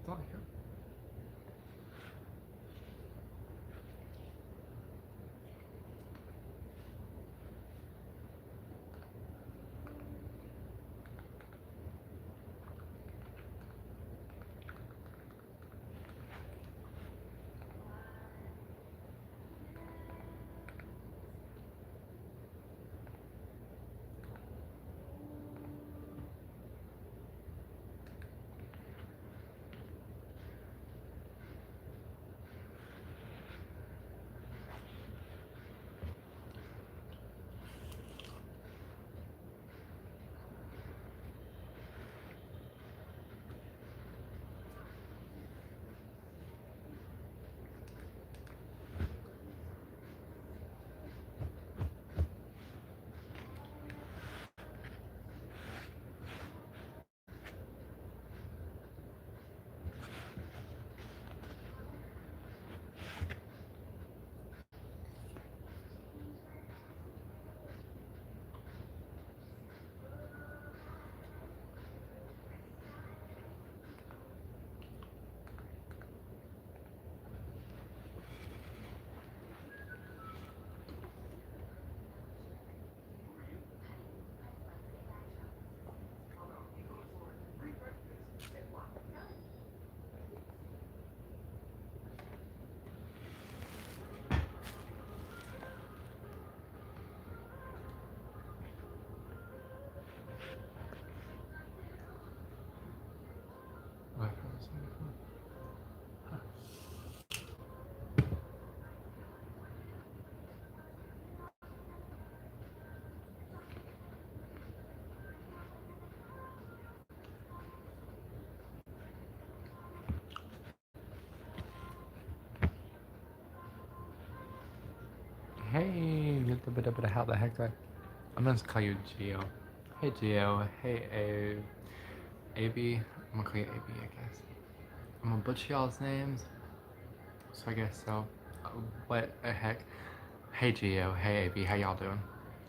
Don't like it. Why for this one? Hey, how the heck do I'm gonna call you Geo. Hey Geo. Hey AB. I'm gonna call you AB, I guess. I'm gonna butcher y'all's names, so I guess so. What the heck? Hey Geo. Hey AB. How y'all doing?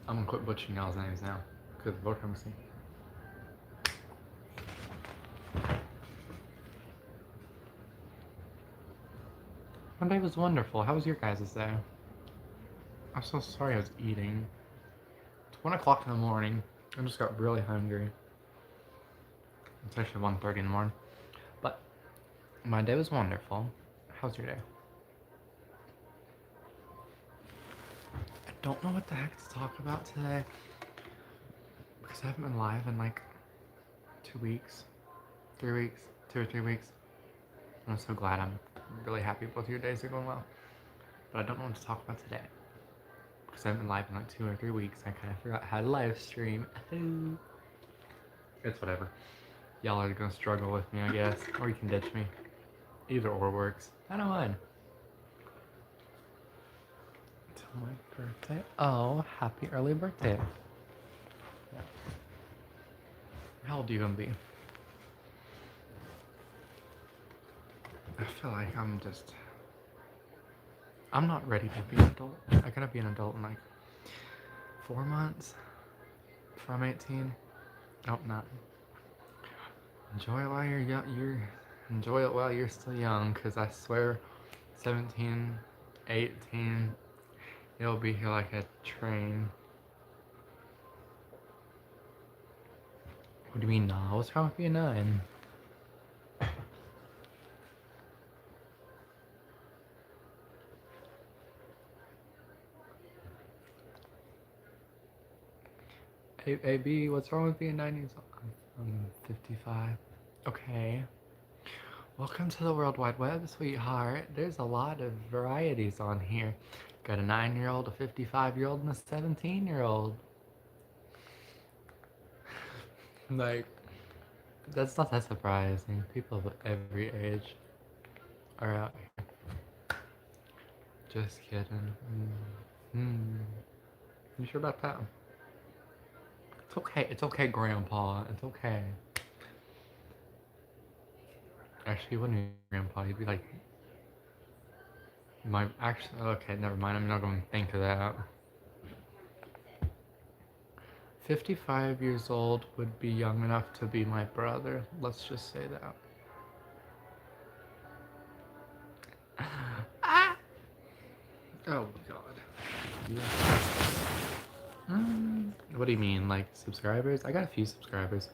I'm gonna quit butchering y'all's names now, cause vote see. My day was wonderful. How was your guys' day? I'm so sorry I was eating. It's 1 o'clock in the morning. I just got really hungry. It's actually 1:30 in the morning. But my day was wonderful. How's your day? I don't know what the heck to talk about today because I haven't been live in like 2 weeks, 3 weeks, 2 or 3 weeks. And I'm so glad. I'm really happy both your days are going well. But I don't know what to talk about today because I haven't been live in like 2 or 3 weeks. I kind of forgot how to live stream. It's whatever. Y'all are gonna struggle with me, I guess, or you can ditch me. Either or works. I don't mind. It's my birthday. Oh, happy early birthday. Yeah. How old are you gonna be? I feel like I'm not ready to be an adult. I gotta be an adult in like 4 months. Before I'm 18. Nope, not. Enjoy it while you're young. Enjoy it while you're still young, cause I swear, 17, 18, it'll be here like a train. What do you mean, nah? What's wrong with being 9? AB, what's wrong with being 9 years old? I'm 55. Okay. Welcome to the World Wide Web, sweetheart. There's a lot of varieties on here. Got a 9-year-old, a 55-year-old, and a 17-year-old. Like, that's not that surprising. People of every age are out here. Just kidding. You sure about that? It's okay. It's okay, Grandpa. It's okay. Actually, you wouldn't be Grandpa. You'd be like actually. Okay, never mind. I'm not going to think of that. 55 years old would be young enough to be my brother. Let's just say that. Ah! Oh god. Yeah. What do you mean, like subscribers? I got a few subscribers.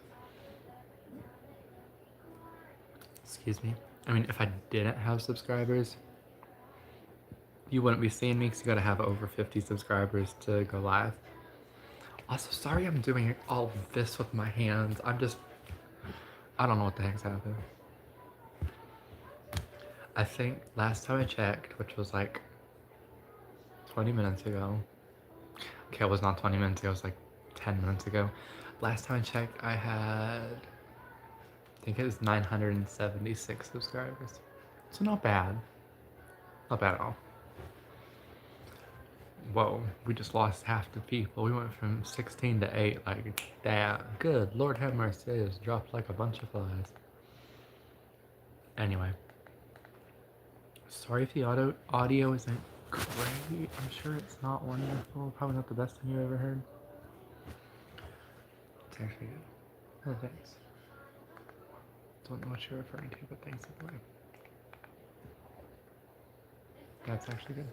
Excuse me. I mean, if I didn't have subscribers, you wouldn't be seeing me because you gotta have over 50 subscribers to go live. Also, sorry I'm doing all this with my hands. I don't know what the heck's happening. I think last time I checked, which was like 20 minutes ago. Okay, it was not 20 minutes ago, it was like 10 minutes ago. Last time I checked, I think it was 976 subscribers. So not bad. Not bad at all. Whoa, we just lost half the people. We went from 16 to 8 like that. Good Lord have mercy, it just dropped like a bunch of flies. Anyway. Sorry if the audio isn't great. I'm sure it's not wonderful. Probably not the best thing you ever heard. It's actually good. Oh, thanks. Don't know what you're referring to, but thanks anyway. That's actually good.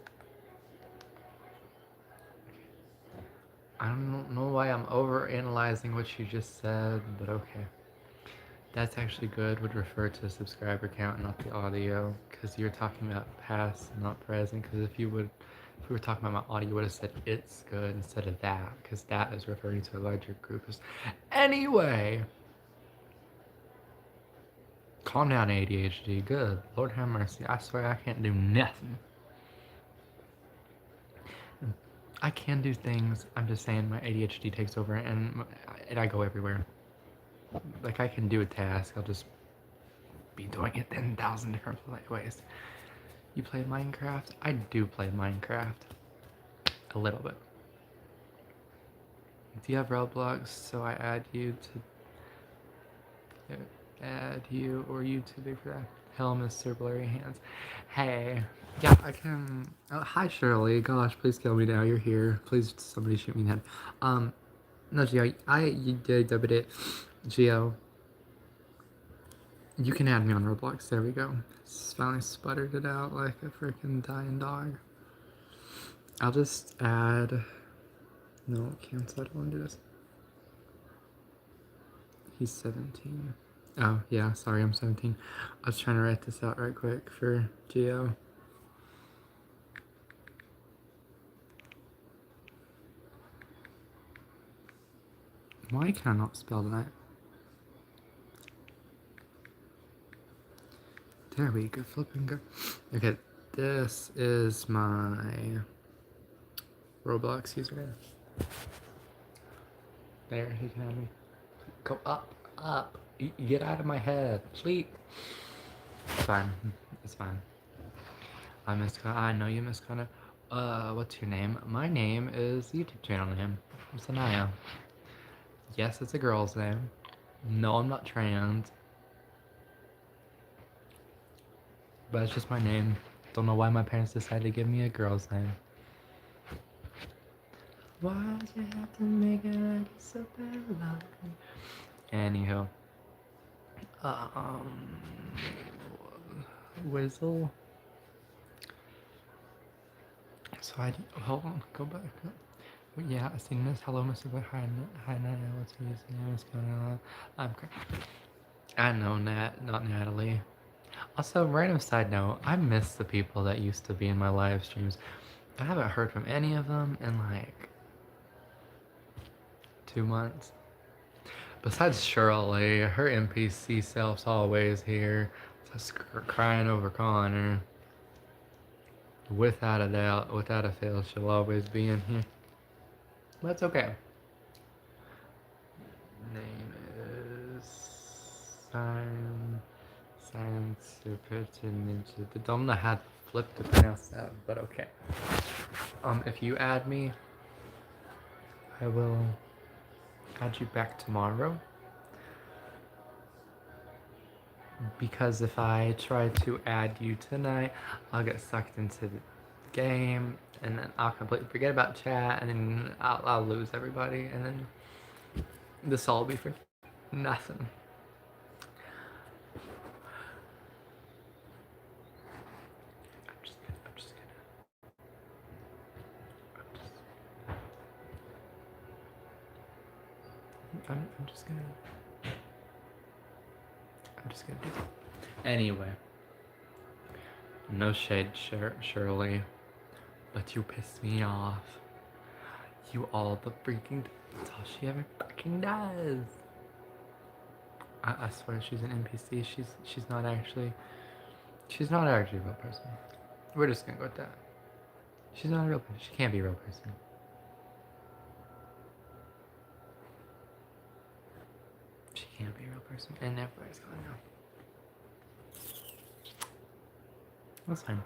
I don't know why I'm over analyzing what you just said, but okay. That's actually good would refer to the subscriber count, not the audio, because you're talking about past, not present. Because if we were talking about my audio, you would have said it's good instead of that, because that is referring to a larger group. Anyway, calm down, ADHD. Good Lord have mercy. I swear I can't do nothing. I can do things. I'm just saying my ADHD takes over and I go everywhere. Like I can do a task, I'll just be doing it 10,000 different ways. You play Minecraft? I do play Minecraft. A little bit. Do you have Roblox? So I add you or you too big for that? Hell, Mr. Blurry Hands. Hey. Yeah, I can. Hi, Shirley. Gosh, please kill me now. You're here. Please, somebody shoot me in the head. No, Gio, you did it. Gio, you can add me on Roblox. There we go. Finally sputtered it out like a freaking dying dog. I'll just add. No, cancel. I don't want to do this. He's 17. Oh, yeah, sorry, I'm 17. I was trying to write this out right quick for Gio. Why can I not spell that? There we go, flipping go. Okay, this is my Roblox username. There, he can have me. Go up, up. Get out of my head, please. It's fine. It's fine. I know you, Miss Connor. What's your name? My name is YouTube channel name. It's Anaya. Yes, it's a girl's name. No, I'm not trans. But it's just my name. Don't know why my parents decided to give me a girl's name. Why'd you have to make it like it's so bad? Anywho. Whizzle. So hold on, go back. Yeah, I see Miss. Hello, Mr. Boy. Hi, Natalie. What's your username? What's going on? I'm great. I know Nat, not Natalie. Also, random side note, I miss the people that used to be in my live streams. I haven't heard from any of them in like 2 months. Besides Shirley, her NPC self's always here, just crying over Connor. Without a doubt, without a fail, she'll always be in here. That's okay. Name is Science Super Ninja. I don't know how to flip to pronounce that, but okay. If you add me, I will add you back tomorrow. Because if I try to add you tonight, I'll get sucked into the game, and then I'll completely forget about chat, and then I'll lose everybody, and then this all will be for nothing. I'm just gonna do that. Anyway, no shade, Shirley, but you pissed me off. You all the freaking. That's all she ever freaking does. I swear she's an NPC. She's not actually. She's not actually a real person. We're just gonna go with that. She's not a real person. She can't be a real person. She can't be a real person, and everybody's gonna know. That's fine.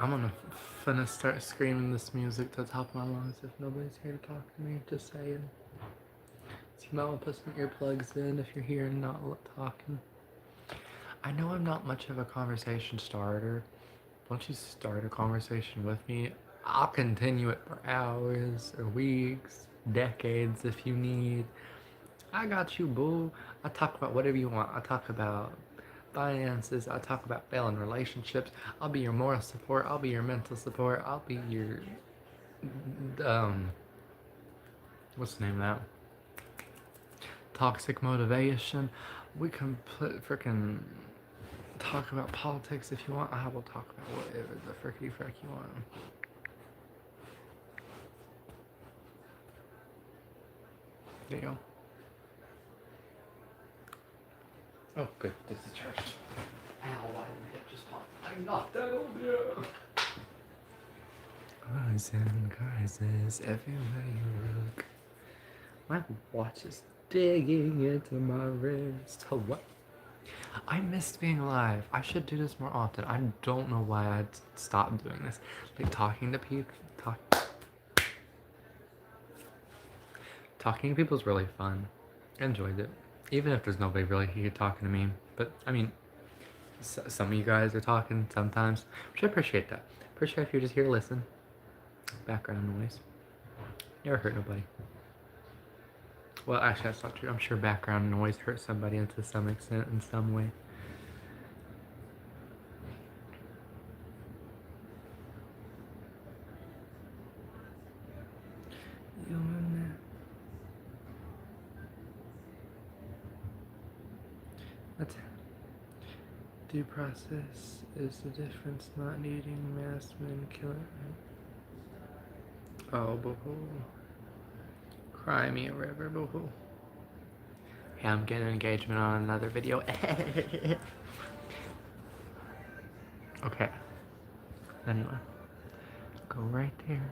I'm finna start screaming this music to the top of my lungs if nobody's here to talk to me. Just saying. So you might want to put some earplugs in if you're here and not talking. I know I'm not much of a conversation starter. Once you start a conversation with me, I'll continue it for hours or weeks, decades if you need. I got you, boo. I talk about whatever you want. I talk about finances. I talk about failing relationships. I'll be your moral support. I'll be your mental support. I'll be your what's the name of that? Toxic motivation. We can freaking talk about politics if you want. I will talk about whatever the frickety frick you want. There you go. Oh, good. This is charged. Ow, why did it just pop? I knocked that over. Guys and guys, everywhere you look. My watch is digging into my wrist. Oh, what? I missed being alive. I should do this more often. I don't know why I stopped doing this. Like talking to people. Talking to people is really fun. I enjoyed it. Even if there's nobody really here talking to me. But, I mean, some of you guys are talking sometimes. Which I appreciate that. Appreciate if you're just here to listen. Background noise. Never hurt nobody. Well, actually, that's not true. I'm sure background noise hurts somebody to some extent in some way. That's due process is the difference, not needing mass men killing. Oh, boo-hoo. Cry me a river, boo-hoo. Yeah, I'm getting engagement on another video. Okay. Anyway. Go right there.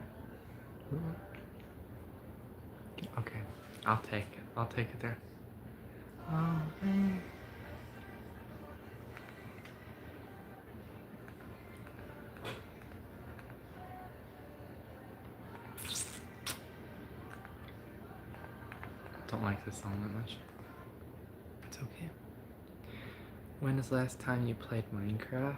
Okay. I'll take it. I'll take it there. Oh, man. Don't like this song that much. It's okay. When is the last time you played Minecraft?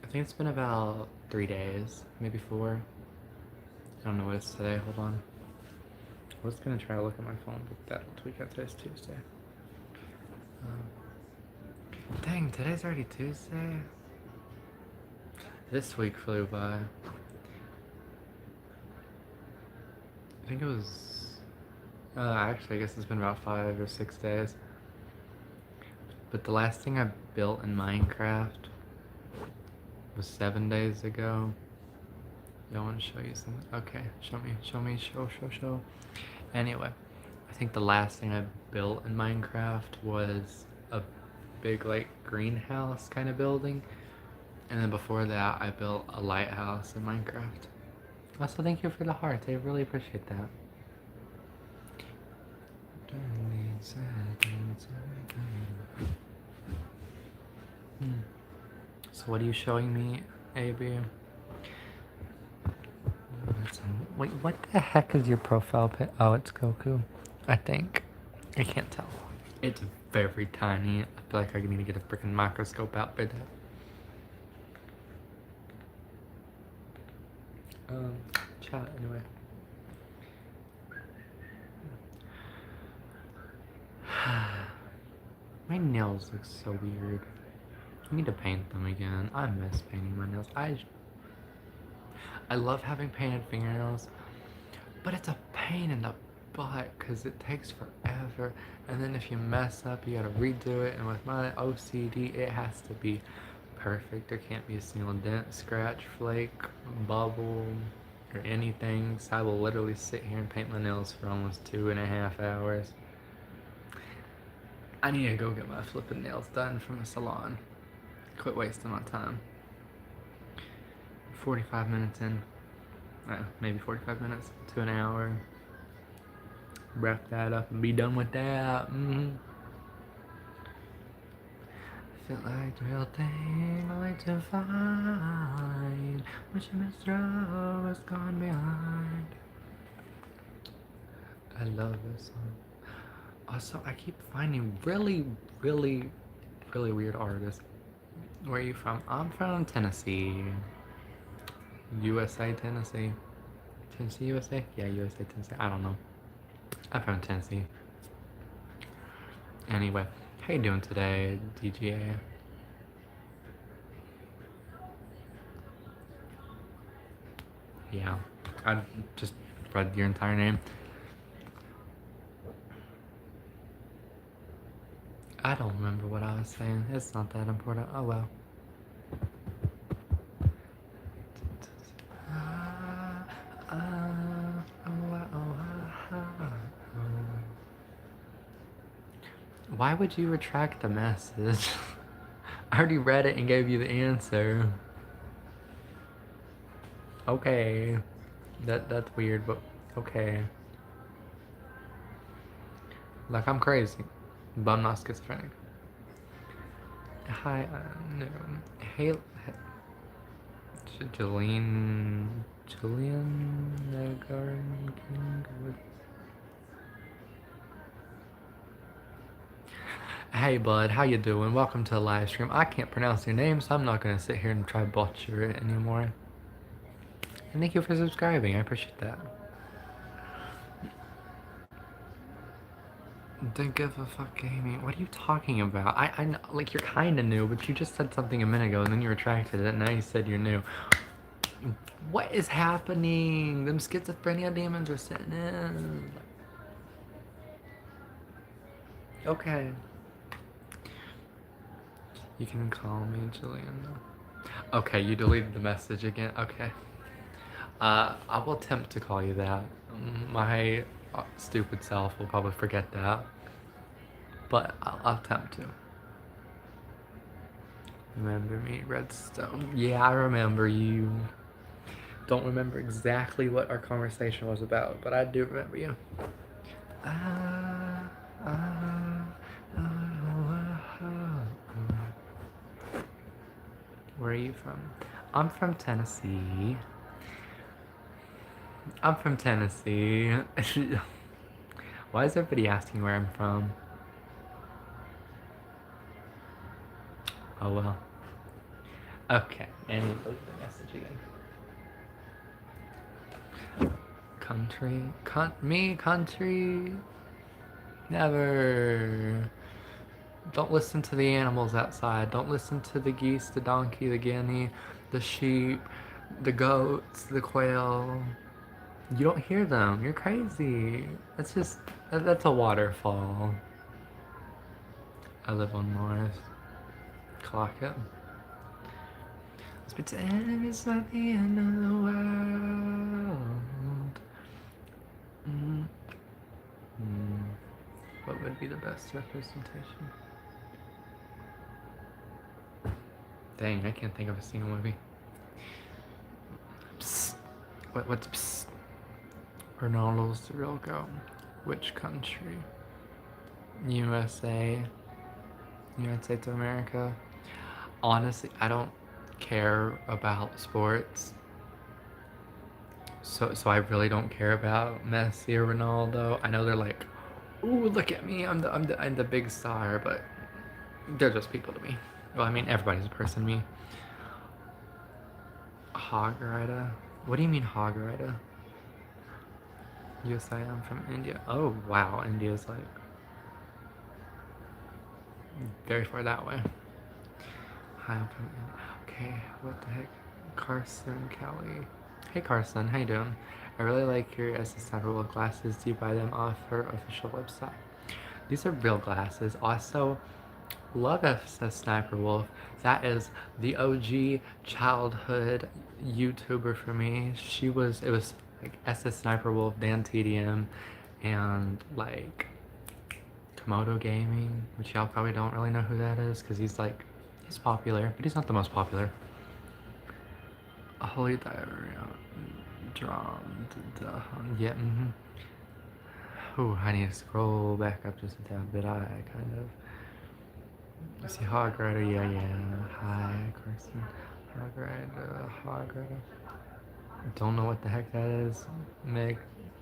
I think it's been about 3 days, maybe 4. I don't know what it's today. Hold on. I was gonna try to look at my phone, but that'll tweak out. Today's Tuesday. Dang, today's already Tuesday. This week flew by. I think it was. Actually, I guess it's been about 5 or 6 days. But the last thing I built in Minecraft was 7 days ago. I want to show you something. Okay, show. Anyway, I think the last thing I built in Minecraft was a big, like, greenhouse kind of building. And then before that, I built a lighthouse in Minecraft. Also, thank you for the heart. I really appreciate that. So what are you showing me, AB? Wait, what the heck is your profile pic? Oh, it's Goku. I think. I can't tell. It's very tiny. I feel like I need to get a freaking microscope out for that. Chat anyway. My nails look so weird. I need to paint them again. I miss painting my nails. I love having painted fingernails, but it's a pain in the butt because it takes forever. And then if you mess up, you gotta redo it. And with my OCD, it has to be perfect. There can't be a single dent, scratch, flake, bubble, or anything. So I will literally sit here and paint my nails for almost 2.5 hours. I need to go get my flipping nails done from the salon. Quit wasting my time. 45 minutes in. Maybe 45 minutes to an hour. Wrap that up and be done with that. Feel like the real thing, I like to find what you must throw what's gone behind. I love this song. Also, I keep finding really weird artists. Where are you from? I'm from Tennessee. USA, Tennessee. Tennessee, USA? Yeah, USA, Tennessee. I don't know. I'm from Tennessee. Anyway, how you doing today, DGA? Yeah, I just read your entire name. I don't remember what I was saying. It's not that important. Oh well. Why would you retract the message? I already read it and gave you the answer. Okay. That's weird, but okay. Like, I'm crazy, but I'm not schizophrenic. Hi, no. Hey, Julian Nagarn King. Hey bud, how you doing? Welcome to the live stream. I can't pronounce your name, so I'm not gonna sit here and try to butcher it anymore. And thank you for subscribing. I appreciate that. Don't give a fuck, gaming. What are you talking about? I know, like, you're kind of new, but you just said something a minute ago, and then you retracted it, and now you said you're new. What is happening? Them schizophrenia demons are sitting in. Okay. You can call me Julian. Okay, you deleted the message again. Okay. I will attempt to call you that. My stupid self will probably forget that. But I'll attempt to. Remember me, Redstone? Yeah, I remember you. Don't remember exactly what our conversation was about, but I do remember you. Where are you from? I'm from Tennessee. I'm from Tennessee. Why is everybody asking where I'm from? Oh well. Okay, and delete the message again. Country? Me? Country? Never. Don't listen to the animals outside. Don't listen to the geese, the donkey, the guinea, the sheep, the goats, the quail. You don't hear them. You're crazy. That's just, that's a waterfall. I live on Mars. Clock it. Let's pretend it's not the end of the world. What would be the best representation? Dang, I can't think of a single movie. Psst. What's psst? Ronaldo's the real goat. Which country? USA. United States of America. Honestly, I don't care about sports. So I really don't care about Messi or Ronaldo. I know they're like, ooh, look at me, I'm the big star, but they're just people to me. Well, I mean, everybody's a person to me. Hog rider? What do you mean hog rider? Yes, I am from India. Oh, wow, India's like very far that way. Hi, I'm coming in. Okay, what the heck? Carson Kelly. Hey Carson, how you doing? I really like your SS Sniper Wolf glasses. Do you buy them off her official website? These are real glasses. Also, love SS Sniper Wolf. That is the OG childhood YouTuber for me. It was like SS Sniper Wolf, Dan TDM, and like Komodo Gaming, which y'all probably don't really know who that is because he's popular, but he's not the most popular. Holy Diarrhea. Drawn. Yeah, Ooh, I need to scroll back up just a tad bit. I kind of. I see Hog Rider. Yeah. Hi, Carson. Hog Rider. Don't know what the heck that is. Meg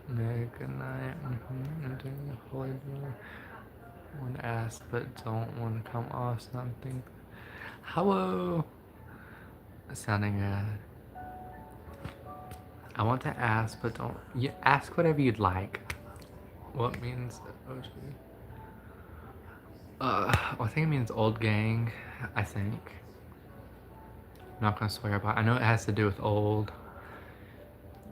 Knight. I'm doing the holy door. Want to ask, but don't want to come off something. Hello. Sounding I want to ask, but don't. You ask whatever you'd like. What means OG? I think it means old gang. I think. I'm not gonna swear, but I know it has to do with old.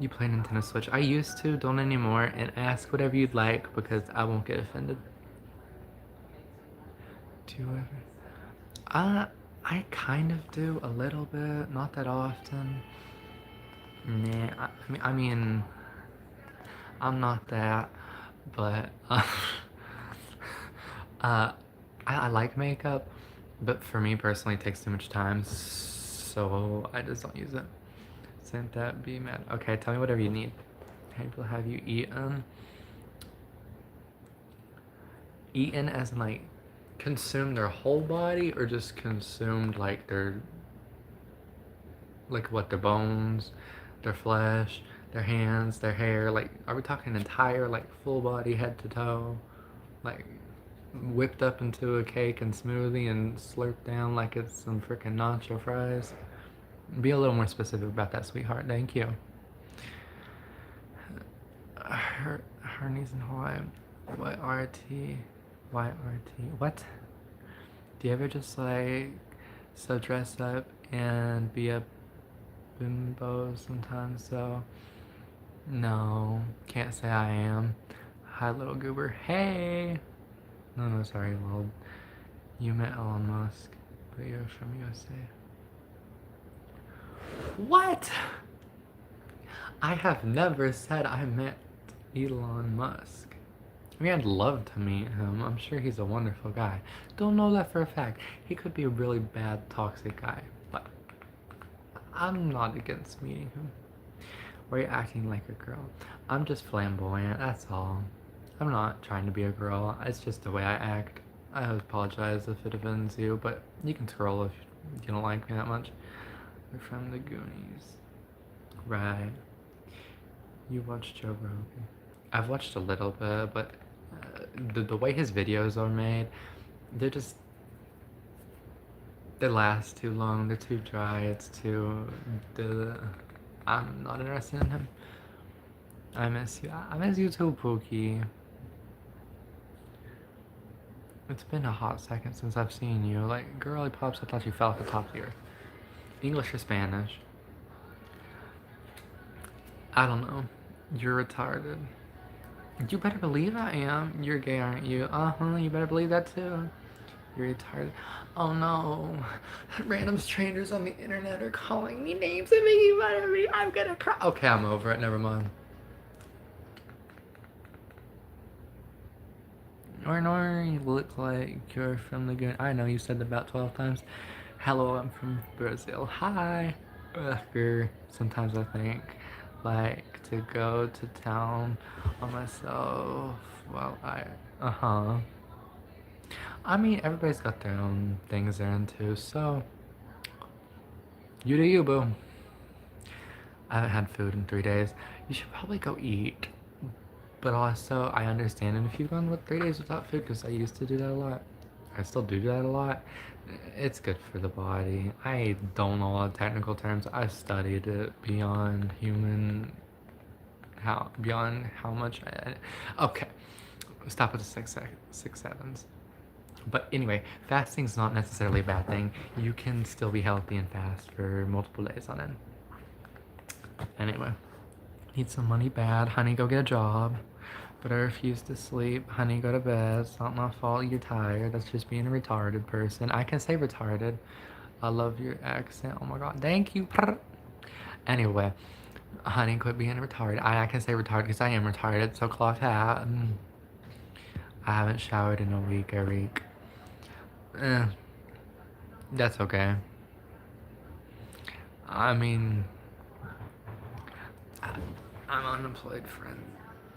You play Nintendo Switch? I used to, don't anymore. And ask whatever you'd like because I won't get offended. Do you ever? I kind of do a little bit, not that often. Nah, I mean, I'm not that, but uh, I like makeup, but for me personally, it takes too much time, so I just don't use it. Sent that, be mad. Okay, tell me whatever you need. People have you eaten? Eaten as in like consumed their whole body, or just consumed like their bones, their flesh, their hands, their hair? Like, are we talking entire like full body, head to toe, like whipped up into a cake and smoothie and slurped down like it's some freaking nacho fries? Be a little more specific about that, sweetheart. Thank you. Her knees in Hawaii. What RT? Why RT? What? Do you ever just like so dress up and be a bimbo sometimes? So no, can't say I am. Hi, little goober. Hey. No, sorry, well, you met Elon Musk, but you're from USA. What? I have never said I met Elon Musk. I mean, I'd love to meet him. I'm sure he's a wonderful guy. Don't know that for a fact. He could be a really bad, toxic guy, but I'm not against meeting him. Or you're acting like a girl. I'm just flamboyant, that's all. I'm not trying to be a girl. It's just the way I act. I apologize if it offends you, but you can scroll if you don't like me that much. We're from the Goonies. Right. You watched Joe Rogan? I've watched a little bit, but the way his videos are made, they're just, they last too long. They're too dry. It's too. I'm not interested in him. I miss you. I miss you too, Pookie. It's been a hot second since I've seen you. Like, girly pops, I thought you fell off the top of the earth. English or Spanish? I don't know. You're retarded. You better believe I am. You're gay, aren't you? Uh-huh, you better believe that too. You're retarded. Oh no. Random strangers on the internet are calling me names and making fun of me. I'm gonna cry. Okay, I'm over it. Never mind. Nor you look like you're from the Goon. I know you said that about 12 times. Hello, I'm from Brazil. Hi. Sometimes I think like to go to town on myself while I mean, everybody's got their own things they're into, so you do you, boo. I haven't had food in 3 days. You should probably go eat. But also, I understand, and if you've gone with 3 days without food, because I used to do that a lot, I still do that a lot, it's good for the body. I don't know all the technical terms. I've studied it beyond beyond how much okay. Stop at the 6 sevens. But anyway, fasting's not necessarily a bad thing. You can still be healthy and fast for multiple days on end. Anyway, need some money bad. Honey, go get a job. But I refuse to sleep. Honey, go to bed. It's not my fault you're tired. That's just being a retarded person. I can say retarded. I love your accent. Oh my god. Thank you. Anyway, honey, quit being retarded. I can say retarded because I am retarded. So cloth hat. I haven't showered in a week, Eric. Eh, that's okay. I mean, I'm unemployed, friend.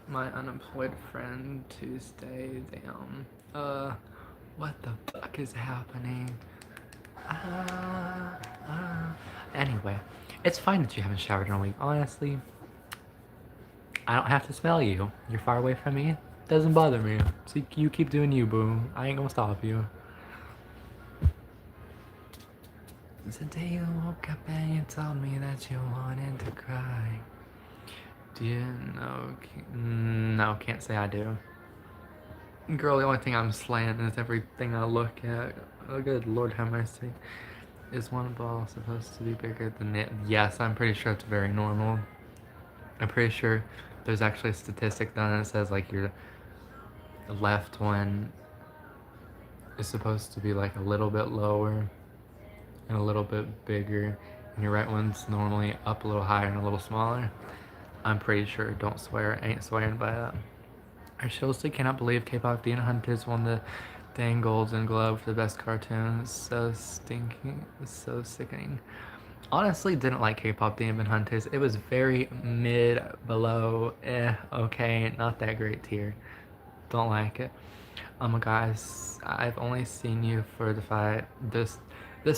My unemployed friend Tuesday. Damn. What the fuck is happening? Anyway, it's fine that you haven't showered in a week. Honestly, I don't have to smell you. You're far away from me. Doesn't bother me. So you keep doing you, boo. I ain't gonna stop you. The day you woke up and you told me that you wanted to cry. Do you know? No, can't say I do. Girl, the only thing I'm slaying is everything I look at. Oh, good Lord, have mercy. Is one ball supposed to be bigger than it? Yes, I'm pretty sure it's very normal. I'm pretty sure there's actually a statistic done that says like your left one is supposed to be like a little bit lower and a little bit bigger, and your right one's normally up a little higher and a little smaller. I'm pretty sure. Don't swear. I ain't swearing by that. I seriously cannot believe K-pop Demon Hunters won the dang Golden Globe for the best cartoon. So stinking. So sickening. Honestly, didn't like K-pop Demon Hunters. It was very mid, below, okay, not that great tier. Don't like it. Guys, I've only seen you for this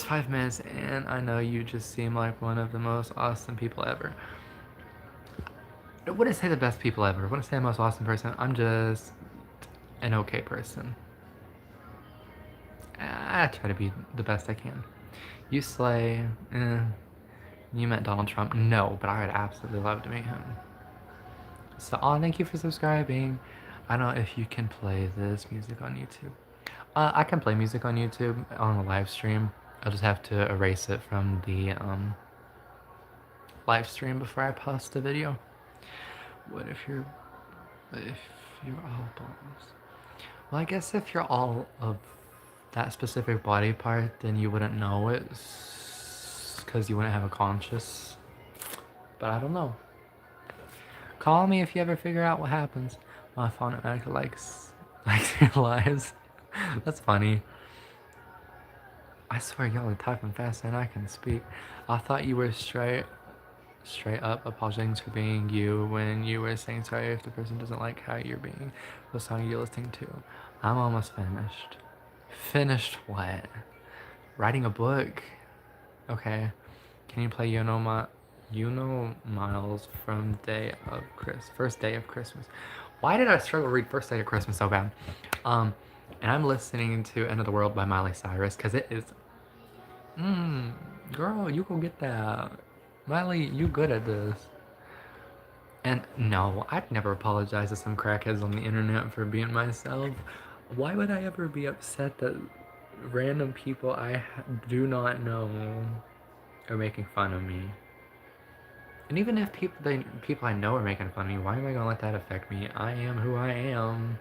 5 minutes, and I know you just seem like one of the most awesome people ever. I wouldn't say the best people ever. I wouldn't say the most awesome person. I'm just an okay person. I try to be the best I can. You slay. You met Donald Trump? No, but I would absolutely love to meet him. So, thank you for subscribing. I don't know if you can play this music on YouTube. I can play music on YouTube on a live stream. I'll just have to erase it from the live stream before I post the video. What if you're all balls? Well, I guess if you're all of that specific body part, then you wouldn't know it because you wouldn't have a conscious. But I don't know. Call me if you ever figure out what happens. My phone automatically likes your lies. That's funny. I swear y'all are typing faster than I can speak. I thought you were straight up apologizing for being you when you were saying sorry if the person doesn't like how you're being the song you're listening to. I'm almost finished. Finished what? Writing a book? Okay. Can you play Miles from first day of Christmas? Why did I struggle to read First Day of Christmas so bad? And I'm listening to End of the World by Miley Cyrus because it is. Girl, you go get that. Miley, you good at this. And no, I'd never apologize to some crackheads on the internet for being myself. Why would I ever be upset that random people I do not know are making fun of me? And even if people I know are making fun of me, why am I gonna let that affect me? I am who I am.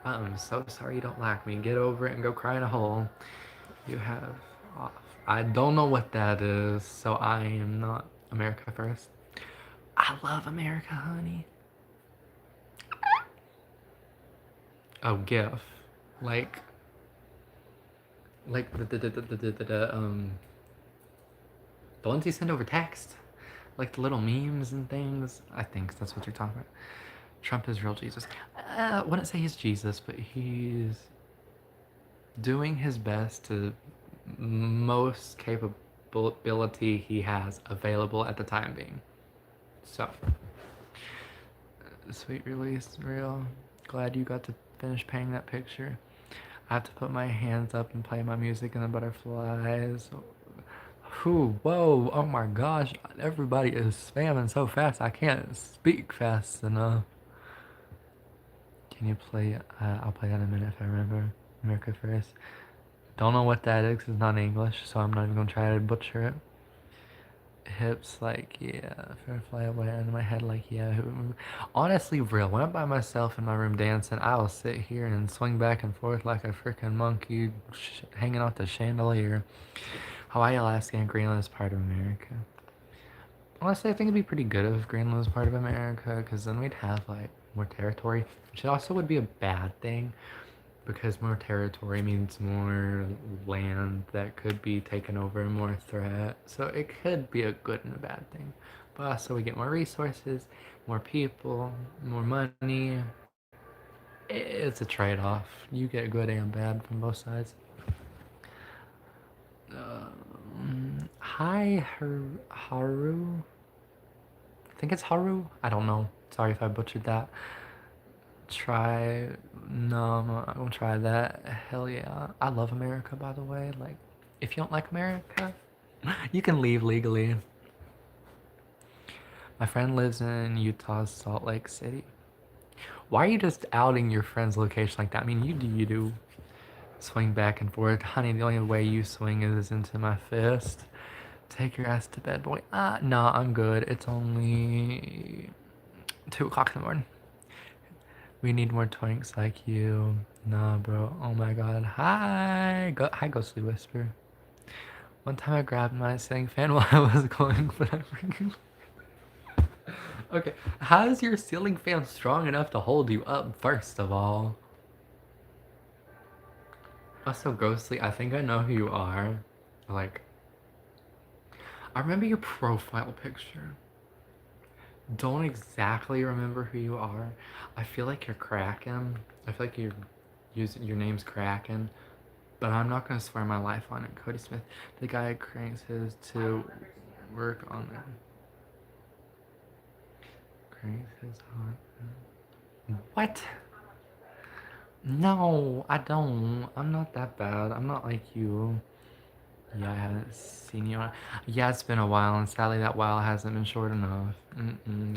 I'm so sorry you don't like me. Get over it and go cry in a hole. You have off. I don't know what that is, so I am not America first. I love America, honey. Oh, GIF. Like the ones you send over text. Like the little memes and things. I think that's what you're talking about. Trump is real Jesus. I wouldn't say he's Jesus, but he's doing his best to most capability he has available at the time being. So, sweet release, real. Glad you got to finish painting that picture. I have to put my hands up and play my music and the butterflies. Whoa, oh my gosh, everybody is spamming so fast, I can't speak fast enough. Can you play, I'll play that in a minute if I remember. America first. Don't know what that is 'cause it's not English, so I'm not even gonna try to butcher it. Hips, like, yeah. Fair fly away in my head, like, yeah. Honestly, real. When I'm by myself in my room dancing, I'll sit here and swing back and forth like a freaking monkey hanging off the chandelier. Hawaii, Alaska, and Greenland is part of America. Honestly, I think it'd be pretty good if Greenland was part of America, because then we'd have, like, more territory, which also would be a bad thing, because more territory means more land that could be taken over and more threat. So it could be a good and a bad thing. But also we get more resources, more people, more money. It's a trade-off. You get good and bad from both sides. Hi, Haru. I think it's Haru. I don't know. Sorry if I butchered that. No, I'm not gonna try that. Hell yeah. I love America, by the way. Like, if you don't like America, you can leave legally. My friend lives in Utah's Salt Lake City. Why are you just outing your friend's location like that? I mean, you do. Swing back and forth. Honey, the only way you swing is into my fist. Take your ass to bed, boy. No, I'm good. It's only 2 o'clock in the morning. We need more twinks like you. Nah, bro. Oh my god. Hi, Ghostly Whisper. One time I grabbed my ceiling fan while I was going, but I freaking... Okay, how is your ceiling fan strong enough to hold you up, first of all? Also, Ghostly, I think I know who you are. Like, I remember your profile picture. Don't exactly remember who you are. I feel like you're Kraken. I feel like your name's Kraken. But I'm not gonna swear my life on it. Cody Smith, the guy cranks his to work on it. Cranks his hot. What? No, I don't. I'm not that bad. I'm not like you. Yeah, I haven't seen you. Yeah, it's been a while, and sadly that while hasn't been short enough.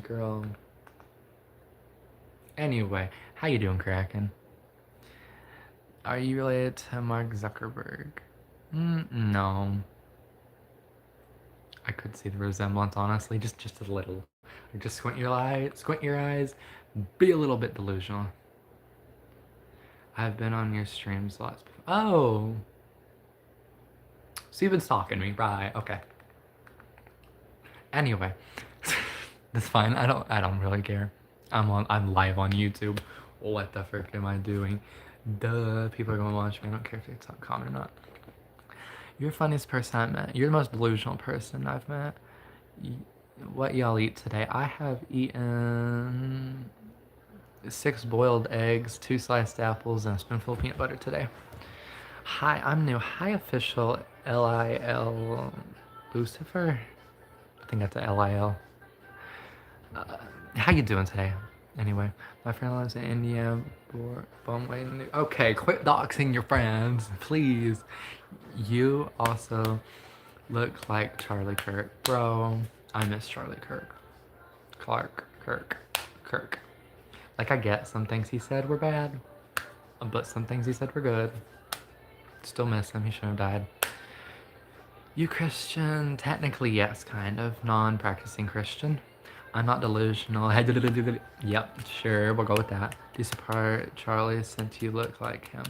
Girl. Anyway, how you doing, Kraken? Are you related to Mark Zuckerberg? No. I could see the resemblance, honestly, just a little. Just squint your eyes, be a little bit delusional. I've been on your streams lots. Oh, so you've been stalking me, right? Okay. Anyway, that's fine. I don't really care. I'm live on YouTube. What the frick am I doing? Duh, people are gonna watch me. I don't care if it's common or not. You're the funniest person I've met. You're the most delusional person I've met. What y'all eat today? I have eaten 6 boiled eggs, 2 sliced apples, and a spoonful of peanut butter today. Hi, I'm new. Hi, official LIL Lucifer. I think that's a LIL. How you doing today? Anyway, my friend lives in India. Okay, quit doxing your friends, please. You also look like Charlie Kirk. Bro, I miss Charlie Kirk. Kirk. Like, I get some things he said were bad, but some things he said were good. Still miss him. He shouldn't have died. You Christian? Technically, yes, kind of. Non-practicing Christian. I'm not delusional. Yep, sure, we'll go with that. Do you support Charlie since you look like him?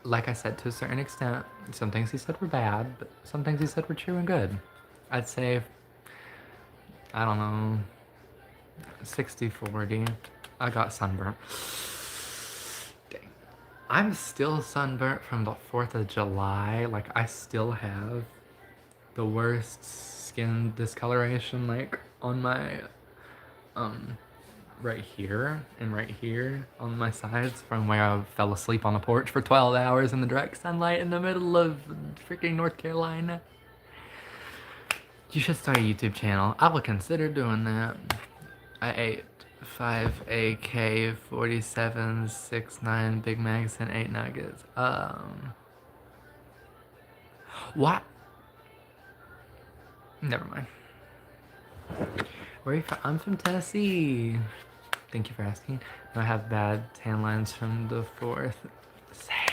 Like I said, to a certain extent, some things he said were bad, but some things he said were true and good. I'd say, I don't know, 60-40. I got sunburnt. Dang. I'm still sunburnt from the 4th of July. Like, I still have the worst skin discoloration, like, on my, right here and right here on my sides from where I fell asleep on the porch for 12 hours in the direct sunlight in the middle of freaking North Carolina. You should start a YouTube channel. I would consider doing that. I ate 5 AK 47s, 6 9 Big Macs, and 8 nuggets. What? Never mind. Where are you from? I'm from Tennessee. Thank you for asking. I have bad tan lines from the 4th. Same.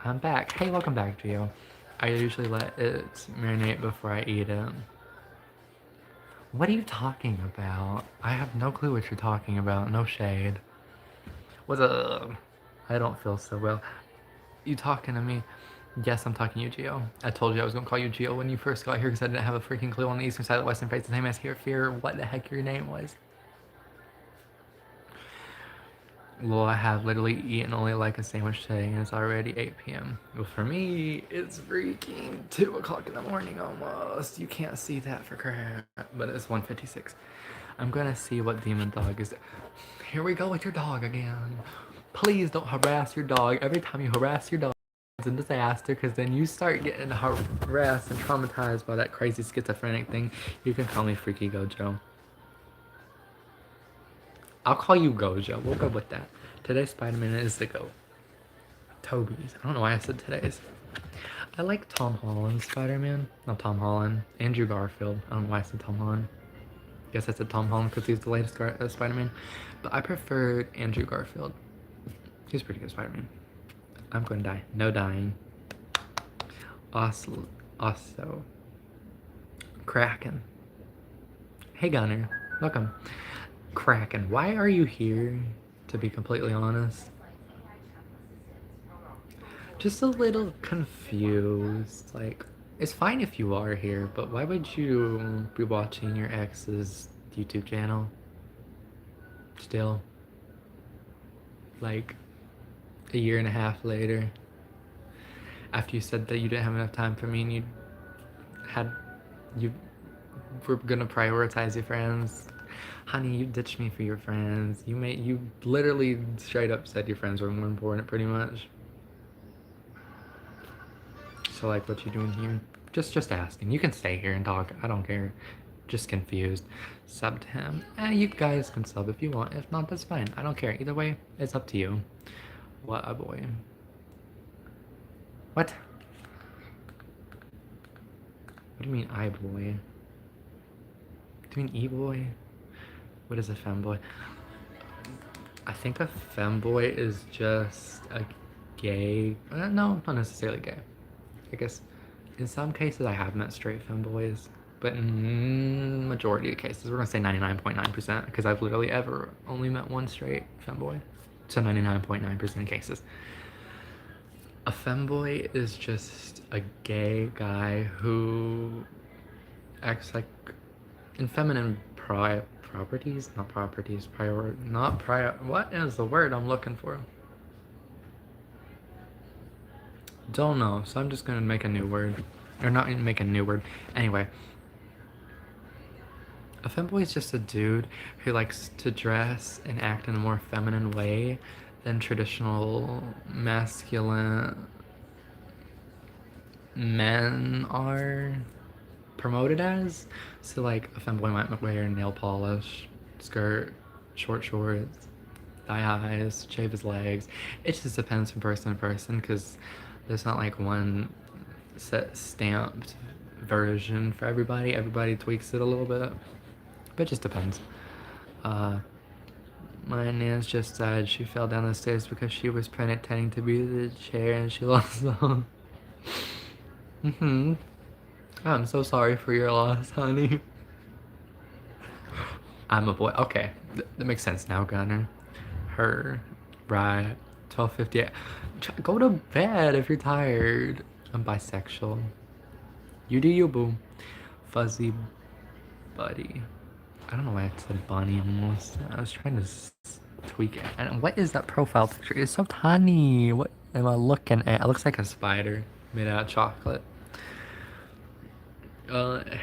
I'm back. Hey, welcome back, Gio. I usually let it marinate before I eat it. What are you talking about? I have no clue what you're talking about. No shade. What's up? I don't feel so well. You talking to me? Yes, I'm talking to you, Gio. I told you I was gonna call you Gio when you first got here because I didn't have a freaking clue on the eastern side of the western face. The same as here, fear what the heck your name was. Well, I have literally eaten only like a sandwich today and it's already 8 p.m. Well, for me, it's freaking 2 o'clock in the morning almost. You can't see that for crap, but it's 1:56. I'm gonna see what demon dog is. Here we go with your dog again. Please don't harass your dog. Every time you harass your dog, it's a disaster because then you start getting harassed and traumatized by that crazy schizophrenic thing. You can call me Freaky Gojo. I'll call you Gojo. We'll go with that. Today's Spider-Man is the GOAT. Toby's. I don't know why I said today's. I like Tom Holland's Spider-Man. Not Tom Holland. Andrew Garfield. I don't know why I said Tom Holland. Guess I said Tom Holland because he's the latest Spider-Man. But I preferred Andrew Garfield. He's pretty good Spider-Man. I'm going to die. No dying. Also. Kraken. Hey Gunner. Welcome. Kraken, why are you here, to be completely honest? Just a little confused. Like, it's fine if you are here, but why would you be watching your ex's YouTube channel? Still. Like, a year and a half later. After you said that you didn't have enough time for me and you were gonna prioritize your friends. Honey, you ditched me for your friends. You literally straight up said your friends were more important, pretty much. So like, what you doing here? Just asking. You can stay here and talk. I don't care. Just confused. Sub to him. You guys can sub if you want. If not, that's fine. I don't care. Either way, it's up to you. What a boy. What? What do you mean, I boy? Do you mean e-boy? What is a femboy? I think a femboy is just a gay... no, not necessarily gay. I guess in some cases I have met straight femboys, but in majority of cases, we're gonna say 99.9% because I've literally ever only met one straight femboy. So 99.9% of cases. A femboy is just a gay guy who acts like in feminine properties, not properties, what is the word I'm looking for? Don't know, so I'm just gonna make a new word. Or not even make a new word. Anyway. A femboy is just a dude who likes to dress and act in a more feminine way than traditional masculine men are promoted as. So like a femboy might wear nail polish, skirt, short shorts, dye eyes, shave his legs. It just depends from person to person because there's not like one set stamped version for everybody. Everybody tweaks it a little bit, but it just depends. My nan's just died. She fell down the stairs because she was pretending to be the chair and she lost them. I'm so sorry for your loss, honey. I'm a boy. Okay, that makes sense now, Gunner. Her, right. 12:58. Go to bed if you're tired. I'm bisexual. You do you, boo. Fuzzy buddy. I don't know why I said bunny almost. I was trying to tweak it. And what is that profile picture? It's so tiny. What am I looking at? It looks like a spider made out of chocolate.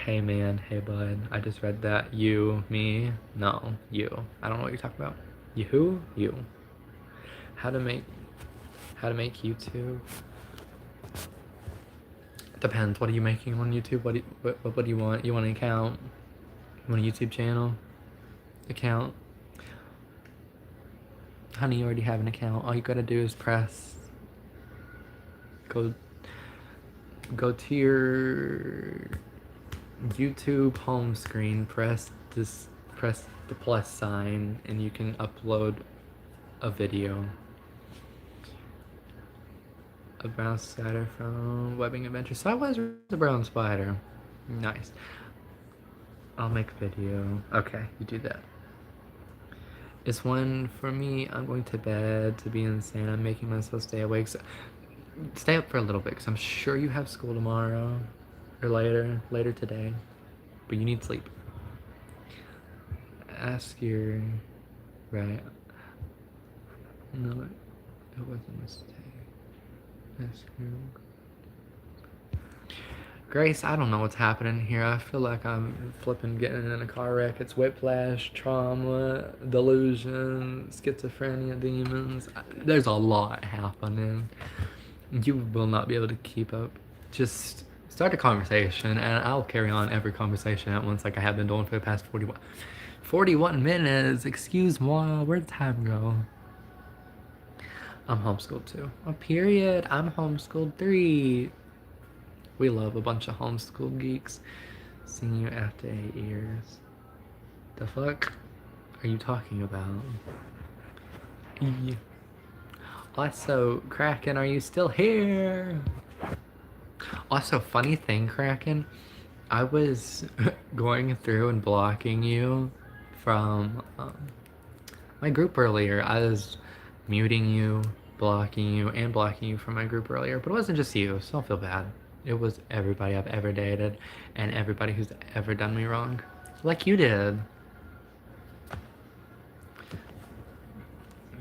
Hey man, hey bud. I just read that. You, me, no, you. I don't know what you're talking about. You who? You. How to make YouTube? Depends. What are you making on YouTube? What do you want? You want an account? You want a YouTube channel? Account? Honey, you already have an account. All you gotta do is go to your YouTube home screen, press the plus sign, and you can upload a video. A brown spider from Webbing Adventure. So I was a brown spider. Nice. I'll make a video. Okay, you do that. It's one for me. I'm going to bed to be insane. I'm making myself stay awake. So stay up for a little bit because I'm sure you have school tomorrow or later today. But you need sleep. Ask your right. No, it wasn't a mistake. Ask your Grace, I don't know what's happening here. I feel like I'm flipping getting in a car wreck. It's whiplash, trauma, delusion, schizophrenia, demons. There's a lot happening. You will not be able to keep up. Just start a conversation and I'll carry on every conversation at once like I have been doing for the past 41 minutes. Excuse moi, where'd time go? I'm homeschooled too. Oh, period. I'm homeschooled 3. We love a bunch of homeschool geeks. Seeing you after 8 years. The fuck are you talking about? Also, Kraken, are you still here? Also, funny thing, Kraken, I was going through and blocking you from my group earlier. I was muting you, blocking you, and blocking you from my group earlier, but it wasn't just you, so don't feel bad. It was everybody I've ever dated and everybody who's ever done me wrong. Like you did.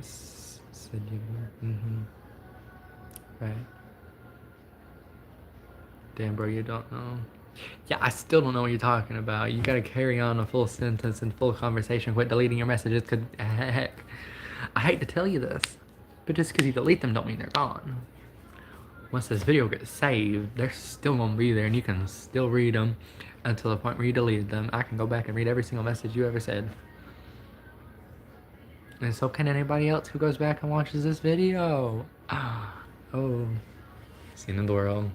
Said you were. Right. Damn, bro, you don't know. Yeah, I still don't know what you're talking about. You gotta carry on a full sentence and full conversation. Quit deleting your messages, cause heck, I hate to tell you this, but just because you delete them don't mean they're gone. Once this video gets saved, they're still gonna be there and you can still read them until the point where you deleted them. I can go back and read every single message you ever said. And so can anybody else who goes back and watches this video. Oh, seen in the world.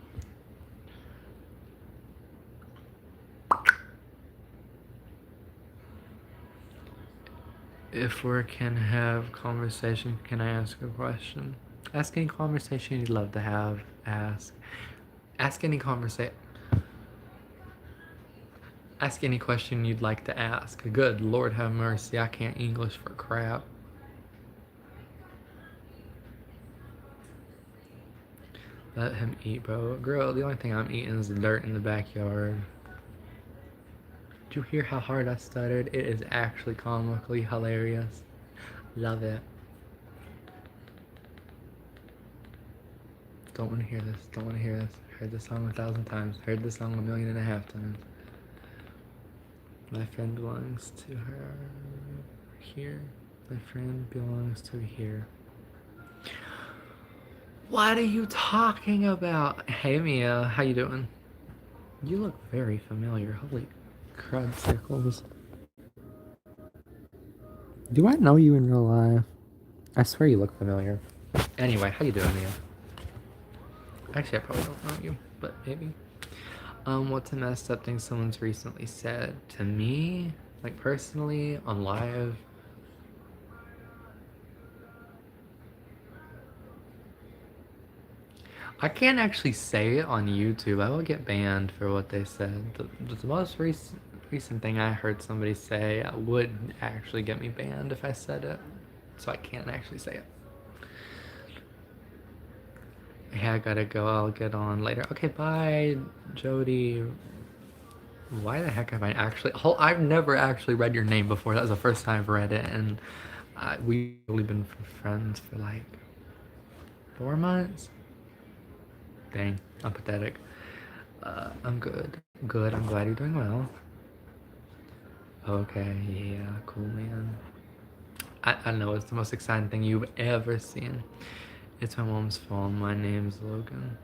If we can have conversation, can I ask a question? Ask any conversation you'd love to have. Ask any conversation. Ask any question you'd like to ask. Good Lord have mercy, I can't English for crap. Let him eat, bro. Girl, the only thing I'm eating is the dirt in the backyard. Did you hear how hard I stuttered? It is actually comically hilarious. Love it. Don't want to hear this. Don't want to hear this. Heard this song 1,000 times. Heard this song 1.5 million times. My friend belongs to her here. My friend belongs to here. What are you talking about? Hey Mia, how you doing? You look very familiar. Holy crud circles. Do I know you in real life? I swear you look familiar. Anyway, how you doing, Mia? Actually, I probably don't know you, but maybe. What's a messed up thing someone's recently said to me? Like personally, on live? I can't actually say it on YouTube. I will get banned for what they said. The most recent thing I heard somebody say would actually get me banned if I said it. So I can't actually say it. Yeah, I gotta go. I'll get on later. Okay, bye, Jody. Why the heck have I actually... I've never actually read your name before. That was the first time I've read it. And we've only been friends for like 4 months. Dang, I'm pathetic. I'm good. Good, I'm glad you're doing well. Okay, yeah, cool, man. I know it's the most exciting thing you've ever seen. It's my mom's phone. My name's Logan.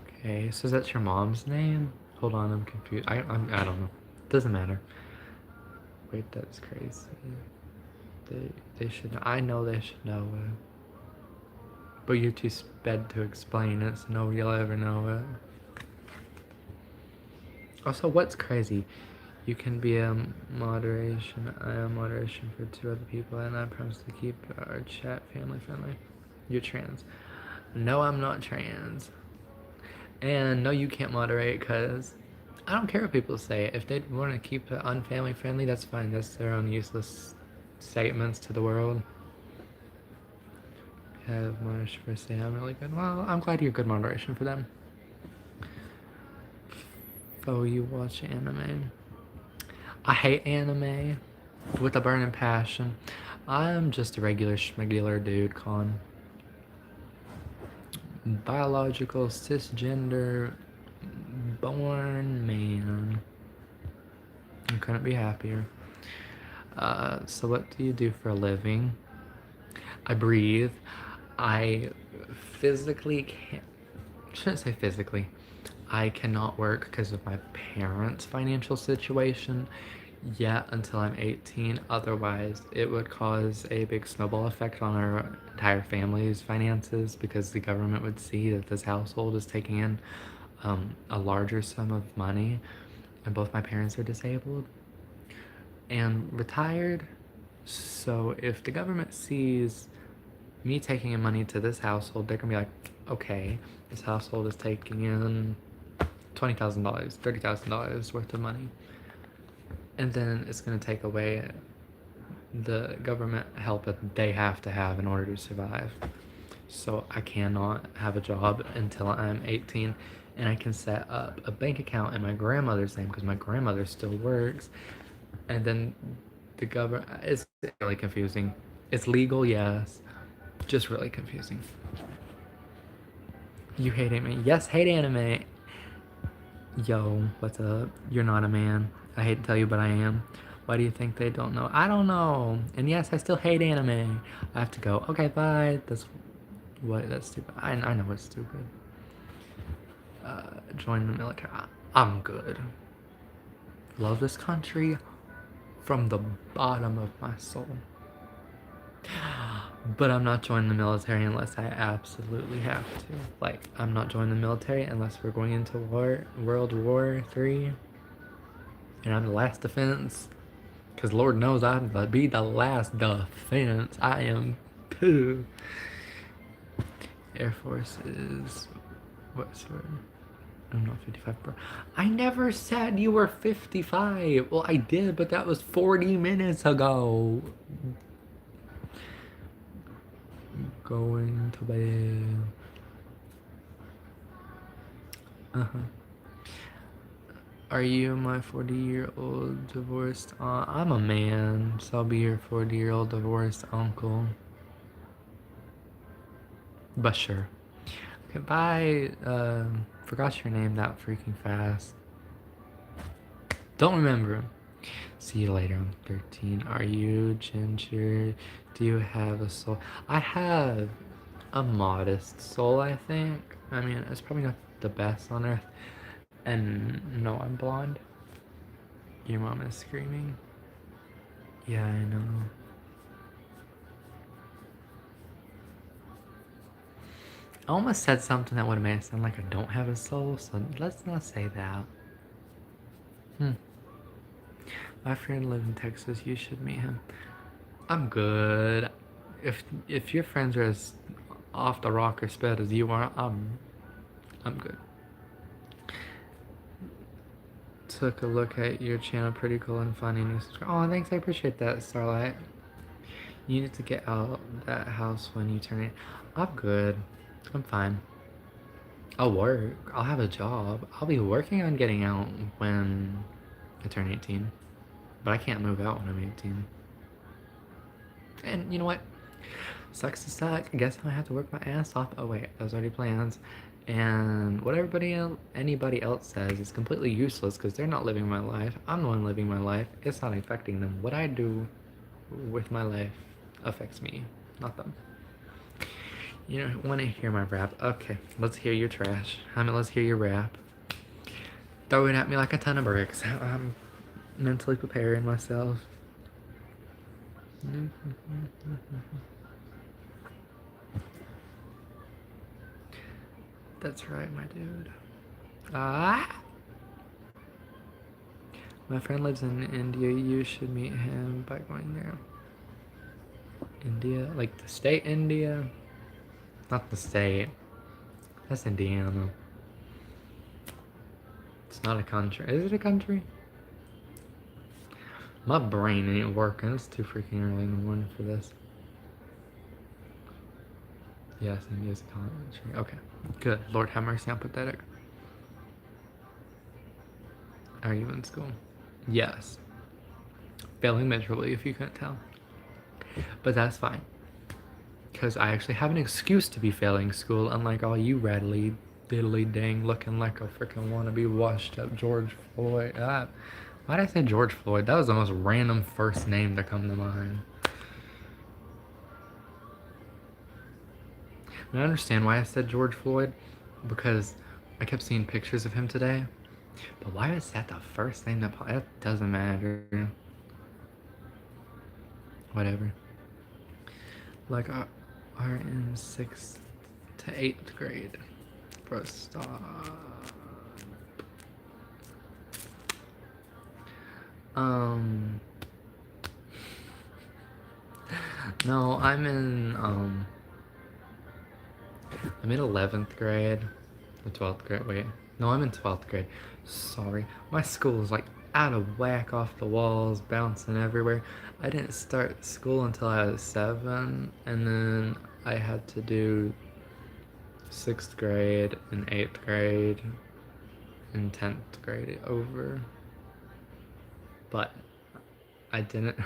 Okay, so that's your mom's name? Hold on, I'm confused. I don't know. Doesn't matter. Wait, that's crazy. They should know. I know they should know it. But you're too sped to explain it, so nobody will ever know it. Also, what's crazy? You can be a moderation. I am moderation for 2 other people, and I promise to keep our chat family friendly. You're trans. No, I'm not trans. And no, you can't moderate because I don't care what people say. If they want to keep it unfamily friendly, that's fine. That's their own useless statements to the world. Have Marsh for say I'm really good. Well, I'm glad you're good moderation for them. Oh, you watch anime. I hate anime with a burning passion. I'm just a regular schmegular dude, Con. Biological, cisgender, born man. I couldn't be happier. So what do you do for a living? I breathe. I physically can't, shouldn't say physically. I cannot work because of my parents' financial situation yet until I'm 18. Otherwise, it would cause a big snowball effect on our entire family's finances because the government would see that this household is taking in a larger sum of money, and both my parents are disabled and retired. So if the government sees me taking in money to this household, they're gonna be like, okay, this household is taking in $20,000, $30,000 worth of money. And then it's gonna take away the government help that they have to have in order to survive. So I cannot have a job until I'm 18, and I can set up a bank account in my grandmother's name because my grandmother still works. And then the government, it's really confusing. It's legal, yes, just really confusing. You hate anime? Yes, hate anime. Yo, what's up? You're not a man. I hate to tell you, but I am. Why do you think they don't know? I don't know. And yes, I still hate anime. I have to go. Okay, bye. That's stupid. I know it's stupid. Join the military. I'm good. Love this country from the bottom of my soul. But I'm not joining the military unless I absolutely have to. Like, I'm not joining the military unless we're going into war, World War III, and I'm the last defense. Because Lord knows I'd be the last defense. I am too. Air Force is... what sort? I'm not 55, bro. I never said you were 55. Well, I did, but that was 40 minutes ago. Going to bed. Uh-huh. Are you my 40-year-old divorced aunt? I'm a man, so I'll be your 40-year-old divorced uncle. But sure. Okay, bye. Forgot your name that freaking fast. Don't remember. See you later. I'm 13. Are you ginger? Do you have a soul? I have a modest soul, I think. I mean, it's probably not the best on earth. And no, I'm blonde. Your mom is screaming. Yeah, I know. I almost said something that would have made it sound like I don't have a soul, so let's not say that. My friend lives in Texas. You should meet him. I'm good. If your friends are as off the rocker sped as you are, I'm good. Took a look at your channel, pretty cool and funny. Oh, thanks, I appreciate that, Starlight. You need to get out that house when you turn it. I'm good. I'm fine. I'll work. I'll have a job. I'll be working on getting out when I turn 18. But I can't move out when I'm 18. And you know what? Sucks to suck. I guess I have to work my ass off. Oh wait, those already plans. And what anybody else says is completely useless because they're not living my life. I'm the one living my life. It's not affecting them. What I do with my life affects me, not them. You know, want to hear my rap? Okay, let's hear your trash. Let's hear your rap. Throw it at me like a ton of bricks. I'm mentally preparing myself. That's right, my dude. My friend lives in India. You should meet him by going there. India? Like the state India? Not the state. That's Indiana. It's not a country. Is it a country? My brain ain't working. It's too freaking early in the morning for this. Yes, India's a country. Okay. Good. Lord have mercy, I'm pathetic. Are you in school? Yes. Failing miserably, if you couldn't tell. But that's fine. Because I actually have an excuse to be failing school, unlike all you rattly diddly dang looking like a freaking wannabe washed up George Floyd. Why did I say George Floyd? That was the most random first name to come to mind. And I understand why I said George Floyd, because I kept seeing pictures of him today. But why is that the first thing that doesn't matter. Whatever. Like, are in 6th to 8th grade. Bro, stop. No, I'm in 11th grade. The 12th grade, wait. No, I'm in 12th grade. Sorry. My school is like out of whack, off the walls, bouncing everywhere. I didn't start school until I was 7, and then I had to do 6th grade and 8th grade and 10th grade over. But I didn't,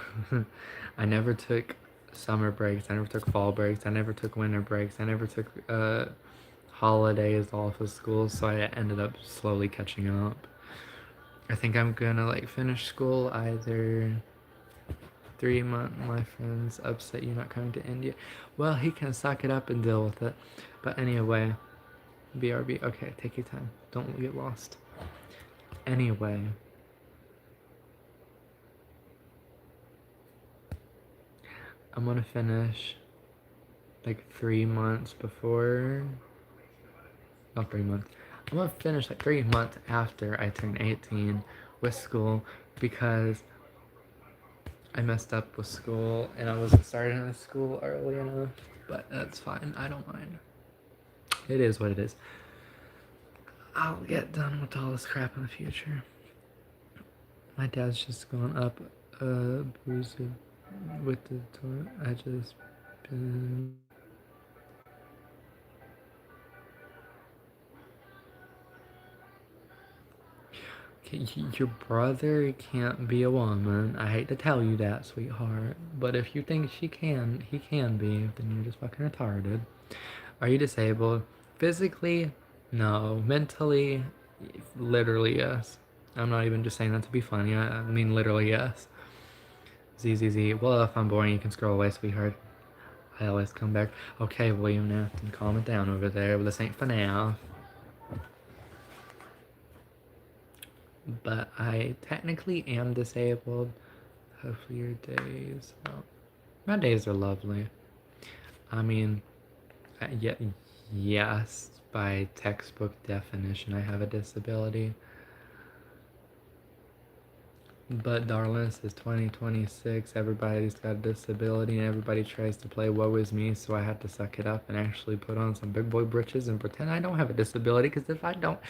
I never took summer breaks, I never took fall breaks, I never took winter breaks, I never took holidays off of school, so I ended up slowly catching up. I think I'm gonna like finish school either 3 months. My friend's upset you not coming to India. Well, he can suck it up and deal with it. But anyway, BRB. Okay, take your time. Don't get lost. Anyway. I'm gonna finish like 3 months before. Not 3 months. I'm gonna finish like 3 months after I turn 18 with school because I messed up with school and I wasn't starting in school early enough. But that's fine. I don't mind. It is what it is. I'll get done with all this crap in the future. My dad's just going up boozy with the tour. I just been. Your brother can't be a woman. I hate to tell you that, sweetheart. But if you think he can be, then you're just fucking retarded. Are you disabled? Physically? No. Mentally? Literally, yes. I'm not even just saying that to be funny. I mean, literally, yes. ZZZ. Well, if I'm boring, you can scroll away, sweetheart. I always come back. Okay, William Afton, calm it down over there. But this ain't for now. But I technically am disabled. Hopefully your days. Oh, my days are lovely. I mean, yes, by textbook definition, I have a disability. But darling, this is 2026. Everybody's got a disability, and everybody tries to play woe is me. So I had to suck it up and actually put on some big boy britches and pretend I don't have a disability. Because if I don't,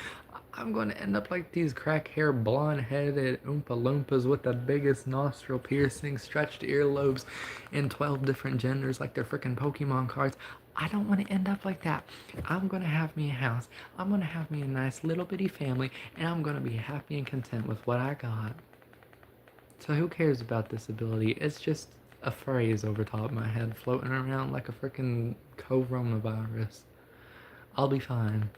I'm going to end up like these crack hair, blonde headed Oompa Loompas with the biggest nostril piercings, stretched earlobes, in 12 different genders like they're freaking Pokemon cards. I don't want to end up like that. I'm going to have me a house. I'm going to have me a nice little bitty family. And I'm going to be happy and content with what I got. So who cares about disability? It's just a phrase over top of my head floating around like a freaking coronavirus. I'll be fine.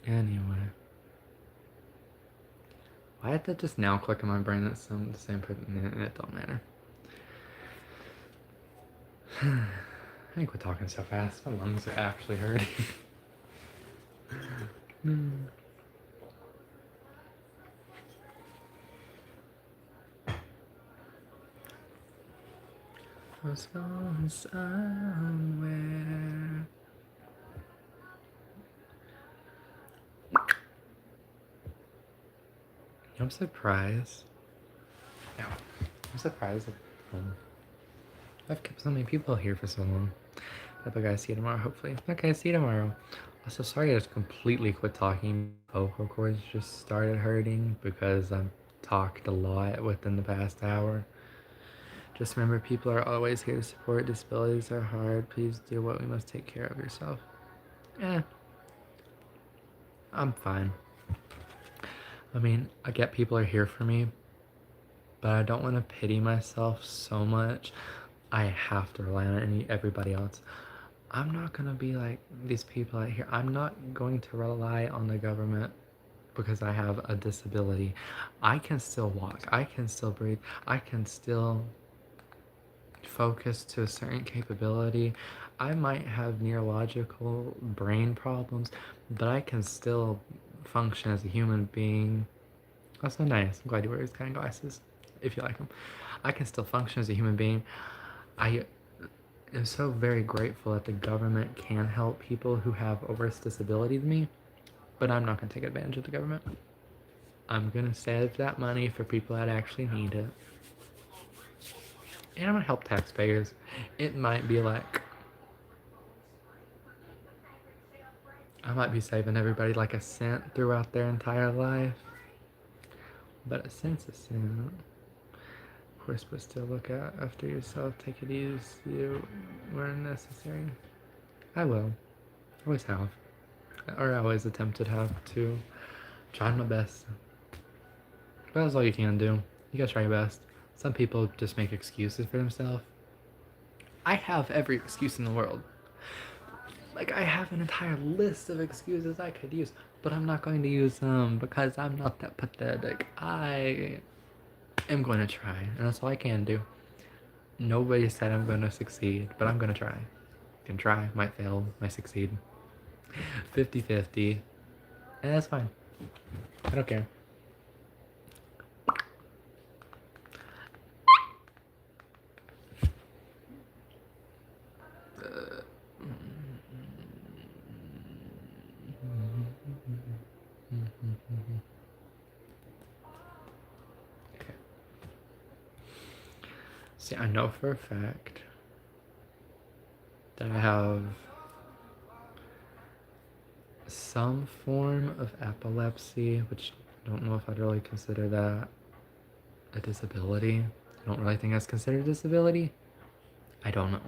Anyway. Why did that just now click in my brain that the same person? It don't matter. I think we're talking so fast. My lungs are actually hurting. Was going somewhere. I'm surprised. Yeah, I'm surprised that I've kept so many people here for so long. Hope I guys see you tomorrow, hopefully. Okay, see you tomorrow. Also, sorry I just completely quit talking. Vocal cords just started hurting because I've talked a lot within the past hour. Just remember, people are always here to support. Disabilities are hard. Please do what we must. Take care of yourself. Eh, I'm fine. I mean, I get people are here for me, but I don't want to pity myself so much. I have to rely on everybody else. I'm not gonna be like these people out here. I'm not going to rely on the government because I have a disability. I can still walk. I can still breathe. I can still focus to a certain capability. I might have neurological brain problems, but I can still function as a human being. That's so nice. I'm glad you wear these kind of glasses, if you like them. I can still function as a human being. I am so very grateful that the government can help people who have a worse disability than me, but I'm not going to take advantage of the government. I'm going to save that money for people that actually need it. And I'm going to help taxpayers. It might be like, I might be saving everybody like a cent throughout their entire life. But a cent's a cent. Of course, but still look out after yourself. Take it easy where necessary. I will. Always have. Or I always attempted have to. Trying my best. But that's all you can do. You gotta try your best. Some people just make excuses for themselves. I have every excuse in the world. Like, I have an entire list of excuses I could use, but I'm not going to use them because I'm not that pathetic. I am going to try, and that's all I can do. Nobody said I'm going to succeed, but I'm going to try. Can try, might fail, might succeed. 50-50, and that's fine. I don't care. Okay. See, I know for a fact that I have some form of epilepsy, which I don't know if I'd really consider that a disability. I don't really think that's considered a disability. I don't know.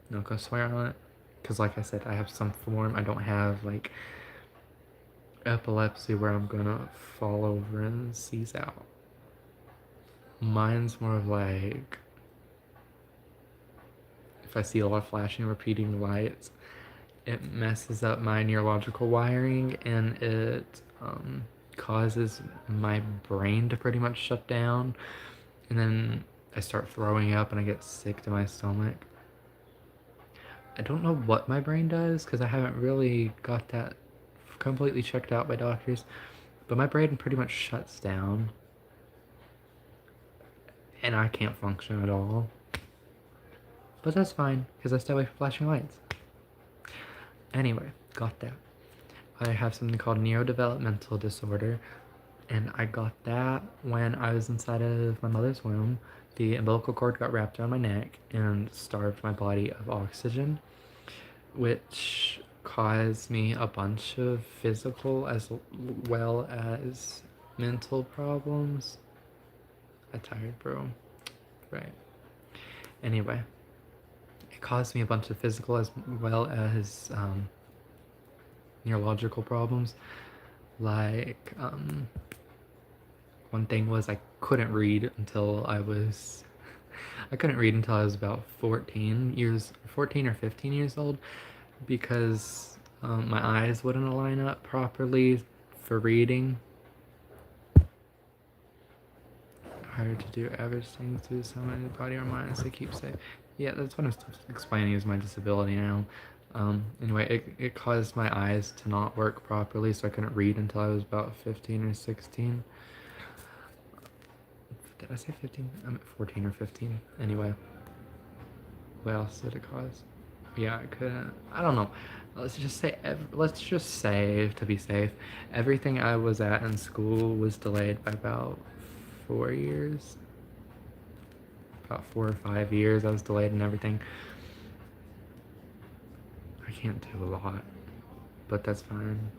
I'm not gonna swear on it. Because like I said, I have some form. I don't have like epilepsy where I'm gonna fall over and seize out. Mine's more of like if I see a lot of flashing, repeating lights, it messes up my neurological wiring and it causes my brain to pretty much shut down. And then I start throwing up and I get sick to my stomach. I don't know what my brain does because I haven't really got that completely checked out by doctors. But my brain pretty much shuts down. And I can't function at all. But that's fine because I stay away from flashing lights. Anyway, got that. I have something called neurodevelopmental disorder. And I got that when I was inside of my mother's womb. The umbilical cord got wrapped around my neck and starved my body of oxygen, which caused me a bunch of physical as well as mental problems. I'm tired, bro. Right. Anyway, it caused me a bunch of physical as well as neurological problems. Like, one thing was I couldn't read until I was about 14 or 15 years old because my eyes wouldn't align up properly for reading. Harder to do average things to someone in the body or mind as they keep saying. Yeah, that's what I'm explaining is my disability now. Anyway, it caused my eyes to not work properly, so I couldn't read until I was about 15 or 16. Did I say 15? I'm at 14 or 15. Anyway, what else did it cause? Yeah, I couldn't. I don't know. Let's just say, to be safe, everything I was at in school was delayed by about 4 years. About 4 or 5 years I was delayed and everything. I can't do a lot, but that's fine.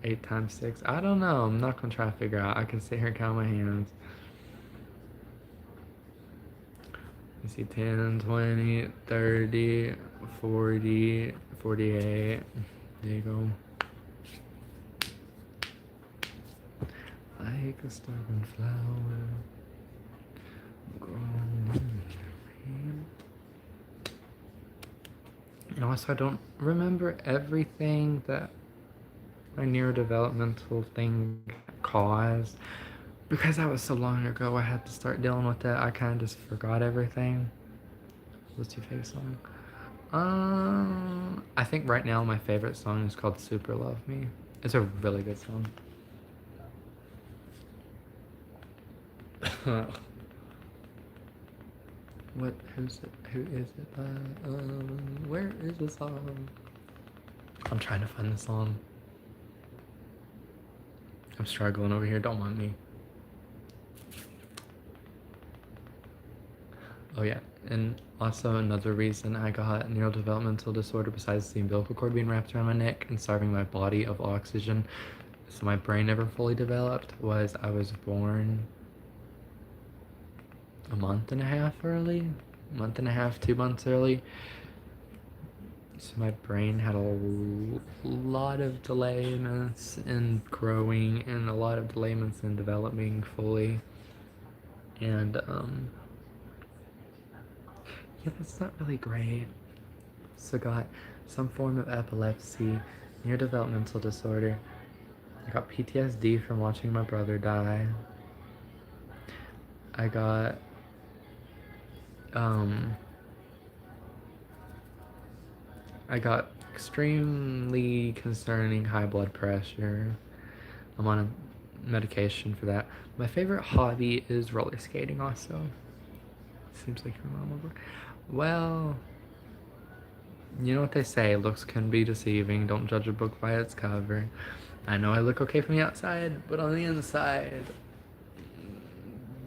8 times 6. I don't know. I'm not gonna try to figure out. I can sit here and count my hands. You see 10, 20, 30, 40, 48. There you go. Like a stubborn flower growing in the rain. And also, I don't remember everything that my neurodevelopmental thing caused. Because that was so long ago, I had to start dealing with that. I kind of just forgot everything. What's your favorite song? I think right now my favorite song is called Super Love Me. It's a really good song. Who is it by? Where is the song? I'm trying to find the song. I'm struggling over here, don't mind me. Oh yeah, and also another reason I got neurodevelopmental disorder besides the umbilical cord being wrapped around my neck and starving my body of oxygen so my brain never fully developed was I was born a month and a half early. Month and a half, 2 months early. So my brain had a lot of delayments in growing and a lot of delayments in developing fully. And yeah, that's not really great. So got some form of epilepsy, neurodevelopmental disorder. I got PTSD from watching my brother die. I got I got extremely concerning high blood pressure. I'm on a medication for that. My favorite hobby is roller skating also. Seems like your mom over. Well, you know what they say, looks can be deceiving. Don't judge a book by its cover. I know I look okay from the outside, but on the inside,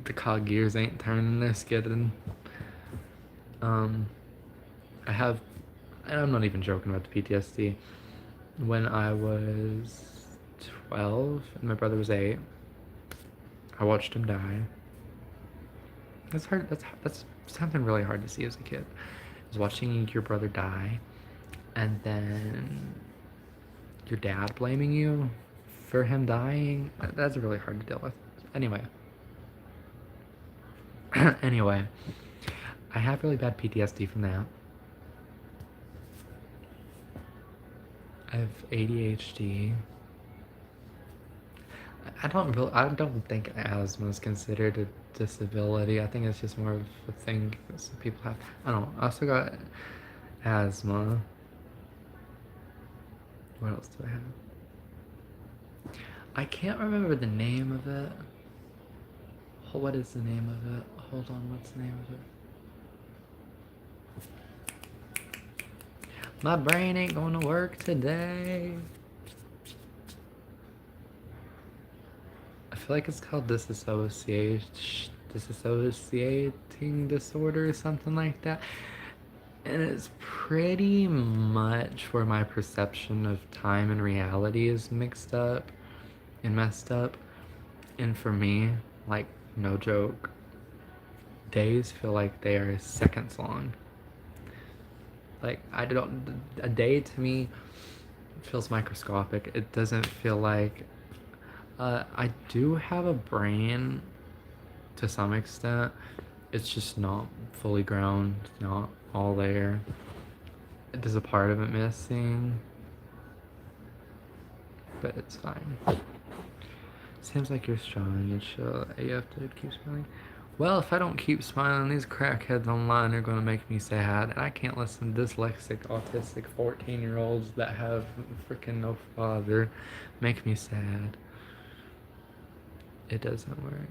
the cog gears ain't turning, they're skidding. I have, and I'm not even joking about the PTSD. When I was 12 and my brother was 8, I watched him die. That's hard. That's something really hard to see as a kid. Is watching your brother die, and then your dad blaming you for him dying. That's really hard to deal with. Anyway, anyway, I have really bad PTSD from that. I have ADHD. I don't think asthma is considered a disability. I think it's just more of a thing that some people have. I don't know. I also got asthma. What else do I have? I can't remember the name of it. What is the name of it? Hold on, what's the name of it? My brain ain't gonna work today. I feel like it's called disassociating disorder or something like that. And it's pretty much where my perception of time and reality is mixed up and messed up. And for me, like, no joke, days feel like they are seconds long. Like, a day to me feels microscopic. It doesn't feel like, I do have a brain to some extent. It's just not fully grown, not all there. There's a part of it missing, but it's fine. Seems like you're strong and chill. You have to keep smiling. Well, if I don't keep smiling, these crackheads online are going to make me sad, and I can't listen to dyslexic, autistic 14-year-olds that have freaking no father make me sad. It doesn't work.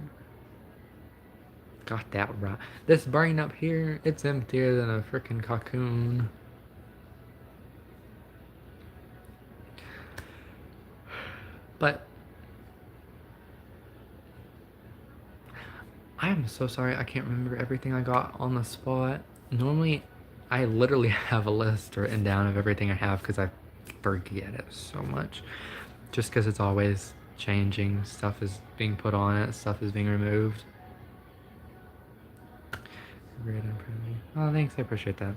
Got that right. This brain up here, it's emptier than a freaking cocoon. But I am so sorry I can't remember everything I got on the spot. Normally, I literally have a list written down of everything I have because I forget it so much. Just because it's always changing, stuff is being put on it, stuff is being removed. Great, I'm proud of you. Oh, thanks, I appreciate that.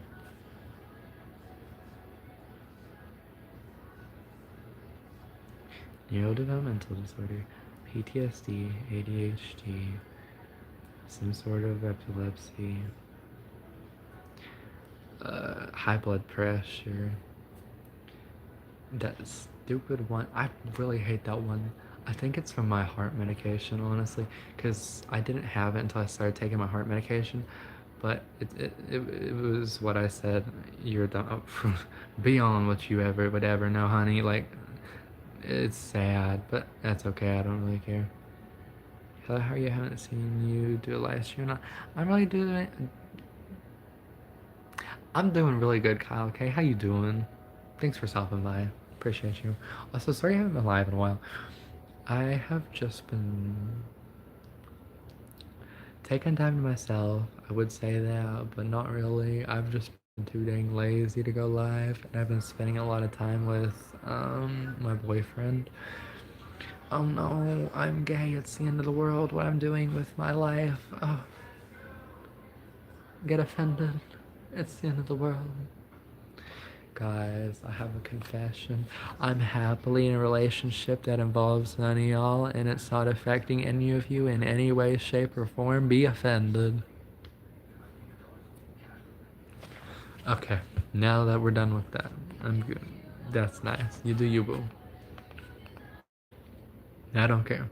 Neurodevelopmental disorder, PTSD, ADHD, some sort of epilepsy, high blood pressure. That stupid one. I really hate that one. I think it's from my heart medication, honestly, because I didn't have it until I started taking my heart medication. But it was what I said. You're done. Beyond what you ever would ever know, honey. Like, it's sad, but that's okay. I don't really care. Hello, how are you? Haven't seen you do a live stream. I'm really doing it. I'm doing really good, Kyle. Okay, how you doing? Thanks for stopping by. Appreciate you. Also, sorry I haven't been live in a while. I have just been taking time to myself. I would say that, but not really. I've just been too dang lazy to go live, and I've been spending a lot of time with my boyfriend. Oh no, I'm gay. It's the end of the world. What I'm doing with my life. Oh, get offended. It's the end of the world. Guys, I have a confession. I'm happily in a relationship that involves none of y'all, and it's not affecting any of you in any way, shape, or form. Be offended. Okay, now that we're done with that, I'm good. That's nice. You do you, boo. I don't care.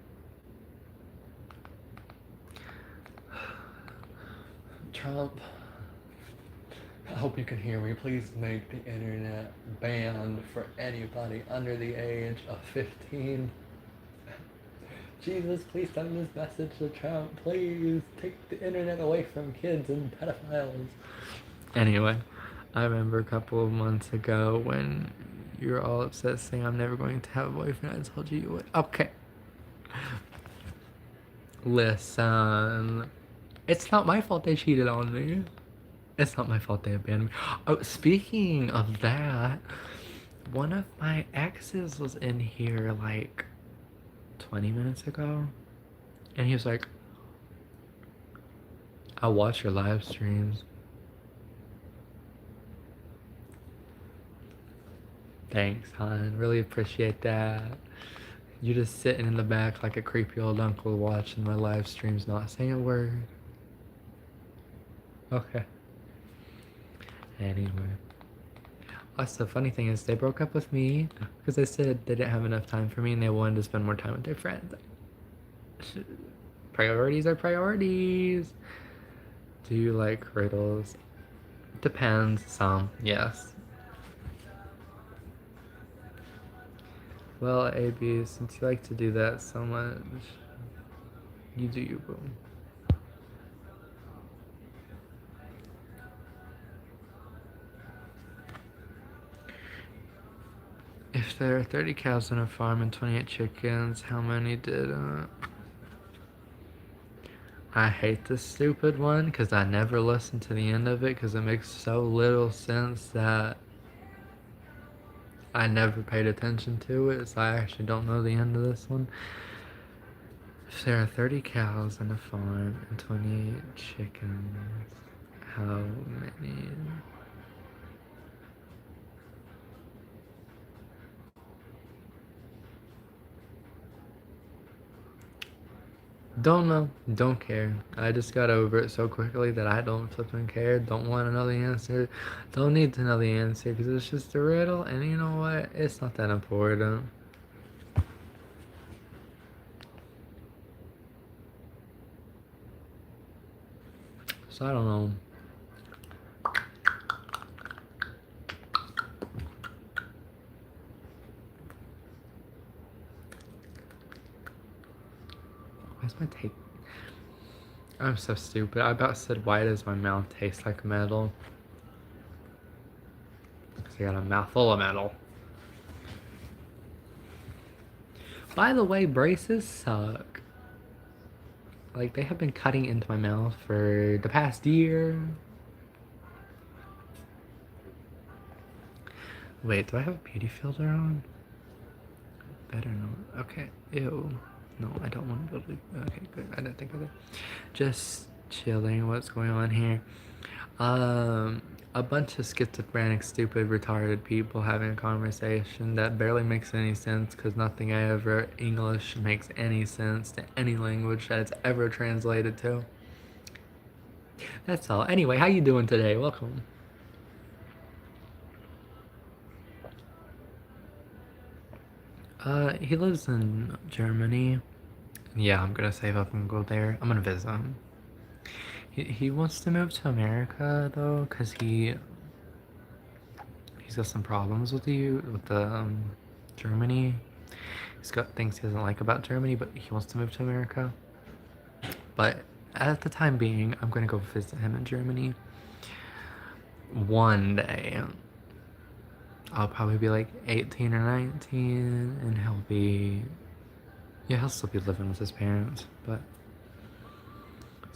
Trump, I hope you can hear me. Please make the internet banned for anybody under the age of 15. Jesus, please send this message to Trump. Please take the internet away from kids and pedophiles. Anyway, I remember a couple of months ago when you were all upset saying I'm never going to have a boyfriend. I told you you would. Okay. Listen, it's not my fault they cheated on me. It's not my fault they abandoned me. Oh, speaking of that, one of my exes was in here like 20 minutes ago, and he was like, I watch your live streams. Thanks, hon. Really appreciate that. You just sitting in the back like a creepy old uncle watching my live streams, not saying a word. Okay. Anyway. Also, the funny thing is, they broke up with me because they said they didn't have enough time for me and they wanted to spend more time with their friends. Priorities are priorities. Do you like riddles? Depends. Some, yes. Well, AB, since you like to do that so much, you do you, boo. If there are 30 cows on a farm and 28 chickens, how many did, I hate this stupid one because I never listen to the end of it because it makes so little sense that I never paid attention to it, so I actually don't know the end of this one. If there are 30 cows on a farm and 28 chickens, how many? Don't know. Don't care. I just got over it so quickly that I don't flipping care. Don't want to know the answer. Don't need to know the answer because it's just a riddle, and you know what? It's not that important. So I don't know. Why's my tape? I'm so stupid. I about said, why does my mouth taste like metal? Because I got a mouth full of metal. By the way, braces suck. Like, they have been cutting into my mouth for the past year. Wait, do I have a beauty filter on? Better not. Okay. Ew. No, I don't want to be. Okay, good. I didn't think of that. Just chilling. What's going on here? A bunch of schizophrenic, stupid, retarded people having a conversation that barely makes any sense because nothing ever English makes any sense to any language that it's ever translated to. That's all. Anyway, how you doing today? Welcome. He lives in Germany. Yeah, I'm gonna save up and go there. I'm gonna visit him. He wants to move to America though, cause he's got some problems with the Germany. He's got things he doesn't like about Germany, but he wants to move to America. But at the time being, I'm gonna go visit him in Germany. One day, I'll probably be like 18 or 19, and he'll still be living with his parents, but.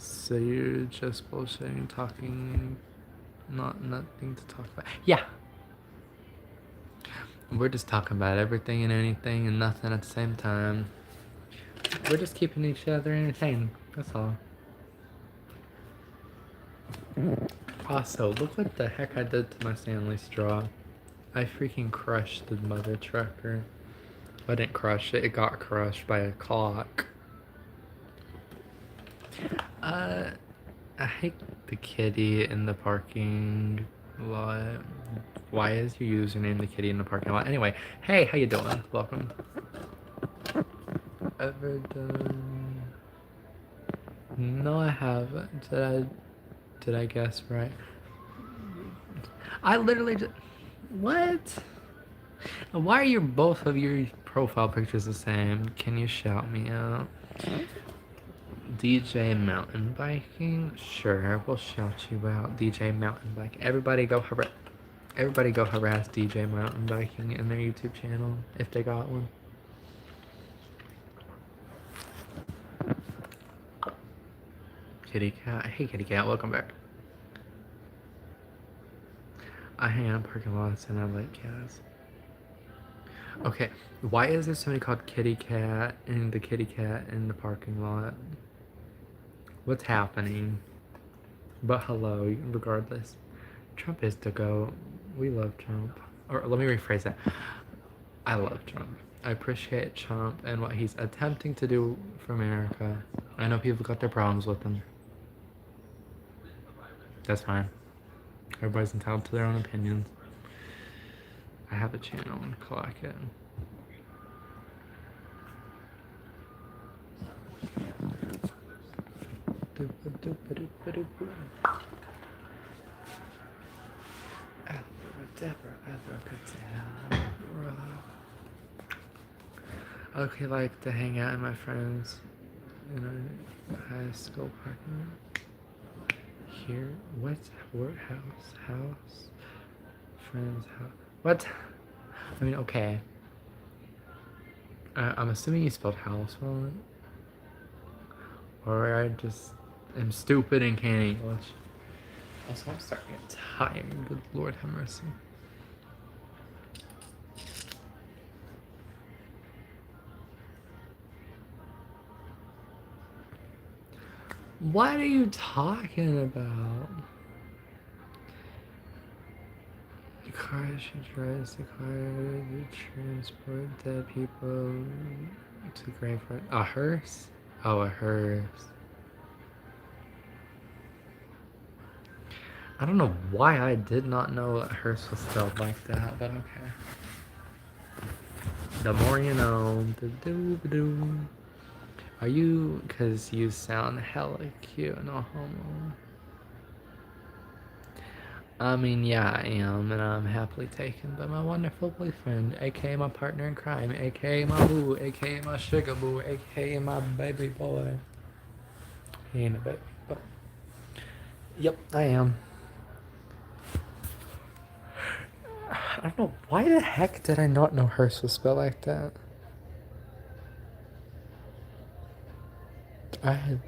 So you're just bullshitting, talking, nothing to talk about. Yeah. We're just talking about everything and anything and nothing at the same time. We're just keeping each other entertained. That's all. Also, look what the heck I did to my Stanley straw. I freaking crushed the mother trucker. I didn't crush it, it got crushed by a clock. I hate the kitty in the parking lot. Why is your username the kitty in the parking lot? Anyway, hey, how you doing? Welcome. Ever done? No, I haven't. Did I guess right? I literally just... What? Why are both of your profile pictures the same? Can you shout me out? DJ mountain biking? Sure, we'll shout you out. DJ mountain bike. Everybody go harass DJ mountain biking in their YouTube channel if they got one. Kitty cat. Hey kitty cat, welcome back. I hang out in parking lots and I like cats. Okay, why is there somebody called Kitty Cat and the kitty cat in the parking lot? What's happening? But hello, regardless. Trump is the GOAT. We love Trump. Or let me rephrase that. I love Trump. I appreciate Trump and what he's attempting to do for America. I know people got their problems with him. That's fine. Everybody's entitled to their own opinions. I have a channel and clock it. Okay, like to hang out with my friends in a high school parking lot. Here, what's workhouse? House? Friends house? What? I mean, okay. I'm assuming you spelled house wrong. Or I just am stupid and can't English. Also, I'm starting to get tired. Good Lord have mercy. What are you talking about? The car she drives the car to transport dead people to graveyard. A hearse? Oh, a hearse. I don't know why I did not know that hearse was spelled like that, but okay. The more you know. Are you? Because you sound hella cute, no homo. I mean, yeah, I am, and I'm happily taken by my wonderful boyfriend, aka my partner in crime, aka my boo, aka my sugar boo, aka my baby boy. He ain't a baby, but... Yep, I am. I don't know, why the heck did I not know hers was spelled like that? I had.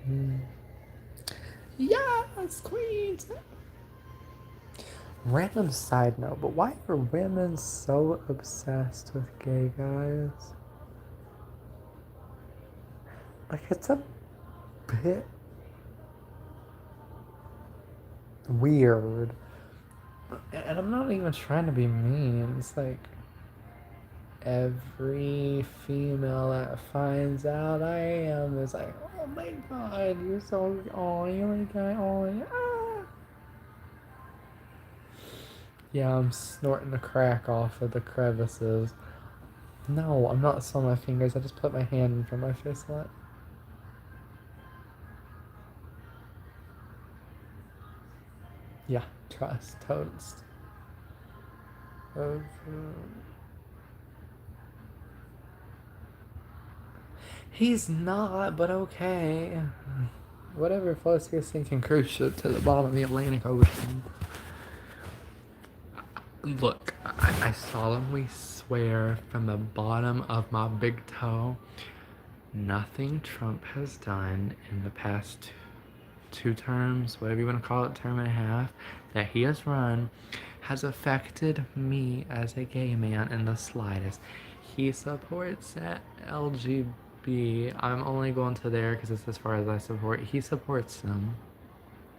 Yes, queens! Random side note, but why are women so obsessed with gay guys? Like, it's a bit weird. And I'm not even trying to be mean. It's like every female that finds out I am is like, oh my god, you're so, oh, you're a guy, oh, yeah. Yeah, I'm snorting the crack off of the crevices. No, I'm not swelling my fingers. I just put my hand in front of my face a lot. Yeah, trust, toast. Of, he's not, but okay. Whatever floats your sinking cruise ship to the bottom of the Atlantic Ocean. Look, I solemnly swear from the bottom of my big toe, nothing Trump has done in the past two terms, whatever you want to call it, term and a half, that he has run, has affected me as a gay man in the slightest. He supports LGB. I'm only going to there because it's as far as I support. He supports them.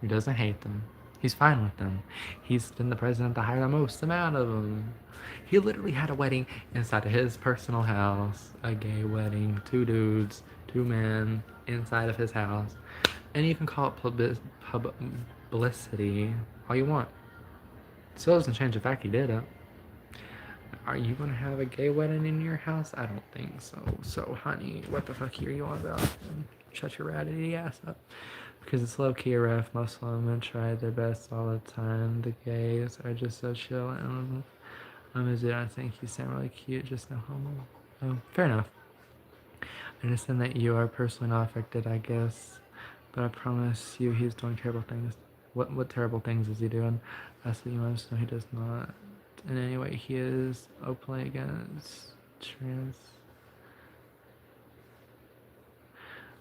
He doesn't hate them. He's fine with them. He's been the president to hire the most amount of them. He literally had a wedding inside of his personal house. A gay wedding. 2 dudes, 2 men inside of his house. And you can call it publicity all you want. Still doesn't change the fact he did it. Are you gonna have a gay wedding in your house? I don't think so. So, honey, what the fuck are you on about? Shut your ratty ass up. Because it's low-key rough. Most women try their best all the time. The gays are just so chill. And I think you sound really cute. Just no homo. Oh, fair enough. I understand that you are personally not affected, I guess. But I promise you he's doing terrible things. What terrible things is he doing? That's what you must know. He does not in any way. He is openly against trans.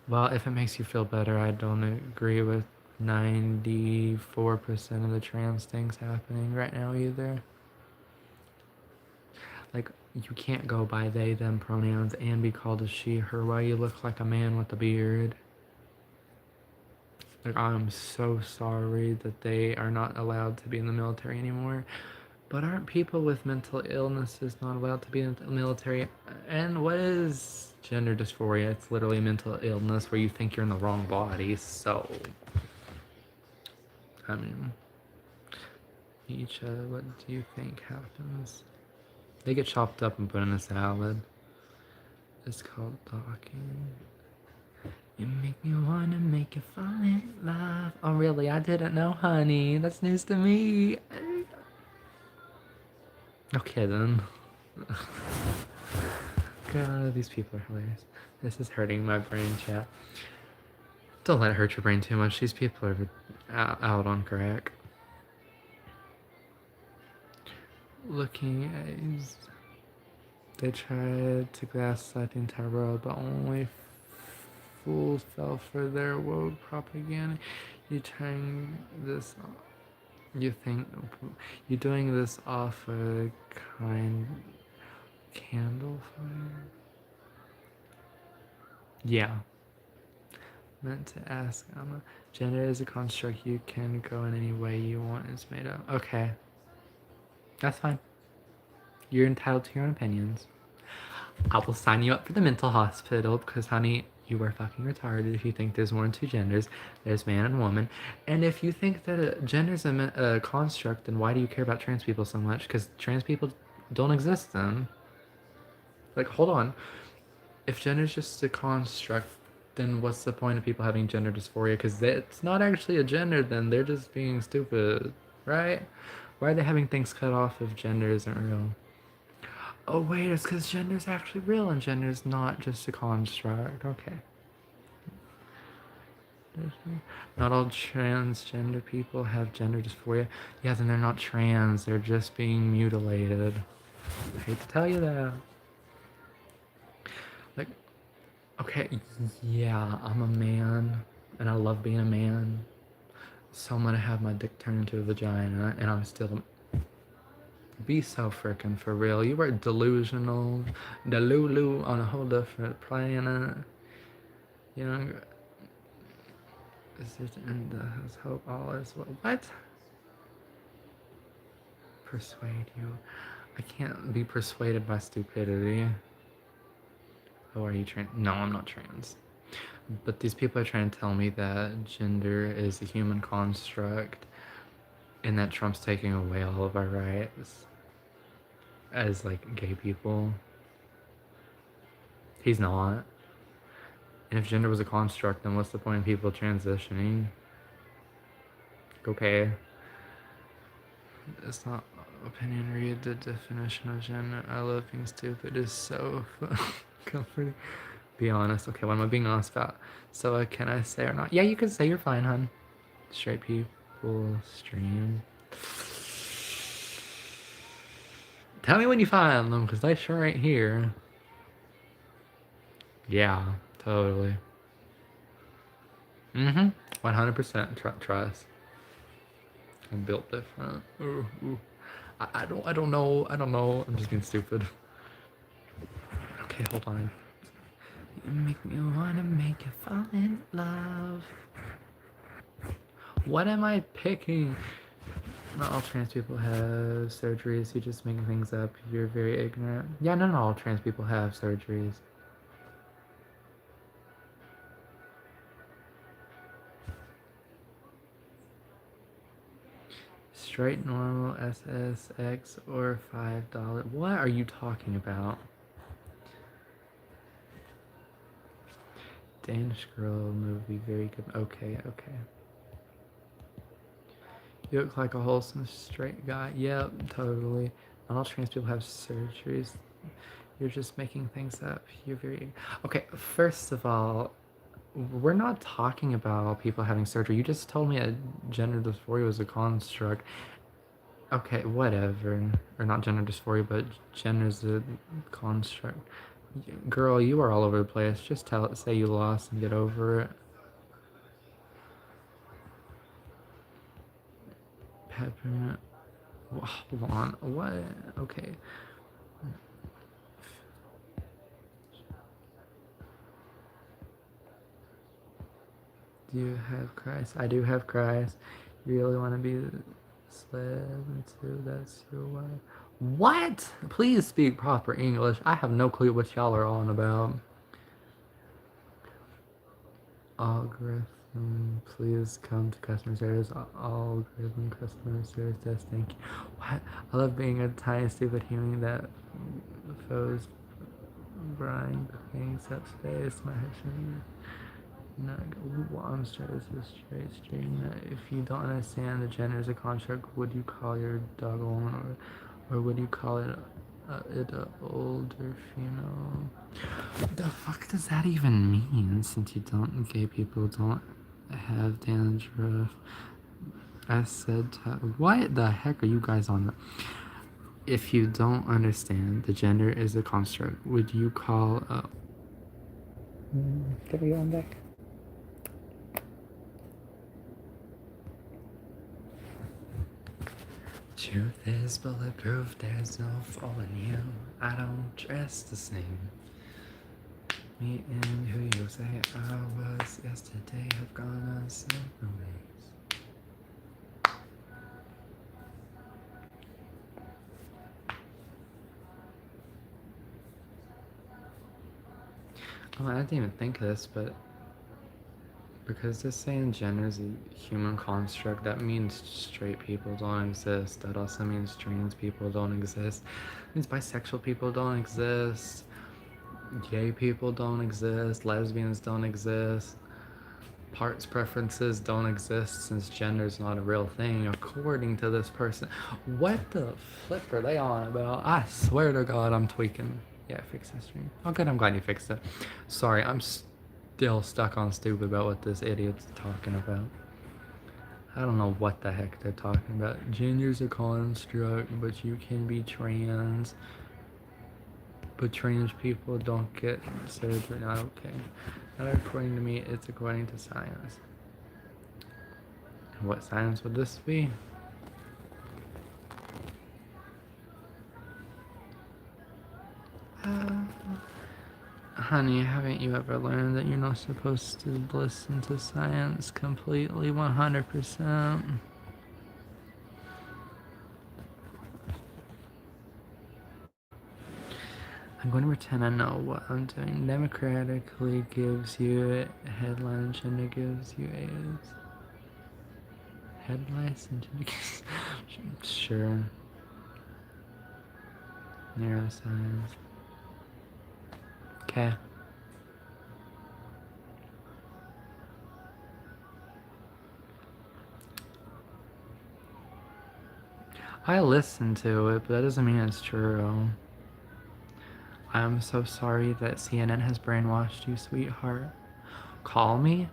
Well, if it makes you feel better, I don't agree with 94% of the trans things happening right now either. Like, you can't go by they, them pronouns and be called a she, her. Why you look like a man with a beard? Like, I'm so sorry that they are not allowed to be in the military anymore. But aren't people with mental illnesses not allowed to be in the military? And what is gender dysphoria? It's literally mental illness where you think you're in the wrong body. So, I mean, what do you think happens? They get chopped up and put in a salad. It's called docking. You make me wanna make you fall in love. Oh, really? I didn't know, honey. That's news to me. Okay, then. God, these people are hilarious. This is hurting my brain, chat. Don't let it hurt your brain too much. These people are out on crack. Looking at... They tried to gaslight the entire world, but only fools fell for their woke propaganda. You trying this... You think... You doing this off a kind... Candle fire? Yeah. Meant to ask Emma. Gender is a construct. You can go in any way you want. It's made up. Okay. That's fine. You're entitled to your own opinions. I will sign you up for the mental hospital because, honey, you are fucking retarded if you think there's more than 2 genders. There's man and woman. And if you think that a gender's a construct, then why do you care about trans people so much? Because trans people don't exist then. Like, hold on. If gender's just a construct, then what's the point of people having gender dysphoria? Because it's not actually a gender, then they're just being stupid, right? Why are they having things cut off if gender isn't real? Oh wait, it's because gender's actually real and gender's not just a construct. Okay. Not all transgender people have gender dysphoria. Yeah, then they're not trans, they're just being mutilated. I hate to tell you that. Like, Okay, yeah, I'm a man, and I love being a man. So I'm gonna have my dick turn into a vagina, and I'm still be so freaking for real. You are delusional, delulu on a whole different planet. You know, is it in the house hope all is well? What? Persuade you? I can't be persuaded by stupidity. Oh, are you trans? No, I'm not trans. But these people are trying to tell me that gender is a human construct and that Trump's taking away all of our rights as like gay people. He's not. And if gender was a construct, then what's the point of people transitioning? Okay. It's not opinion, read the definition of gender. I love being stupid. It's so comforting. Be honest. Okay, what am I being honest about? So can I say or not? Yeah, you can say you're fine, hun. Straight people stream. Tell me when you find them, because they sure ain't here. Yeah, totally. 100% trust. I'm built different. Ooh, ooh. I don't know. I don't know. I'm just being stupid. Okay, hold on. You make me wanna make you fall in love. What am I picking? Not all trans people have surgeries. You're just making things up. You're very ignorant. Yeah, not all trans people have surgeries. Straight, normal, SSX, or $5. What are you talking about? Danish girl movie, very good. Okay, okay. You look like a wholesome straight guy. Yep, totally. Not all trans people have surgeries. You're just making things up. You're very... Okay, first of all, we're not talking about people having surgery. You just told me a gender dysphoria was a construct. Okay, whatever. Or not gender dysphoria, but gender's a construct. Girl, you are all over the place. Just say you lost and get over it. Peppermint. Hold on. What? Okay. Do you have Christ? I do have Christ. You really want to be slave into that's your wife? What? Please speak proper English. I have no clue what y'all are on about. Algorithm, please come to customer service. Algorithm customer service desk. Thank you. What? I love being a tiny stupid human that foes Brian being such space. My head. No, I'm straight as a straight string. If you don't understand the gender as a construct, would you call your dog a woman, or would you call it a older female? What the fuck does that even mean? Since you don't, gay people don't have dandruff. I said, what the heck are you guys on? If you don't understand the gender is a construct, would you call a... Get me on deck. Truth is bulletproof, there's no flaw in you. I don't dress the same. Me and who you say I was yesterday have gone our separate ways. Oh, I didn't even think of this, but because they're saying gender is a human construct, that means straight people don't exist. That also means trans people don't exist. It means bisexual people don't exist. Gay people don't exist. Lesbians don't exist. Parts preferences don't exist since gender is not a real thing according to this person. What the flip are they on about? I swear to God, I'm tweaking. Yeah, fix that stream. Oh, good. I'm glad you fixed it. Sorry, I'm still stuck on stupid about what this idiot's talking about. I don't know what the heck they're talking about. Gender's a construct, but you can be trans. But trans people don't get surgery. Not okay. Not according to me, it's according to science. What science would this be? Honey, haven't you ever learned that you're not supposed to listen to science completely 100%? I'm going to pretend I know what I'm doing. Democratically gives you headlines, gender gives you AIDS. Head lice and gender gives... Sure. Neuroscience. Okay. I listen to it, but that doesn't mean it's true. I'm so sorry that CNN has brainwashed you, sweetheart. Call me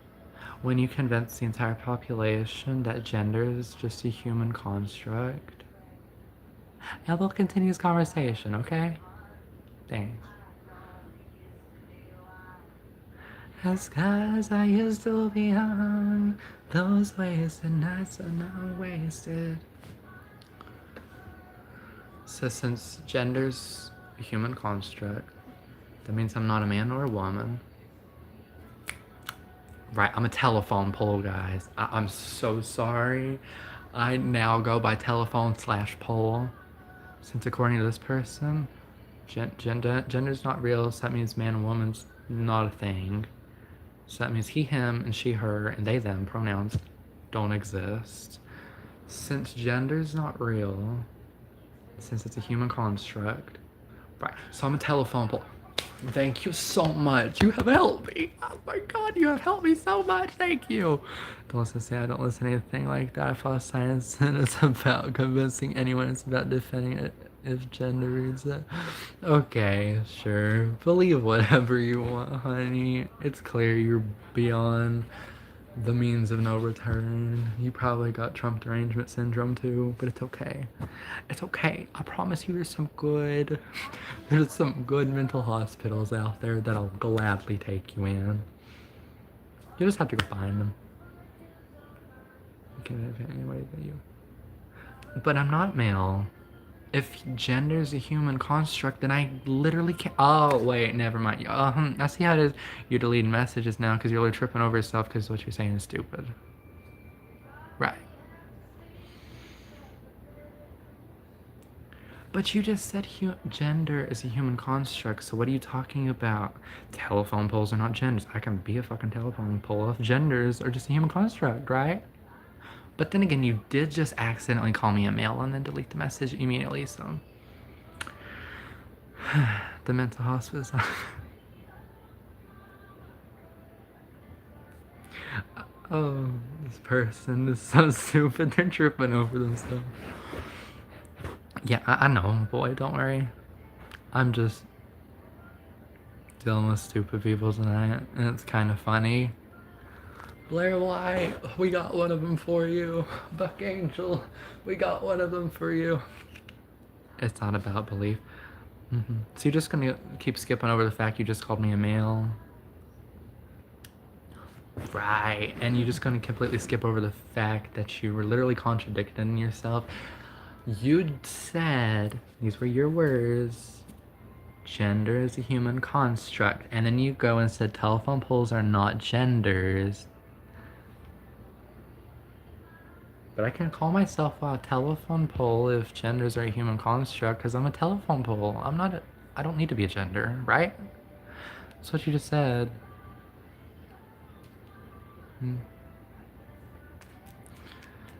when you convince the entire population that gender is just a human construct. And we'll continue this conversation, okay? Thanks. As skies I used to be on, those wasted nights are now wasted. So since gender's a human construct, that means I'm not a man or a woman. Right, I'm a telephone pole, guys. I'm so sorry. I now go by telephone/pole. Since according to this person, gender's not real, so that means man and woman's not a thing. So that means he, him, and she, her, and they, them pronouns don't exist. Since gender's not real, since it's a human construct, right, so I'm a telephone pole. Thank you so much. You have helped me. Oh my god, you have helped me so much. Thank you. Don't listen to say I don't listen to anything like that. I follow science and it's about convincing anyone. It's about defending it if gender reads it. Okay, sure. Believe whatever you want, honey. It's clear you're beyond the means of no return. You probably got Trump derangement syndrome too, but it's okay. It's okay. I promise you there's some good mental hospitals out there that'll gladly take you in. You just have to go find them. You can live any way that you... But I'm not male. If gender's a human construct, then I literally can't... Oh, wait, never mind. I see how it is. You're deleting messages now because you're really tripping over yourself because what you're saying is stupid. Right. But you just said gender is a human construct, so what are you talking about? Telephone poles are not genders. I can be a fucking telephone pole if genders are just a human construct, right? But then again, you did just accidentally call me a male and then delete the message immediately, so... The mental hospice... Oh, this person is so stupid. They're tripping over themselves. Yeah, I know, boy, don't worry. I'm just dealing with stupid people tonight, and it's kind of funny. Blair White, we got one of them for you. Buck Angel, we got one of them for you. It's not about belief. So you're just gonna keep skipping over the fact you just called me a male? Right, and you're just gonna completely skip over the fact that you were literally contradicting yourself. You said, these were your words, gender is a human construct, and then you go and said telephone poles are not genders. But I can call myself a telephone pole if genders are a human construct, because I'm a telephone pole. I don't need to be a gender, right? That's what you just said.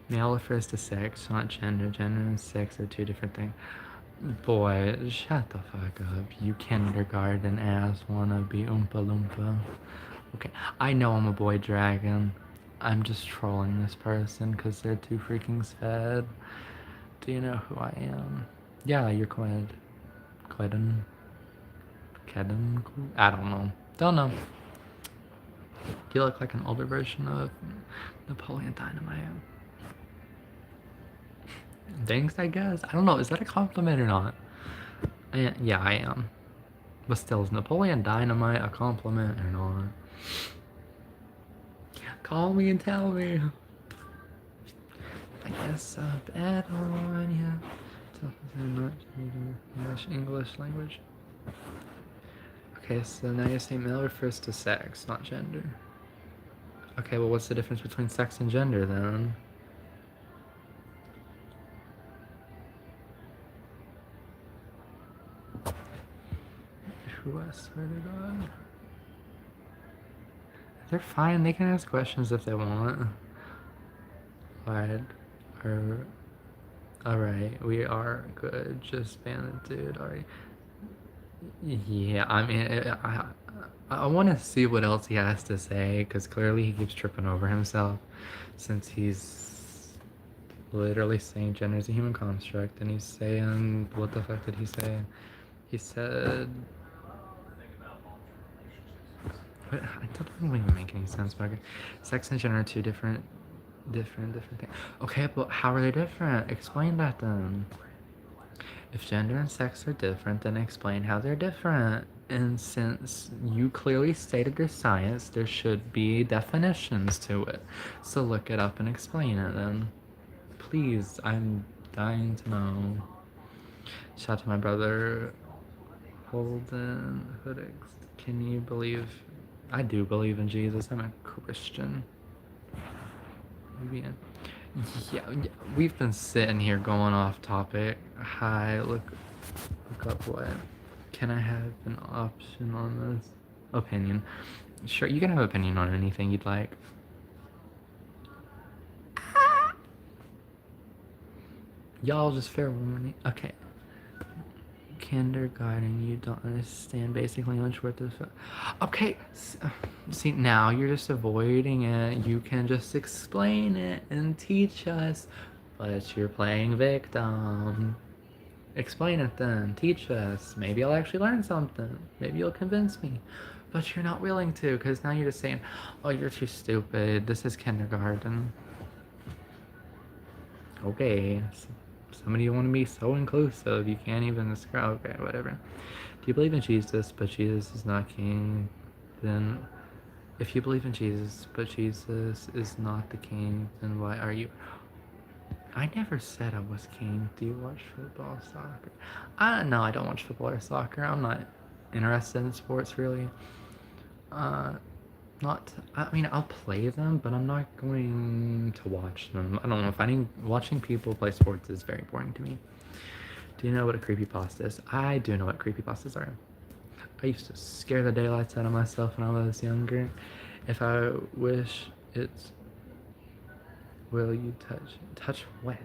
Male refers to sex, not gender. Gender and sex are two different things. Boy, shut the fuck up. You kindergarten ass wanna be Oompa Loompa. Okay, I know I'm a boy dragon. I'm just trolling this person because they're too freaking sad. Do you know who I am? Yeah, you're Qued. Quedden? Kedden? I don't know. Don't know. You look like an older version of Napoleon Dynamite. Thanks, I guess. I don't know. Is that a compliment or not? Yeah, I am. But still, is Napoleon Dynamite a compliment or not? Call me and tell me. I guess I bet on ya. English language. Okay, so now you're saying male refers to sex, not gender. Okay, well, what's the difference between sex and gender then? I swear to God. They're fine. They can ask questions if they want. Alright. Alright, we are good. Just ban the dude. Alright. Yeah, I mean, I want to see what else he has to say, because clearly he keeps tripping over himself, since he's literally saying gender is a human construct, and he's saying, what the fuck did he say? He said, what, I don't even make any sense, but okay. Sex and gender are two different things. Okay, but how are they different? Explain that then. If gender and sex are different, then explain how they're different. And since you clearly stated there's science, there should be definitions to it. So look it up and explain it then. Please, I'm dying to know. Shout out to my brother, Holden Hoodix. Can you believe? I do believe in Jesus. I'm a Christian. Yeah, we've been sitting here going off topic. Hi, look up what? Can I have an option on this? Opinion. Sure, you can have an opinion on anything you'd like. Y'all just fair warning. Okay. Kindergarten, you don't understand basic language worth of. Okay, see, now you're just avoiding it. You can just explain it and teach us, but you're playing victim. Explain it then. Teach us. Maybe I'll actually learn something. Maybe you'll convince me. But you're not willing to, because now you're just saying, oh, you're too stupid. This is kindergarten. Okay. Somebody want to be so inclusive, you can't even describe. Okay, whatever. Do you believe in Jesus, but Jesus is not king? Then, if you believe in Jesus, but Jesus is not the king, then why are you... I never said I was king. Do you watch football, soccer? No, I don't watch football or soccer. I'm not interested in sports, really. I mean, I'll play them, but I'm not going to watch them. I don't know, watching people play sports is very boring to me. Do you know what a creepypasta is? I do know what creepypastas are. I used to scare the daylights out of myself when I was younger. If I wish it's... Will you touch what?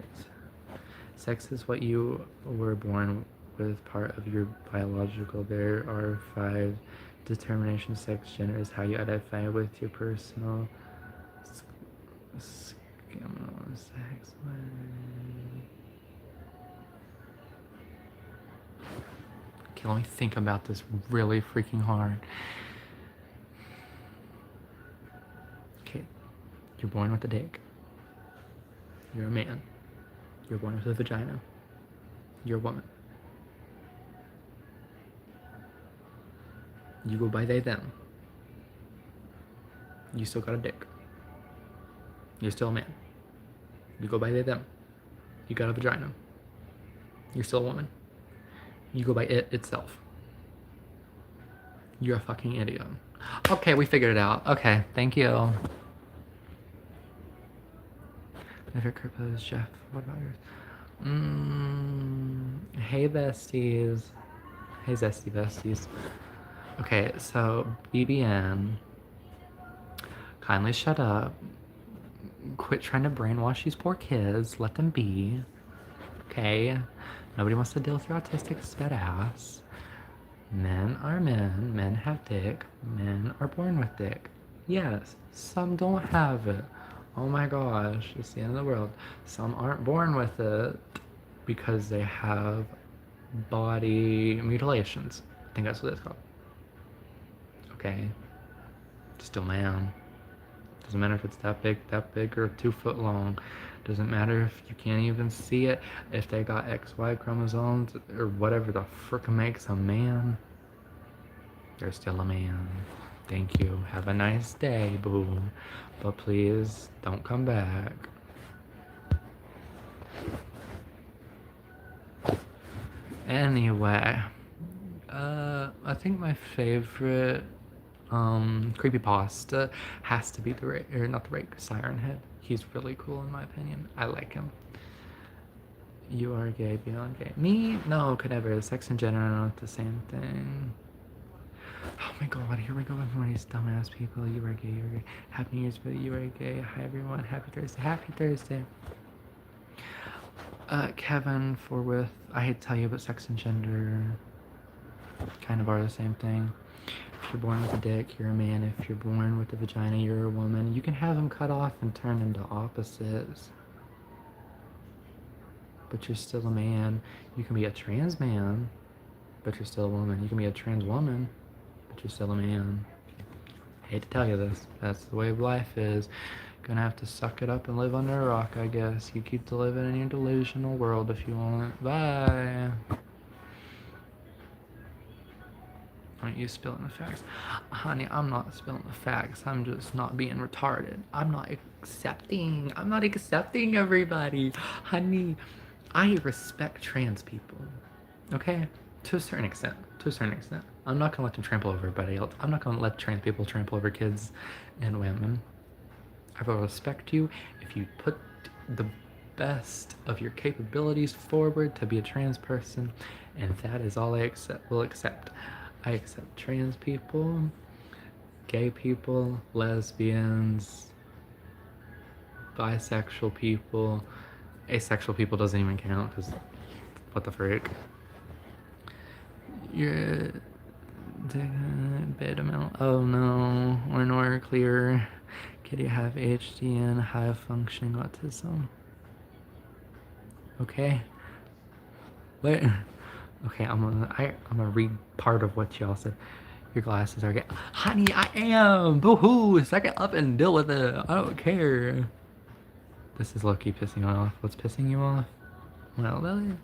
Sex is what you were born with, part of your biological. There are 5 determinations. Sex, gender is how you identify with your personal sex. Okay, let me think about this really freaking hard. Okay, you're born with a dick. You're a man. You're born with a vagina. You're a woman. You go by they, them. You still got a dick. You're still a man. You go by they, them. You got a vagina. You're still a woman. You go by it itself. You're a fucking idiot. Okay, we figured it out. Okay, thank you. My favorite crypto is Jeff. What about yours? Hey besties. Hey zesty besties. Okay, so BBN, kindly shut up. Quit trying to brainwash these poor kids. Let them be. Okay? Nobody wants to deal with your autistic sped ass. Men are men. Men have dick. Men are born with dick. Yes, some don't have it. Oh my gosh, it's the end of the world. Some aren't born with it because they have body mutilations. I think that's what it's called. Okay. Still man. Doesn't matter if it's that big, or 2 foot long. Doesn't matter if you can't even see it. If they got XY chromosomes or whatever the frick makes a man. You're still a man. Thank you. Have a nice day, boo. But please don't come back. Anyway, I think my favorite creepypasta has to be not the Rake, Siren Head. He's really cool in my opinion. I like him. You are gay, beyond gay. Me? No, could never. Sex and gender are not the same thing. Oh my god, here we go with one of these dumbass people. You are gay, you are gay. Happy New Year's, but you are gay. Hi everyone, happy Thursday, happy Thursday. Kevin Forwith, I hate to tell you, but sex and gender kind of are the same thing. If you're born with a dick, you're a man. If you're born with a vagina, you're a woman. You can have them cut off and turn into opposites. But you're still a man. You can be a trans man, but you're still a woman. You can be a trans woman, but you're still a man. I hate to tell you this. That's the way of life is. Gonna have to suck it up and live under a rock, I guess. You keep living in your delusional world if you want. Bye. Aren't you spilling the facts? Honey, I'm not spilling the facts. I'm just not being retarded. I'm not accepting everybody. Honey, I respect trans people. Okay? To a certain extent. I'm not gonna let them trample over everybody else. I'm not gonna let trans people trample over kids and women. I will respect you if you put the best of your capabilities forward to be a trans person, and that is all I will accept. I accept trans people, gay people, lesbians, bisexual people. Asexual people doesn't even count because what the frick. You're beta male. Oh no, we're nowhere clear. Could you have HDN, high functioning autism? Okay. Wait. Okay, I'm gonna read part of what y'all said. Your glasses are gay. Honey, I am! Boo-hoo! Suck it up and deal with it. I don't care. This is low-key pissing me off. What's pissing you off? Well, Lily.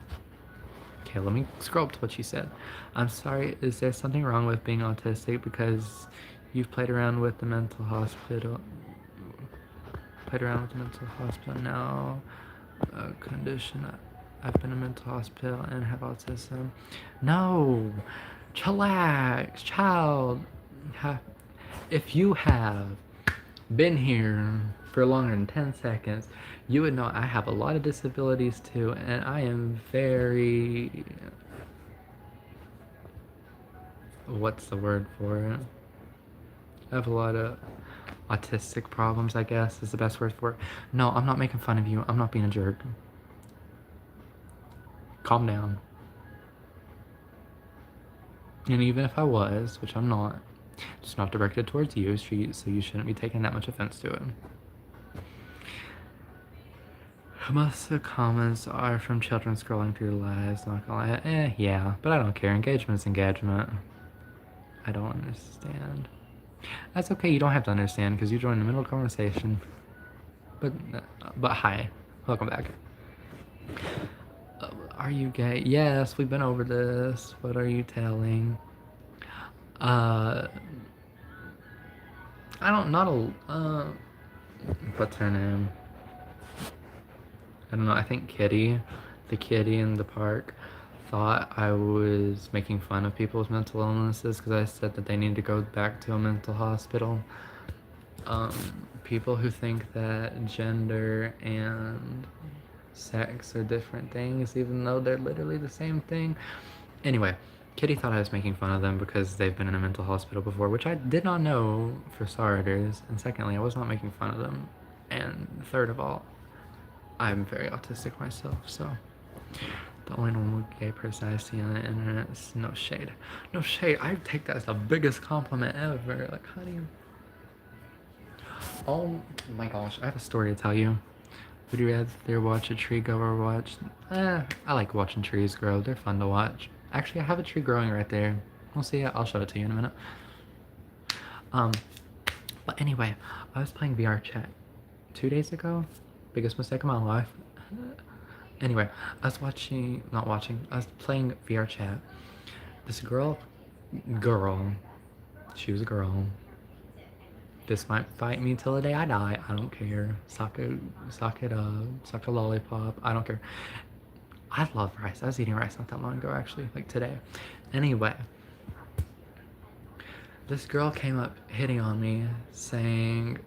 Okay, let me scroll up to what she said. I'm sorry, is there something wrong with being autistic because you've played around with the mental hospital? Now. Condition. I've been in a mental hospital and have autism. No! Chillax, child. If you have been here for longer than 10 seconds, you would know I have a lot of disabilities too, and I am very... What's the word for it? I have a lot of autistic problems, I guess, is the best word for it. No, I'm not making fun of you. I'm not being a jerk. Calm down. And even if I was, which I'm not, it's not directed towards you, so you shouldn't be taking that much offense to it. Most of the comments are from children scrolling through lives, not gonna lie. Yeah, but I don't care. Engagement is engagement. I don't understand. That's okay, you don't have to understand, because you joined the middle of the conversation. But hi. Welcome back. Are you gay? Yes, we've been over this. What are you telling? I don't, what's her name? I don't know, I think Kitty, the kitty in the park, thought I was making fun of people's mental illnesses because I said that they need to go back to a mental hospital. People who think that gender and sex are different things, even though they're literally the same thing. Anyway, Kitty thought I was making fun of them because they've been in a mental hospital before, which I did not know, for starters. And secondly, I was not making fun of them. And third of all, I'm very autistic myself, so the only normal gay person I see on the internet is no shade. No shade. I take that as the biggest compliment ever. Like, honey. Oh my gosh, I have a story to tell you. Would you rather watch a tree grow or watch... I like watching trees grow. They're fun to watch. Actually, I have a tree growing right there. We'll see it. I'll show it to you in a minute. But anyway, I was playing VR chat 2 days ago. Biggest mistake of my life. Anyway, I was I was playing VR chat. This girl, She was a girl. This might fight me till the day I die. I don't care. Suck it up. Suck a lollipop. I don't care. I love rice. I was eating rice not that long ago, actually, like today. Anyway, this girl came up hitting on me, saying,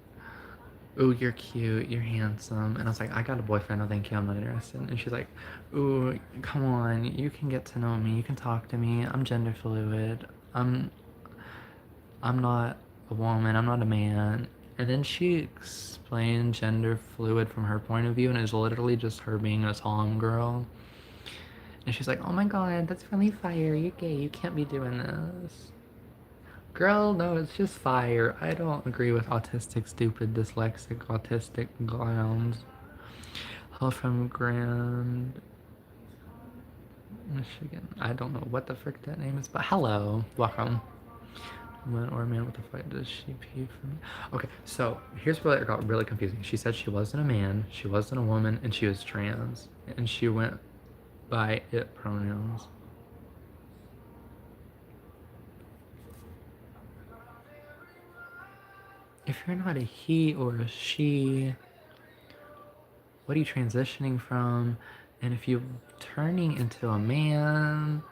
"Ooh, you're cute, you're handsome." And I was like, "I got a boyfriend, no thank you, I'm not interested." And she's like, "Ooh, come on, you can get to know me, you can talk to me, I'm gender fluid, I'm not a woman, I'm not a man." And then she explained gender fluid from her point of view, and it was literally just her being a Tom girl. And she's like, "Oh my god, that's really fire, you're gay, you can't be doing this." Girl, no, it's just fire. I don't agree with autistic, stupid, dyslexic, autistic clowns. Hello from Grand Michigan. I don't know what the frick that name is, but hello. Welcome. Woman or man, what the fuck does she pee for me? Okay, so here's where it got really confusing. She said she wasn't a man, she wasn't a woman, and she was trans. And she went by it pronouns. If you're not a he or a she, what are you transitioning from? And if you're turning into a man,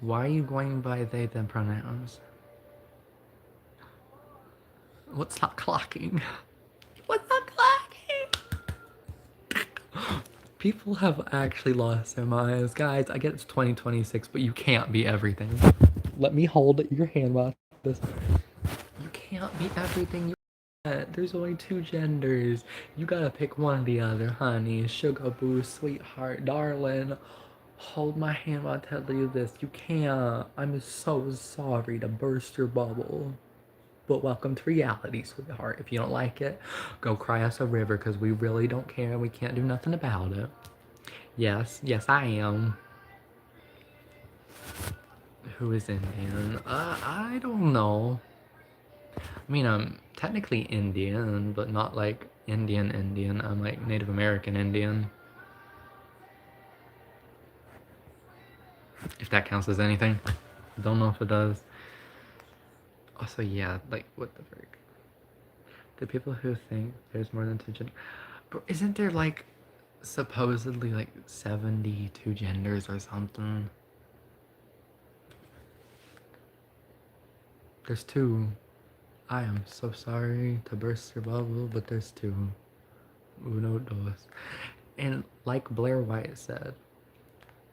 why are you going by they them pronouns? What's not clocking? What's not clocking? People have actually lost their minds. Guys, I get it's 2026, but you can't be everything. Let me hold your hand while this. You can't be everything you want. There's only two genders. You gotta pick one or the other, honey. Sugar boo, sweetheart, darling. Hold my hand while I tell you this. You can't. I'm so sorry to burst your bubble. But welcome to reality, sweetheart. If you don't like it, go cry us a river because we really don't care. We can't do nothing about it. Yes, yes, I am. Who is Indian? I don't know. I mean, I'm technically Indian, but not like Indian Indian. I'm like Native American Indian. If that counts as anything. Don't know if it does. Also, yeah, like, what the frick? The people who think there's more than two genders. But isn't there like supposedly like 72 genders or something? There's two. I am so sorry to burst your bubble, but there's two. Uno, dos. And like Blair White said,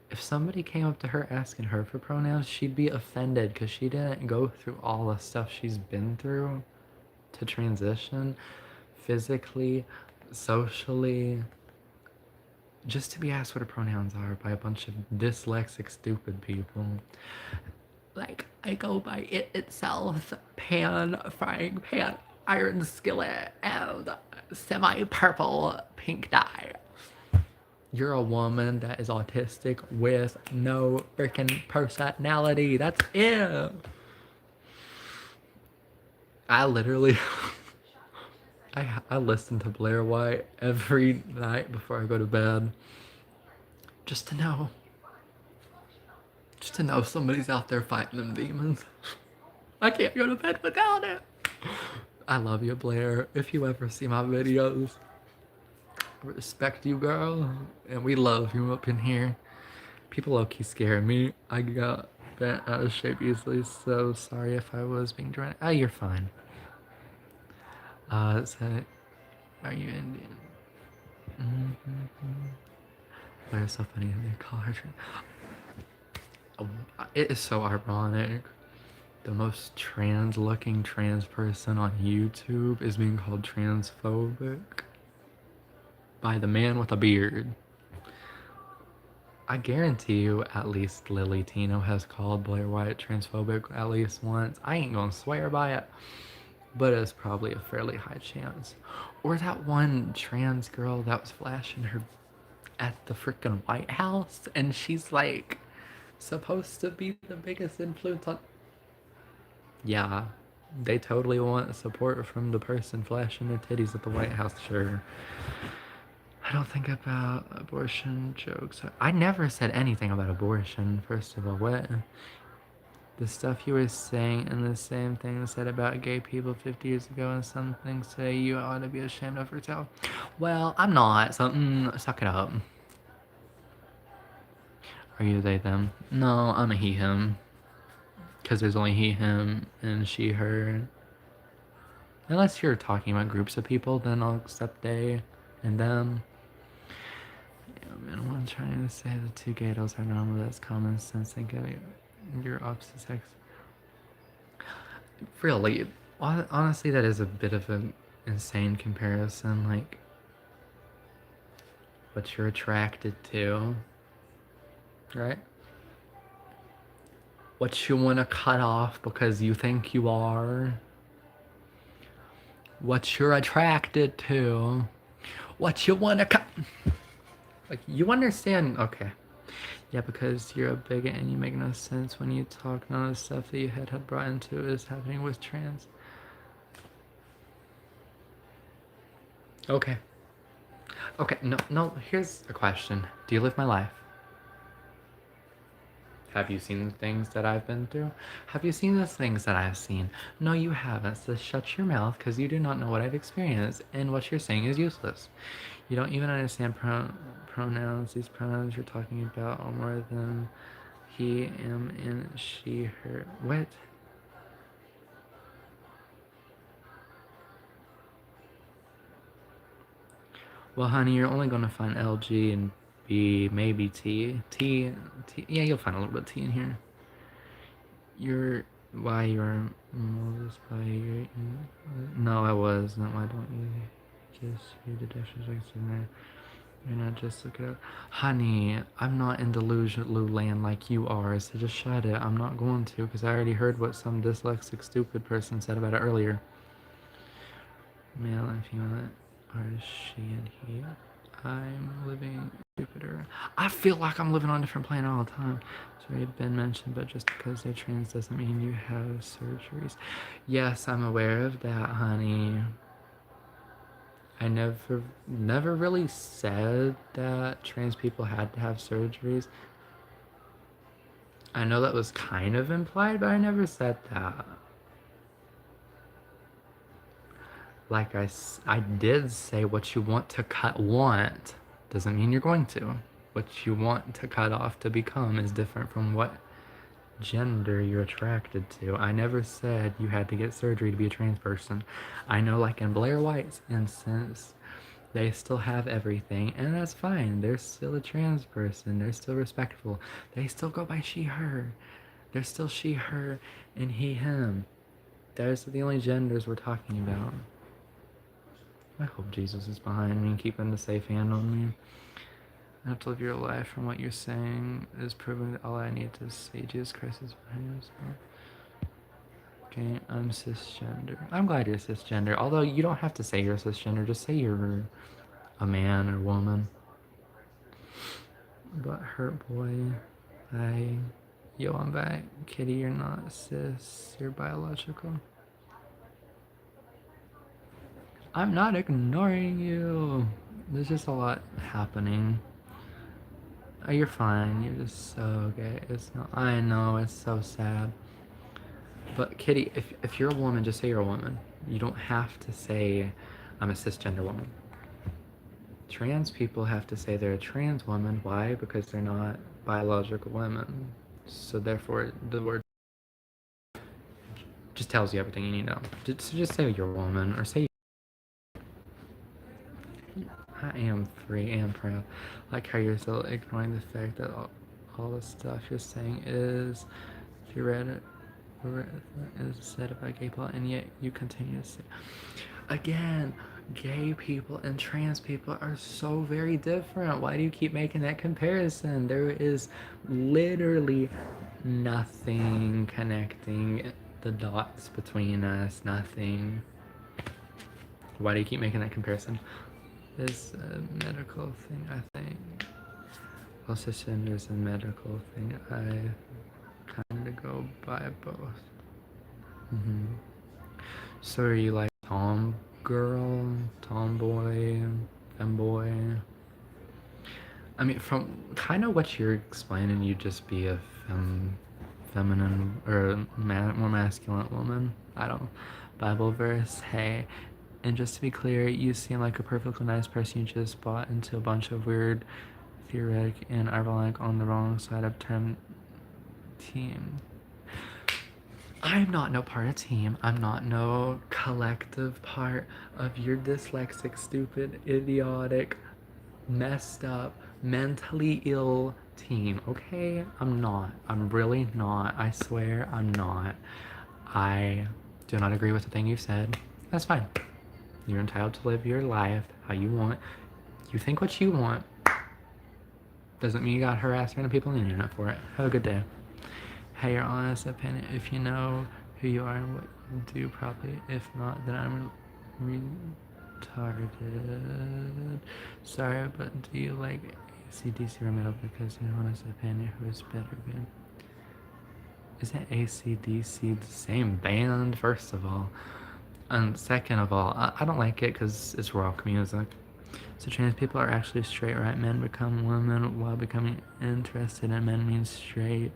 if somebody came up to her asking her for pronouns, she'd be offended because she didn't go through all the stuff she's been through to transition physically, socially, just to be asked what her pronouns are by a bunch of dyslexic, stupid people. Like, I go by it itself, pan, frying pan, iron skillet, and semi-purple pink dye. You're a woman that is autistic with no freaking personality. That's it. I literally, I listen to Blair White every night before I go to bed. Just to know. Just to know somebody's out there fighting them demons. I can't go to bed without it. I love you, Blair. If you ever see my videos, I respect you, girl. And we love you up in here. People low-key scare me. I got bent out of shape easily, so sorry if I was being dramatic. Oh, you're fine. So, are you Indian? Blair's so funny in their college. Oh, it is so ironic. The most trans-looking trans person on YouTube is being called transphobic by the man with a beard. I guarantee you at least Lily Tino has called Blair White transphobic at least once. I ain't gonna swear by it, but it's probably a fairly high chance. Or that one trans girl that was flashing her at the freaking White House, and she's like supposed to be the biggest influence on. Yeah, they totally want support from the person flashing their titties at the White House, sure. I don't think about abortion jokes. I never said anything about abortion, first of all. What? The stuff you were saying and the same thing said about gay people 50 years ago and some things say you ought to be ashamed of yourself. Well, I'm not, so suck it up. Are you they, them? No, I'm a he, him. Because there's only he, him, and she, her. Unless you're talking about groups of people, then I'll accept they and them. Yeah, man, what I'm trying to say, the two gay adults are normal, that's common sense. Think of your opposite sex. Really, honestly, that is a bit of an insane comparison. Like, what you're attracted to, right? What you want to cut off because you think you are. What you're attracted to. What you want to cut. Like, you understand? Okay. Yeah, because you're a bigot and you make no sense when you talk. None of the stuff that you had brought into it is happening with trans. Okay. Okay, no, here's a question. Do you live my life? Have you seen the things that I've been through? Have you seen the things that I've seen? No, you haven't. So shut your mouth because you do not know what I've experienced, and what you're saying is useless. You don't even understand pronouns. These pronouns you're talking about are more than he, him, and she, her. What? Well, honey, you're only going to find L, G, and B, maybe T. T. Yeah, you'll find a little bit of T in here. You're why you're molded by your. No, I wasn't. Why don't you just read the definitions there? You're not just look it up. Honey, I'm not in delusional land like you are, so just shut it. I'm not going to, because I already heard what some dyslexic stupid person said about it earlier. Male and female are she and he. I'm living Jupiter. I feel like I'm living on a different planet all the time. Sorry, Ben mentioned, but just because they're trans doesn't mean you have surgeries. Yes, I'm aware of that, honey. I never really said that trans people had to have surgeries. I know that was kind of implied, but I never said that. Like I did say what you want to want doesn't mean you're going to. What you want to cut off to become is different from what gender you're attracted to. I never said you had to get surgery to be a trans person. I know, like in Blair White's instance, they still have everything, and that's fine. They're still a trans person. They're still respectful. They still go by she, her. They're still she, her, and he, him. Those are the only genders we're talking about. I hope Jesus is behind me and keeping a safe hand on me. I have to live your life from what you're saying is proving that all I need to see Jesus Christ is behind us. Okay, I'm cisgender. I'm glad you're cisgender. Although you don't have to say you're cisgender, just say you're a man or woman. But hurt boy, I'm back. Kitty, you're not cis, you're biological. I'm not ignoring you. There's just a lot happening. Oh, you're fine. You're just so gay. It's not. I know. It's so sad. But Kitty, if you're a woman, just say you're a woman. You don't have to say I'm a cisgender woman. Trans people have to say they're a trans woman. Why? Because they're not biological women. So therefore, the word just tells you everything you need to know. Just say you're a woman, or say I am free and proud. Like how you're still ignoring the fact that all the stuff you're saying is, if you read it, is said about gay people, and yet you continue to say, again, gay people and trans people are so very different. Why do you keep making that comparison? There is literally nothing connecting the dots between us. Nothing. Why do you keep making that comparison? It's a medical thing, I think. Well, cisgender is a medical thing. I kind of go by both. So are you like tom girl, tomboy, femboy? I mean, from kind of what you're explaining, you just be a feminine or more masculine woman. I don't know. Bible verse, hey. And just to be clear, you seem like a perfectly nice person. You just bought into a bunch of weird theoretic and ironic on the wrong side of term team. I'm not no part of team. I'm not no collective part of your dyslexic, stupid, idiotic, messed up, mentally ill team, okay? I'm not. I'm really not. I swear I'm not. I do not agree with the thing you said. That's fine. You're entitled to live your life how you want. You think what you want. Doesn't mean you got harassed random people on the internet for it. Have a good day. Hey, your honest opinion, if you know who you are and what you do, probably. If not, then I'm retarded. Sorry, but do you like ACDC or metal? Because your honest opinion, who is better band? Isn't ACDC the same band, first of all? And second of all, I don't like it because it's rock music. So trans people are actually straight, right? Men become women while becoming interested in men means straight.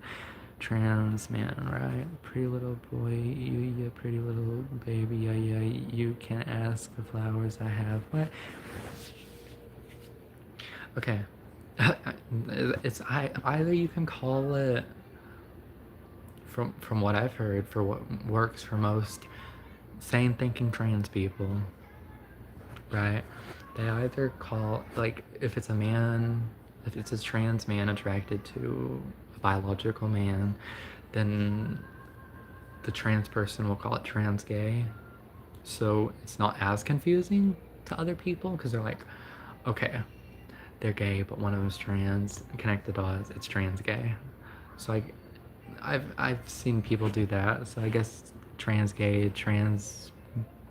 Trans man, right? Pretty little boy, you pretty little baby, yeah, you can ask the flowers I have. What? Okay. It's either you can call it, from what I've heard, for what works for most sane thinking trans people, right? They either call, like, if it's a trans man attracted to a biological man, then the trans person will call it trans gay. So it's not as confusing to other people because they're like, okay, they're gay, but one of them's trans. Connect the dots, it's trans gay. So I've seen people do that. So I guess trans gay, trans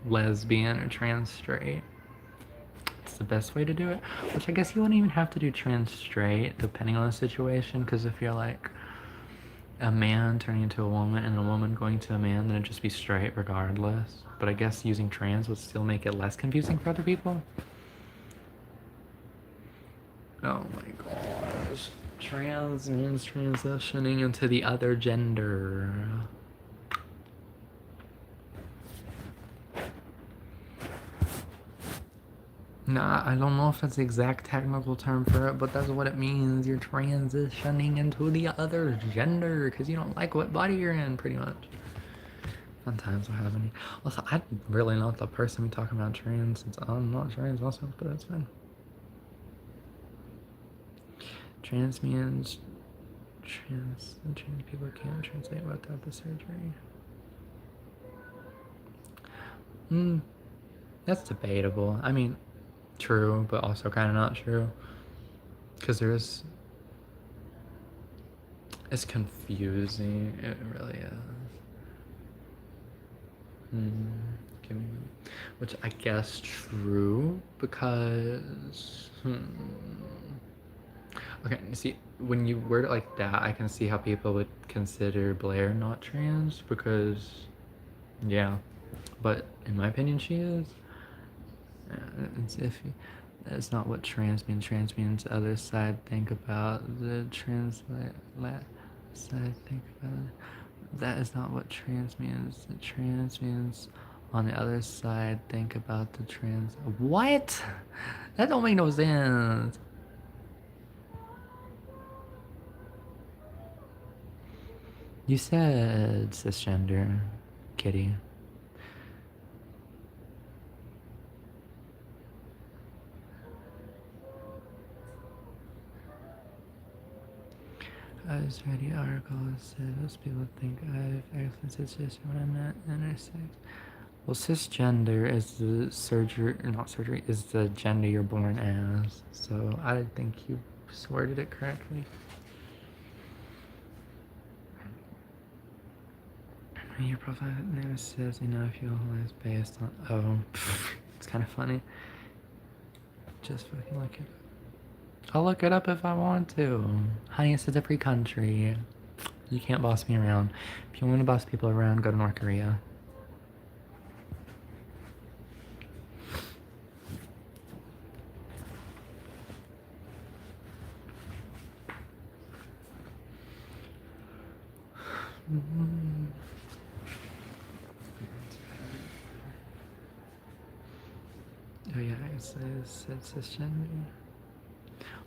lesbian, or trans straight. It's the best way to do it. Which I guess you wouldn't even have to do trans straight, depending on the situation. Because if you're like a man turning into a woman and a woman going to a man, then it'd just be straight regardless. But I guess using trans would still make it less confusing for other people. Oh my gosh. Trans means transitioning into the other gender. Nah, I don't know if that's the exact technical term for it, but that's what it means. You're transitioning into the other gender because you don't like what body you're in, pretty much. Sometimes I have any. Also, I'm really not the person we talking about trans, since I'm not trans also, but that's fine. Trans means trans people can't translate without the surgery. That's debatable. I mean, true, but also kind of not true. Because it's confusing. It really is. Which I guess true, because okay, see, when you word it like that, I can see how people would consider Blair not trans, because yeah, but in my opinion she is. It's iffy. That's not what trans means. Trans means other side, think about the translate side, think about it. That is not what trans means. The trans means on the other side, think about the trans. What? That don't make no sense. You said cisgender, kitty. I was reading an article that said most people think I've actually said cis when I meant intersex. Well, cisgender is the surgery, not surgery, is the gender you're born as. So I think you worded it correctly. Your profile name says, if you is based on. Oh, it's kind of funny. Just fucking look it up. I'll look it up if I want to. Honey, it's a free country. You can't boss me around. If you want to boss people around, go to North Korea. Oh yeah, it's cisgender.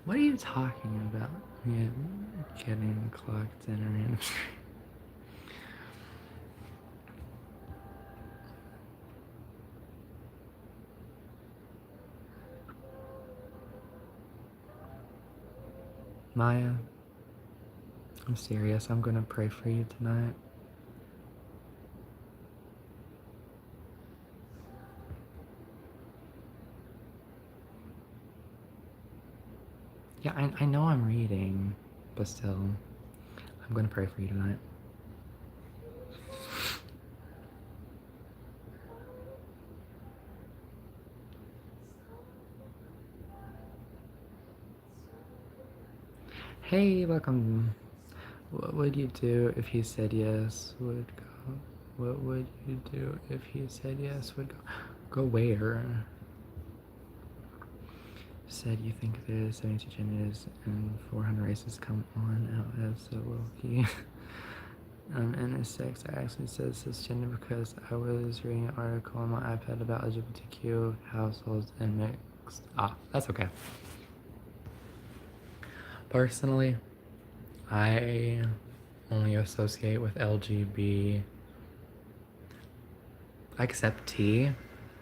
What are you talking about? Yeah, getting clocked in a random stream. Maya, I'm serious. I'm gonna pray for you tonight. Yeah, I know I'm reading, but still, I'm gonna pray for you tonight. Hey, welcome. What would you do if he said yes? Would go. What would you do if he said yes? Would go. Go where? Said you think there's 72 genders and 400 races. Come on out as a Wilkie. Intersex actually says cisgender because I was reading an article on my iPad about LGBTQ households and mixed. Ah, that's okay. Personally, I only associate with LGB. I accept T,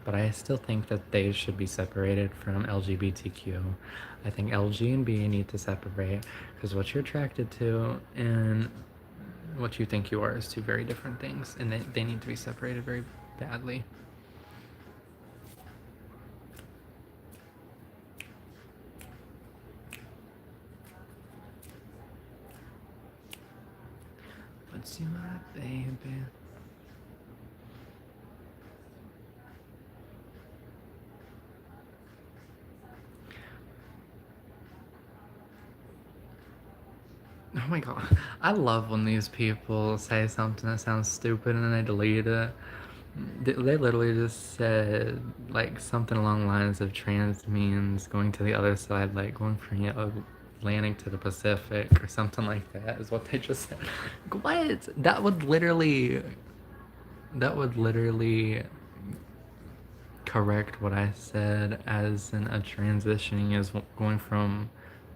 but I still think that they should be separated from LGBTQ. I think LG and B need to separate because what you're attracted to and what you think you are is two very different things, and they need to be separated very badly. What's you my baby? Oh my god. I love when these people say something that sounds stupid and then they delete it. They literally just said like something along the lines of trans means going to the other side, like going from the Atlantic to the Pacific or something like that is what they just said. What? That would literally correct what I said, as in a transitioning is going from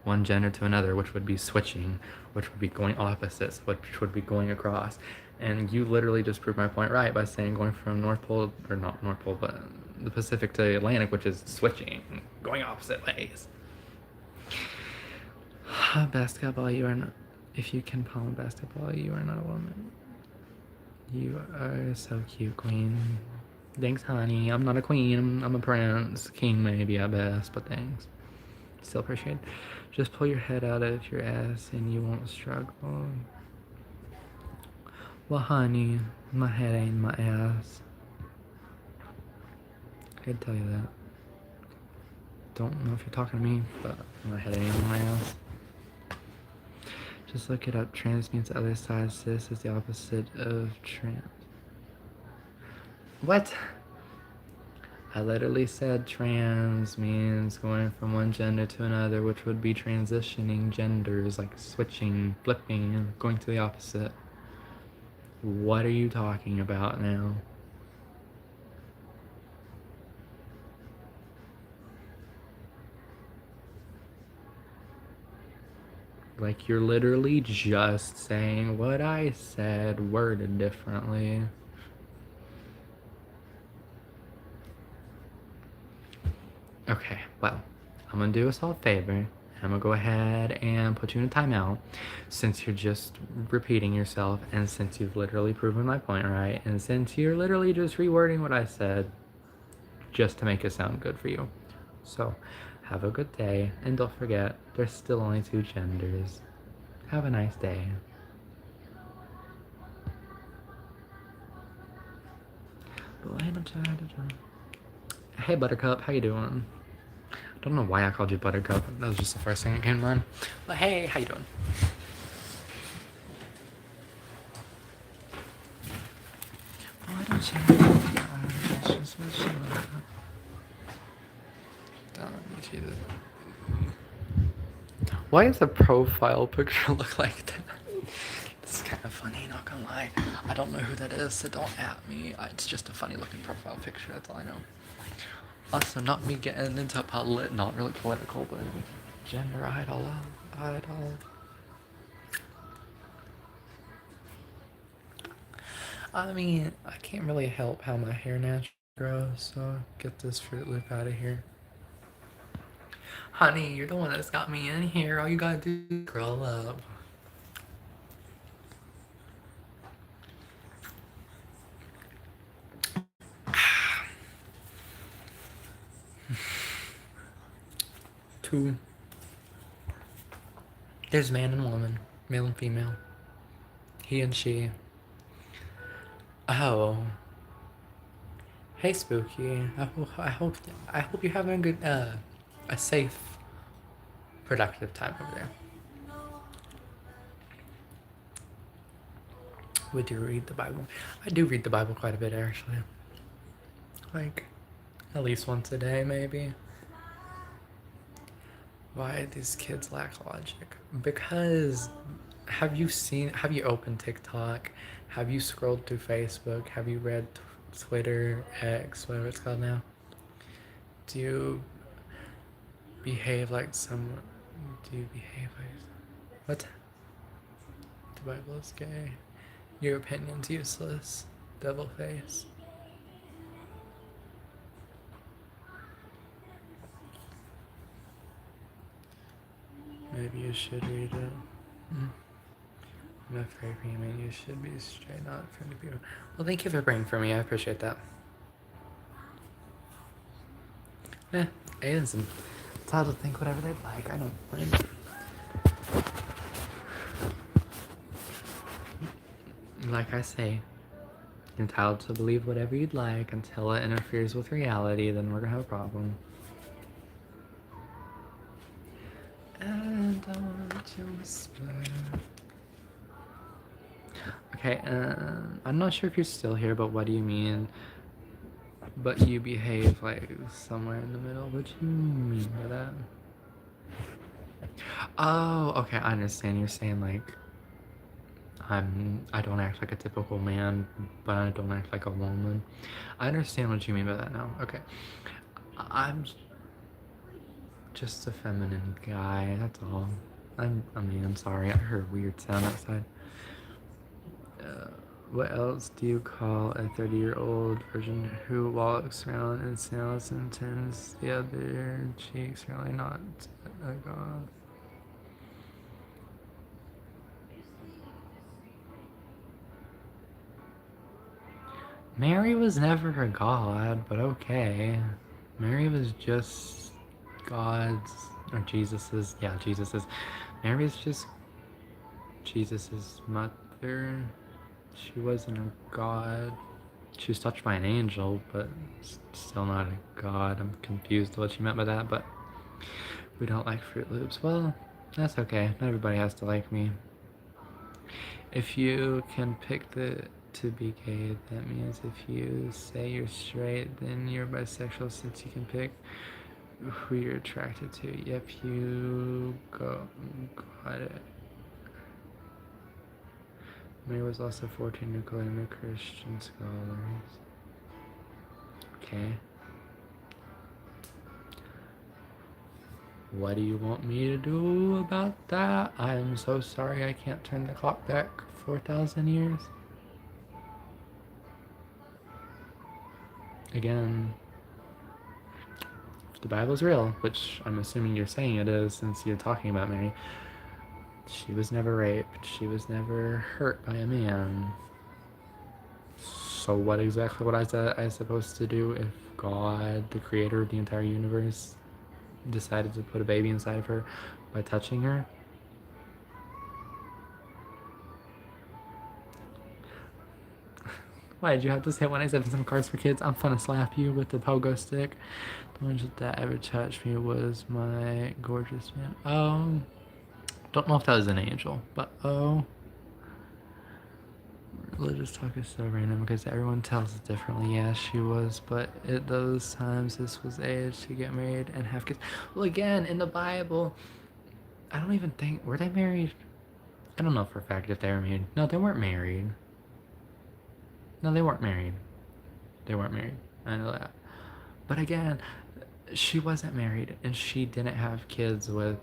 one gender to another, which would be switching, which would be going opposites, which would be going across. And you literally just proved my point right by saying going from North Pole, or not North Pole, but the Pacific to the Atlantic, which is switching, going opposite ways. Basketball, you are not. If you can palm basketball, you are not a woman. You are so cute, queen. Thanks, honey. I'm not a queen. I'm a prince. King, maybe at best, but thanks. Still appreciate it. Just pull your head out of your ass and you won't struggle. Well, honey, my head ain't my ass. I could tell you that. Don't know if you're talking to me, but my head ain't my ass. Just look it up. Trans means the other side. Cis is the opposite of trans. What? I literally said trans means going from one gender to another, which would be transitioning genders, like switching, flipping, going to the opposite. What are you talking about now? Like, you're literally just saying what I said, worded differently. Okay, well, I'm gonna do us all a favor. I'm gonna go ahead and put you in a timeout since you're just repeating yourself, and since you've literally proven my point right, and since you're literally just rewording what I said just to make it sound good for you. So, have a good day, and don't forget, there's still only two genders. Have a nice day. Hey Buttercup, how you doing? I don't know why I called you Buttercup. That was just the first thing that came to mind. But hey, how you doing? Why don't you have your eyelashes? What's your Why does the profile picture look like that? It's kind of funny, not not gonna lie. I don't know who that is, so don't at me. It's just a funny looking profile picture, that's all I know. Also, not me getting into not really political, but gender idol. I mean, I can't really help how my hair naturally grows, so get this Fruit Loop out of here. Honey, you're the one that's got me in here. All you gotta do is curl up. Two. There's man and woman, male and female. He and she. Oh. Hey, Spooky. I hope you're having a good, a safe, productive time over there. Would you read the Bible? I do read the Bible quite a bit, actually. Like, at least once a day, maybe. Why these kids lack logic? Because have you opened TikTok? Have you scrolled through Facebook? Have you read Twitter, X, whatever it's called now? Do you behave like someone? Do you behave like what? The Bible is gay. Your opinion's useless. Devil face. Maybe you should read it. I'm afraid for you, man. You should be straight, not for the people. Well, thank you for praying for me. I appreciate that. Aliens and entitled to think whatever they'd like. I don't mind. Like I say, you're entitled to believe whatever you'd like until it interferes with reality, then we're gonna have a problem. And I want to whisper. Okay, I'm not sure if you're still here, but what do you mean? But you behave like somewhere in the middle. What do you mean by that? Oh, okay, I understand. You're saying like I don't act like a typical man, but I don't act like a woman. I understand what you mean by that now. Okay. I'm just a feminine guy, that's all. I'm sorry, I heard a weird sound outside. What else do you call a 30-year-old virgin who walks around and smells and turns the other cheeks? Really not a god. Mary was never a god, but okay. Mary was just God's, or Jesus's, yeah, Jesus's. Mary's just Jesus's mother. She wasn't a god. She was touched by an angel, but still not a god. I'm confused what she meant by that, but we don't like Fruit Loops. Well, that's okay. Not everybody has to like me. If you can pick to be gay, that means if you say you're straight, then you're bisexual since you can pick who you're attracted to. Yep, you got it. Mary was also 14 according to Christian scholars. Okay. What do you want me to do about that? I'm so sorry I can't turn the clock back 4,000 years. Again, if the Bible's real, which I'm assuming you're saying it is since you're talking about Mary, she was never raped. She was never hurt by a man. So what exactly was I supposed to do if God, the creator of the entire universe, decided to put a baby inside of her by touching her? Why did you have to say when I said some cards for kids? I'm gonna slap you with the pogo stick. The one that ever touched me was my gorgeous man. Oh, don't know if that was an angel, but oh. Religious talk is so random because everyone tells it differently. Yeah, she was, but at those times this was age to get married and have kids. Well, again, in the Bible, I don't even think, were they married? I don't know for a fact if they were married. No, they weren't married. No, they weren't married. They weren't married. I know that. But again, she wasn't married and she didn't have kids with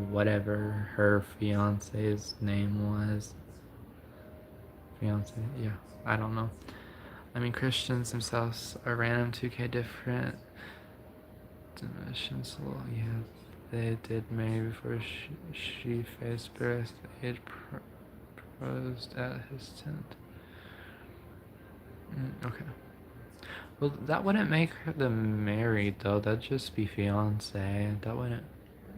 whatever her fiance's name was. Fiance, yeah. I don't know. I mean, Christians themselves are random 2K different dimensions. Well, yeah, they did marry before she faced birth. Age proposed at his tent. Okay. Well, that wouldn't make them married, though. That'd just be fiance. That wouldn't...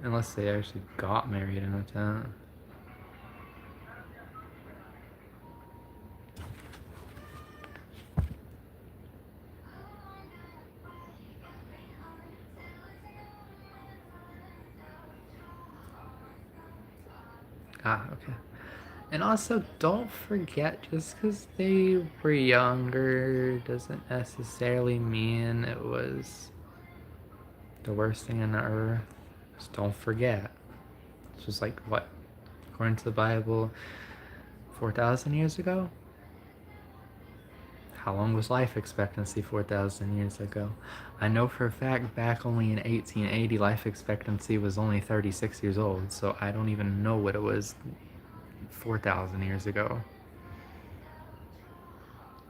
Unless they actually got married in a tent. Ah, okay. And also, don't forget, just because they were younger doesn't necessarily mean it was the worst thing on the earth. Just don't forget. It's just like, what? According to the Bible, 4,000 years ago? How long was life expectancy 4,000 years ago? I know for a fact back only in 1880 life expectancy was only 36 years old, so I don't even know what it was 4,000 years ago.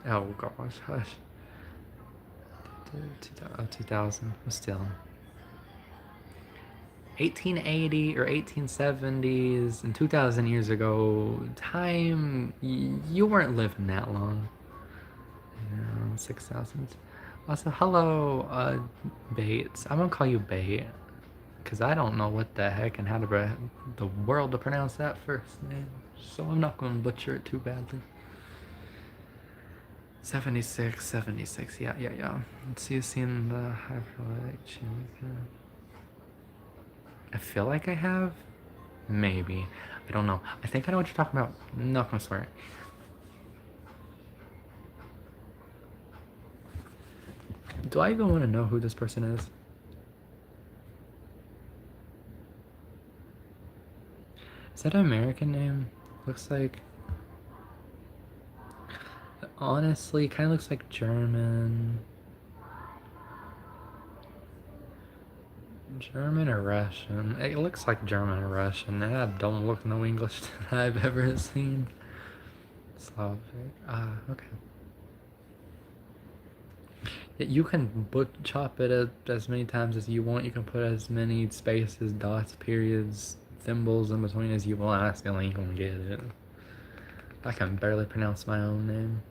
Oh gosh, hush. 2000, still. 1880 or 1870s and 2,000 years ago, time, you weren't living that long. 6,000. Also, hello, Bates. I'm gonna call you Bait, because I don't know what the heck and how the world to pronounce that first name, so I'm not gonna butcher it too badly. 76, 76, yeah. Let's see, you've seen the hyperlight change. I feel like I have. Maybe. I don't know. I think I know what you're talking about. I'm not gonna swear. Do I even want to know who this person is? Is that an American name? Looks like... Honestly, kind of looks like German. German or Russian? It looks like German or Russian. That don't look no English that I've ever seen. Slavic. Okay. You can chop it as many times as you want. You can put as many spaces, dots, periods, symbols in between as you want. I still ain't gonna get it. I can barely pronounce my own name.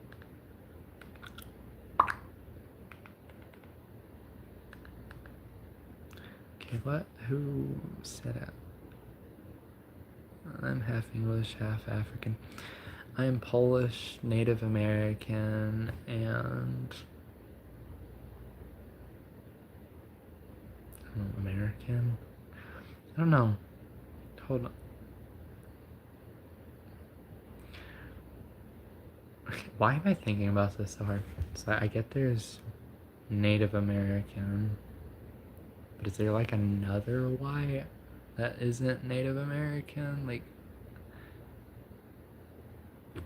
Okay, what? Who said it? I'm half English, half African. I am Polish, Native American, and... American? I don't know. Hold on. Why am I thinking about this so hard? So I get there's Native American, but is there like another Y that isn't Native American? Like, I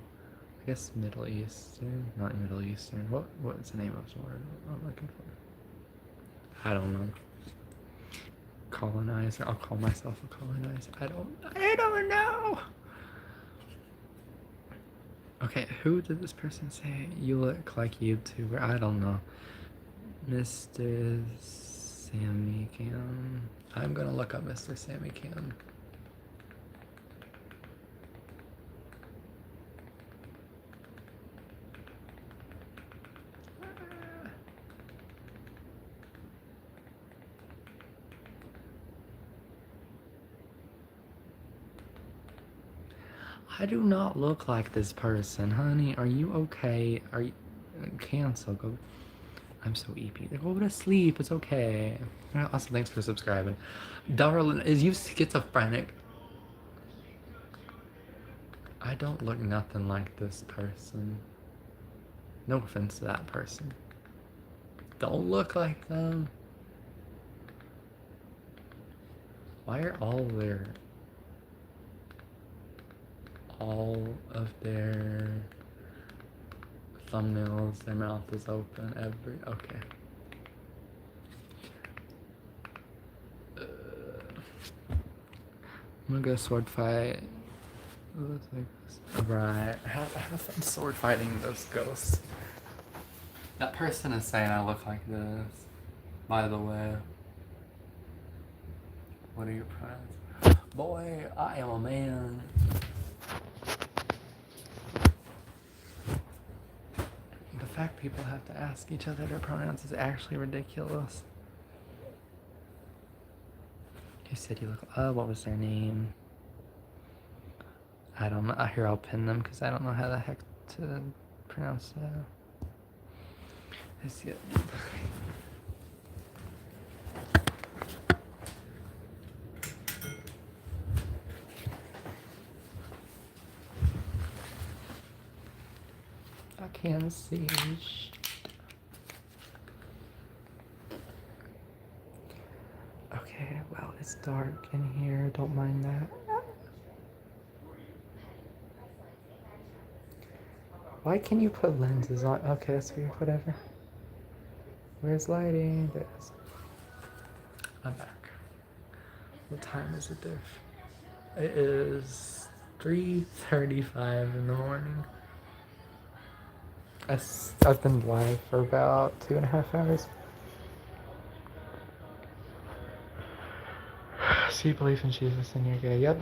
guess Middle Eastern? Not Middle Eastern. What's the name of the word I'm looking for? I don't know. Colonizer. I'll call myself a colonizer. I don't know. Okay, who did this person say? You look like YouTuber. I don't know. Mr. Sammy Cam. I'm gonna look up Mr. Sammy Cam. I do not look like this person, honey. Are you okay? Are you... Cancel. Go... I'm so EP. Go to sleep. It's okay. Also, thanks for subscribing. Darlin, is you schizophrenic? I don't look nothing like this person. No offense to that person. Don't look like them. Why are all their all of their thumbnails, their mouth is open okay. I'm gonna go sword fight. It looks like this. Right. Have fun sword fighting those ghosts. That person is saying I look like this. By the way. What are your pronouns? Boy, I am a man. The fact people have to ask each other their pronouns is actually ridiculous. You said you look. What was their name? I don't know. Here, I'll pin them because I don't know how the heck to pronounce that. I see it. I can't see. Okay, well, it's dark in here. Don't mind that. Why can you put lenses on? Okay, that's weird. Whatever. Where's lighting? There's. I'm back. What time is it there? It is 3:35 in the morning. I've been live for about 2.5 hours. So you believe in Jesus and you're gay? Yep.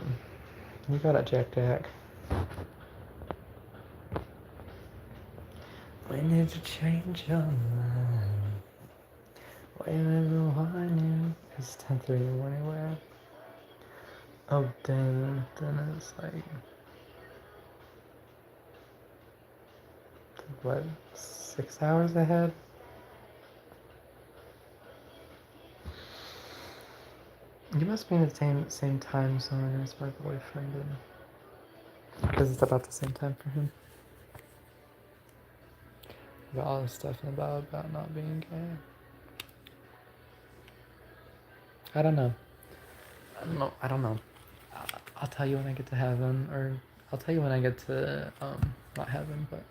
You got it, Jack Jack. When did you change your mind? Whenever I knew it's 10:30 in the morning. Where? Oh dang! Then it's like what? 6 hours ahead. You must be in the same time zone as my boyfriend, because it's about the same time for him. About all the stuff about not being gay. I don't know. I'll tell you when I get to heaven, or I'll tell you when I get to not heaven, but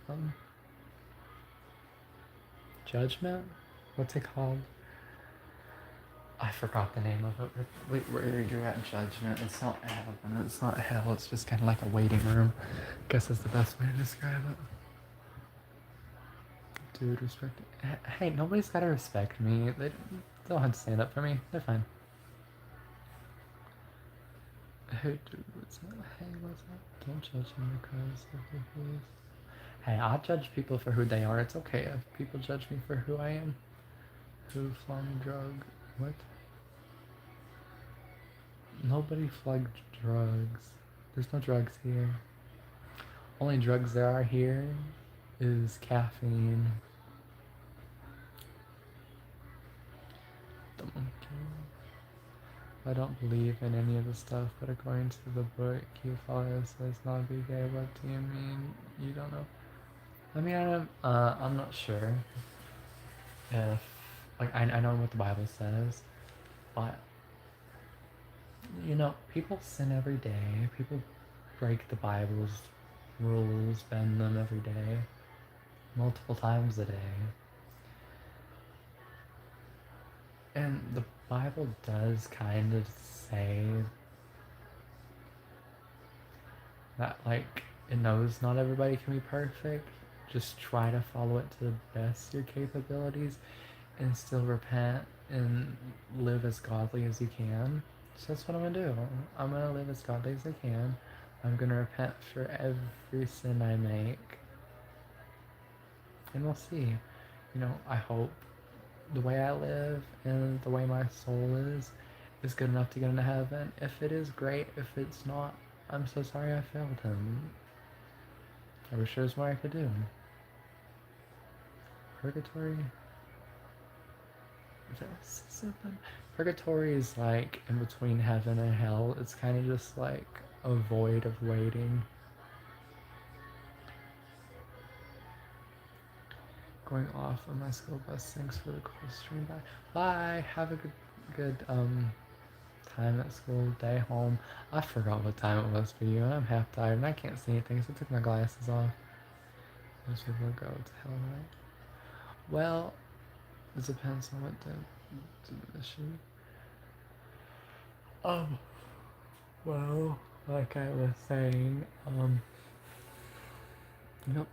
judgment. What's it called? I forgot the name of it. Wait, where you're at judgment. It's not heaven. It's not hell. It's just kind of like a waiting room. I guess that's the best way to describe it. Dude, respect. Hey, nobody's gotta respect me. They don't have to stand up for me. They're fine. Hey, dude, what's up? Hey, what's up? Don't judge me because of their beliefs. Hey, I judge people for who they are. It's okay if people judge me for who I am. Who flung drug? What? Nobody flugged drugs. There's no drugs here. Only drugs there are here is caffeine. The monkey. I don't believe in any of the stuff, but according to the book, you follow says not be gay. What do you mean? You don't know? I mean, I'm not sure if, like, I know what the Bible says, but, you know, people sin every day. People break the Bible's rules, bend them every day, multiple times a day. And the Bible does kind of say that, like, it knows not everybody can be perfect. Just try to follow it to the best of your capabilities and still repent and live as godly as you can. So that's what I'm gonna do. I'm gonna live as godly as I can. I'm gonna repent for every sin I make. And we'll see. You know, I hope the way I live and the way my soul is good enough to get into heaven. If it is, great. If it's not, I'm so sorry I failed him. I wish there was more I could do. Purgatory? Is that something? Purgatory is like in between heaven and hell. It's kind of just like a void of waiting. Going off on my school bus. Thanks for the cool stream. Bye. Bye. Have a good time at school, day home. I forgot what time it was for you, and I'm half tired, and I can't see anything, so I took my glasses off. Most people go to hell, right? Well, it depends on what the issue. Um, well, like I was saying,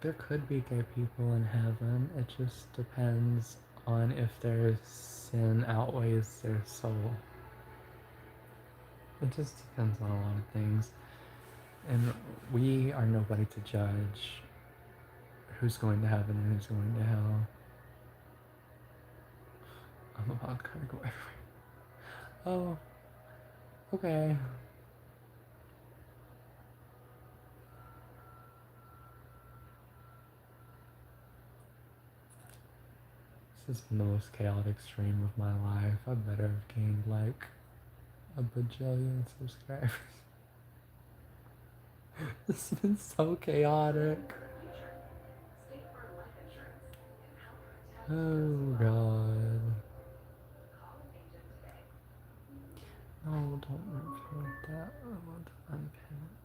there could be gay people in heaven. It just depends on if their sin outweighs their soul. It just depends on a lot of things. And we are nobody to judge who's going to heaven and who's going to hell. I'm about to kind of go everywhere. Oh, okay. This has been the most chaotic stream of my life. I better have gained like a bajillion subscribers. This has been so chaotic. Oh god. No, don't report that. I want to unpin it.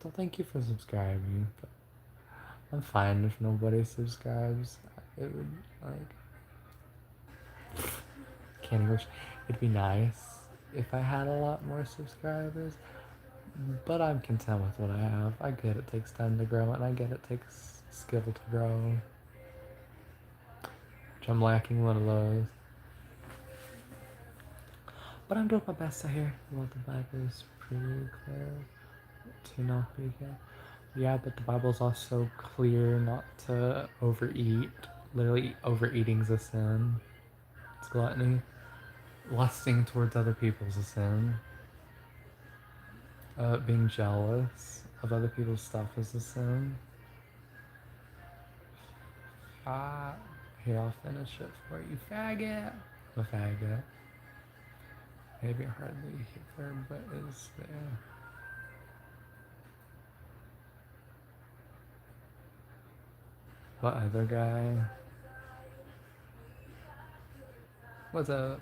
So thank you for subscribing, but I'm fine if nobody subscribes. It would, can't English. It'd be nice if I had a lot more subscribers, but I'm content with what I have. I get it takes time to grow, and I get it takes skill to grow, which I'm lacking one of those. But I'm doing my best out here. Well, the Bible is pretty clear to not be gay. Yeah, but the Bible's also clear not to overeat. Literally, overeating's a sin. It's gluttony. Lusting towards other people's a sin. Being jealous of other people's stuff is a sin. Here, I'll finish it for you, faggot. I'm a faggot. Maybe hardly here, but is there. What other guy? What's up?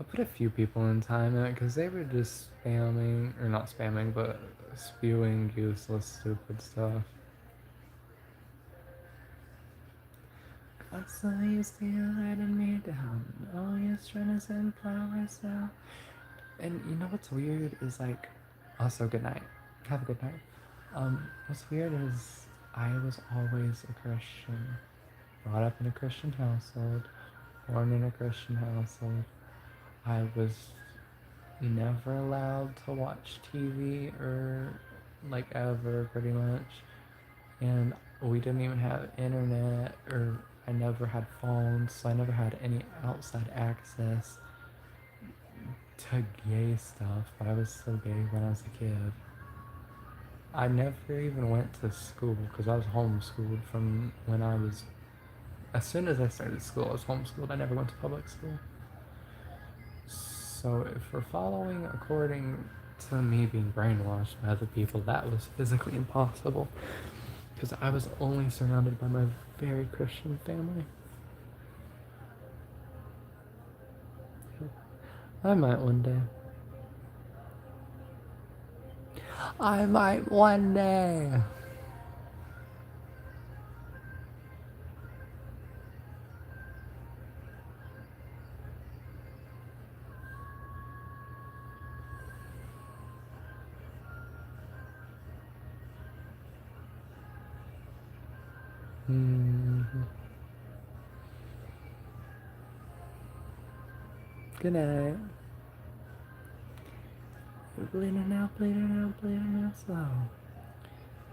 I put a few people in timeout because they were just spamming, or not spamming, but spewing useless, stupid stuff. What's the use of letting me down? Always trying to simplify myself. And you know what's weird is like, also good night. Have a good night. What's weird is I was always a Christian, brought up in a Christian household, born in a Christian household. I was never allowed to watch TV or like ever, pretty much. And we didn't even have internet, or I never had phones, so I never had any outside access to gay stuff. But I was still gay when I was a kid. I never even went to school because I was homeschooled from when I was. As soon as I started school, I was homeschooled. I never went to public school. So if we're following according to me being brainwashed by other people, that was physically impossible. Because I was only surrounded by my very Christian family. I might one day. I might one day. Good night. Bleeding out, slow.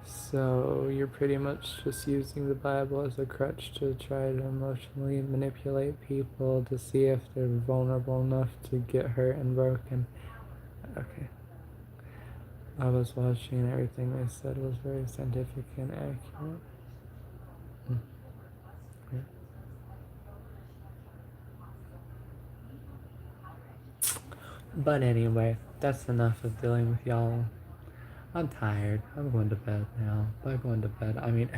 So you're pretty much just using the Bible as a crutch to try to emotionally manipulate people to see if they're vulnerable enough to get hurt and broken. Okay. I was watching, everything they said was very scientific and accurate. Yeah. But anyway, that's enough of dealing with y'all. I'm tired. I'm going to bed now. By going to bed, I mean,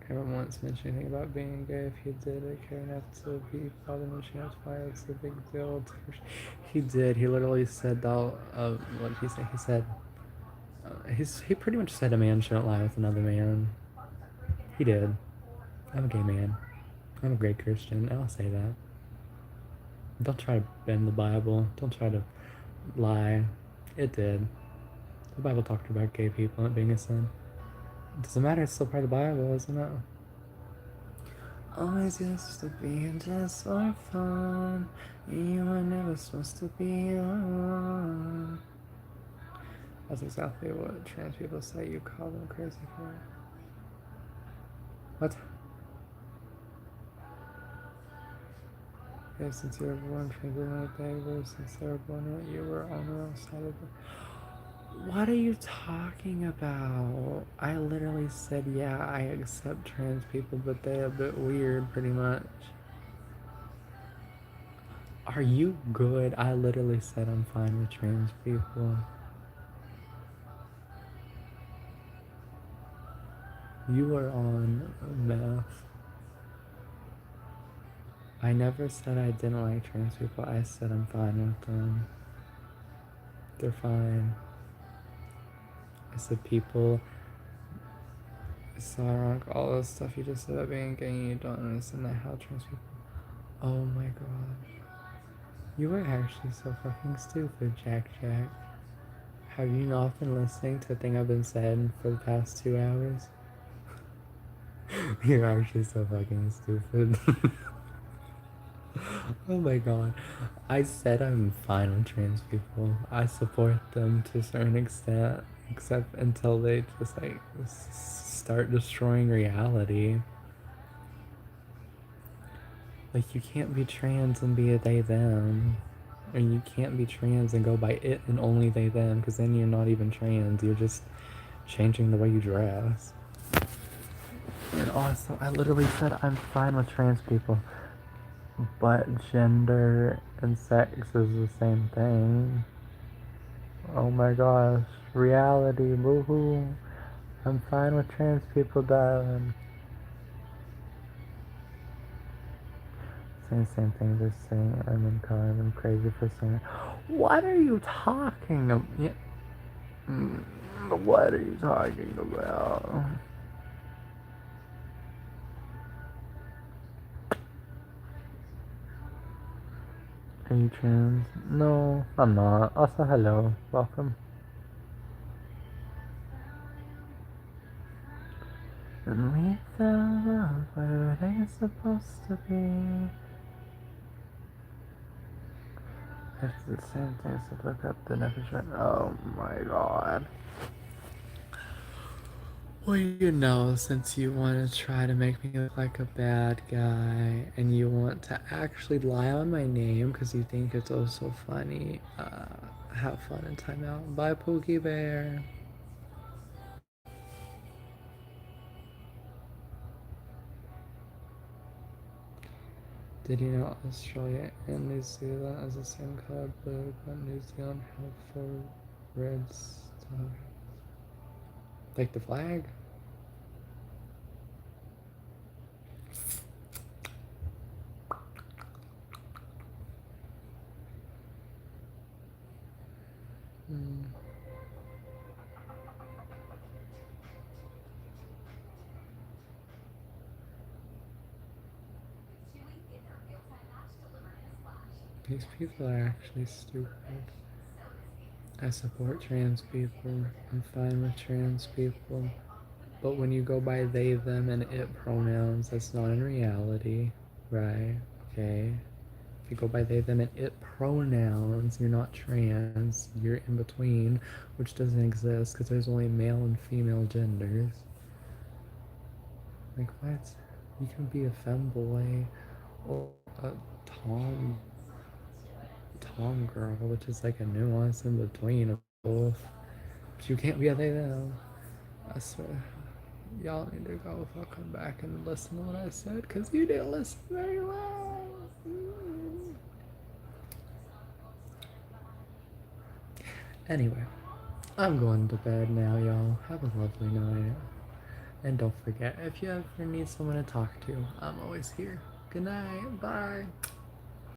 Cameron once mentioned anything about being gay. If he did, I care enough to be bothered mentioning that's why it's a big deal. He did. He literally said that. What did he say? He said, he pretty much said a man shouldn't lie with another man. He did. I'm a gay man. I'm a great Christian. I'll say that. Don't try to bend the Bible. Don't try to lie. It did. The Bible talked about gay people and it being a sin. It doesn't matter, it's still part of the Bible, isn't it? Always used to be just for fun. You were never supposed to be alone. That's exactly what trans people say. You call them crazy for it. What? Yeah, since you were born, trans people like that, since they were born, you were on the wrong side of it. What are you talking about? I literally said, yeah, I accept trans people, but they're a bit weird, pretty much. Are you good? I literally said I'm fine with trans people. You are on meth. I never said I didn't like trans people. I said I'm fine with them. They're fine. I said people. It's so ironic. All the stuff you just said about being gay, you don't understand that how trans people. Oh my gosh. You were actually so fucking stupid, Jack Jack. Have you not been listening to a thing I've been saying for the past 2 hours? You're actually so fucking stupid. Oh my god. I said I'm fine with trans people. I support them to a certain extent, except until they just like start destroying reality. Like, you can't be trans and be a they them. And you can't be trans and go by it and only they them, because then you're not even trans. You're just changing the way you dress. And also, I literally said I'm fine with trans people. But gender and sex is the same thing. Oh my gosh. Reality, woohoo. I'm fine with trans people, darling. Saying the same thing, just saying I'm in color and I'm crazy for saying it. What are you talking about? Yeah. What are you talking about? Are you trans? No, I'm not. Also, hello. Welcome. And we fell love where it ain't supposed to be. It's the same thing as to look up the definition. Oh my god. Well, you know, since you want to try to make me look like a bad guy and you want to actually lie on my name because you think it's oh so funny, have fun and time out. Bye, Pookie Bear. Did you know Australia and New Zealand has the same color blue, but New Zealand held for red stuff? Like the flag? Hmm. These people are actually stupid. I support trans people. I'm fine with trans people. But when you go by they, them, and it pronouns, that's not in reality, right? Okay. If you go by they, them, and it pronouns, you're not trans. You're in between, which doesn't exist because there's only male and female genders. Like, what? You can be a femboy or a tom girl, which is like a nuance in between of both. But you can't be a they, them. I swear. Y'all need to go fucking back and listen to what I said, because you didn't listen very well. Anyway, I'm going to bed now, y'all. Have a lovely night. And don't forget, if you ever need someone to talk to, I'm always here. Good night. Bye.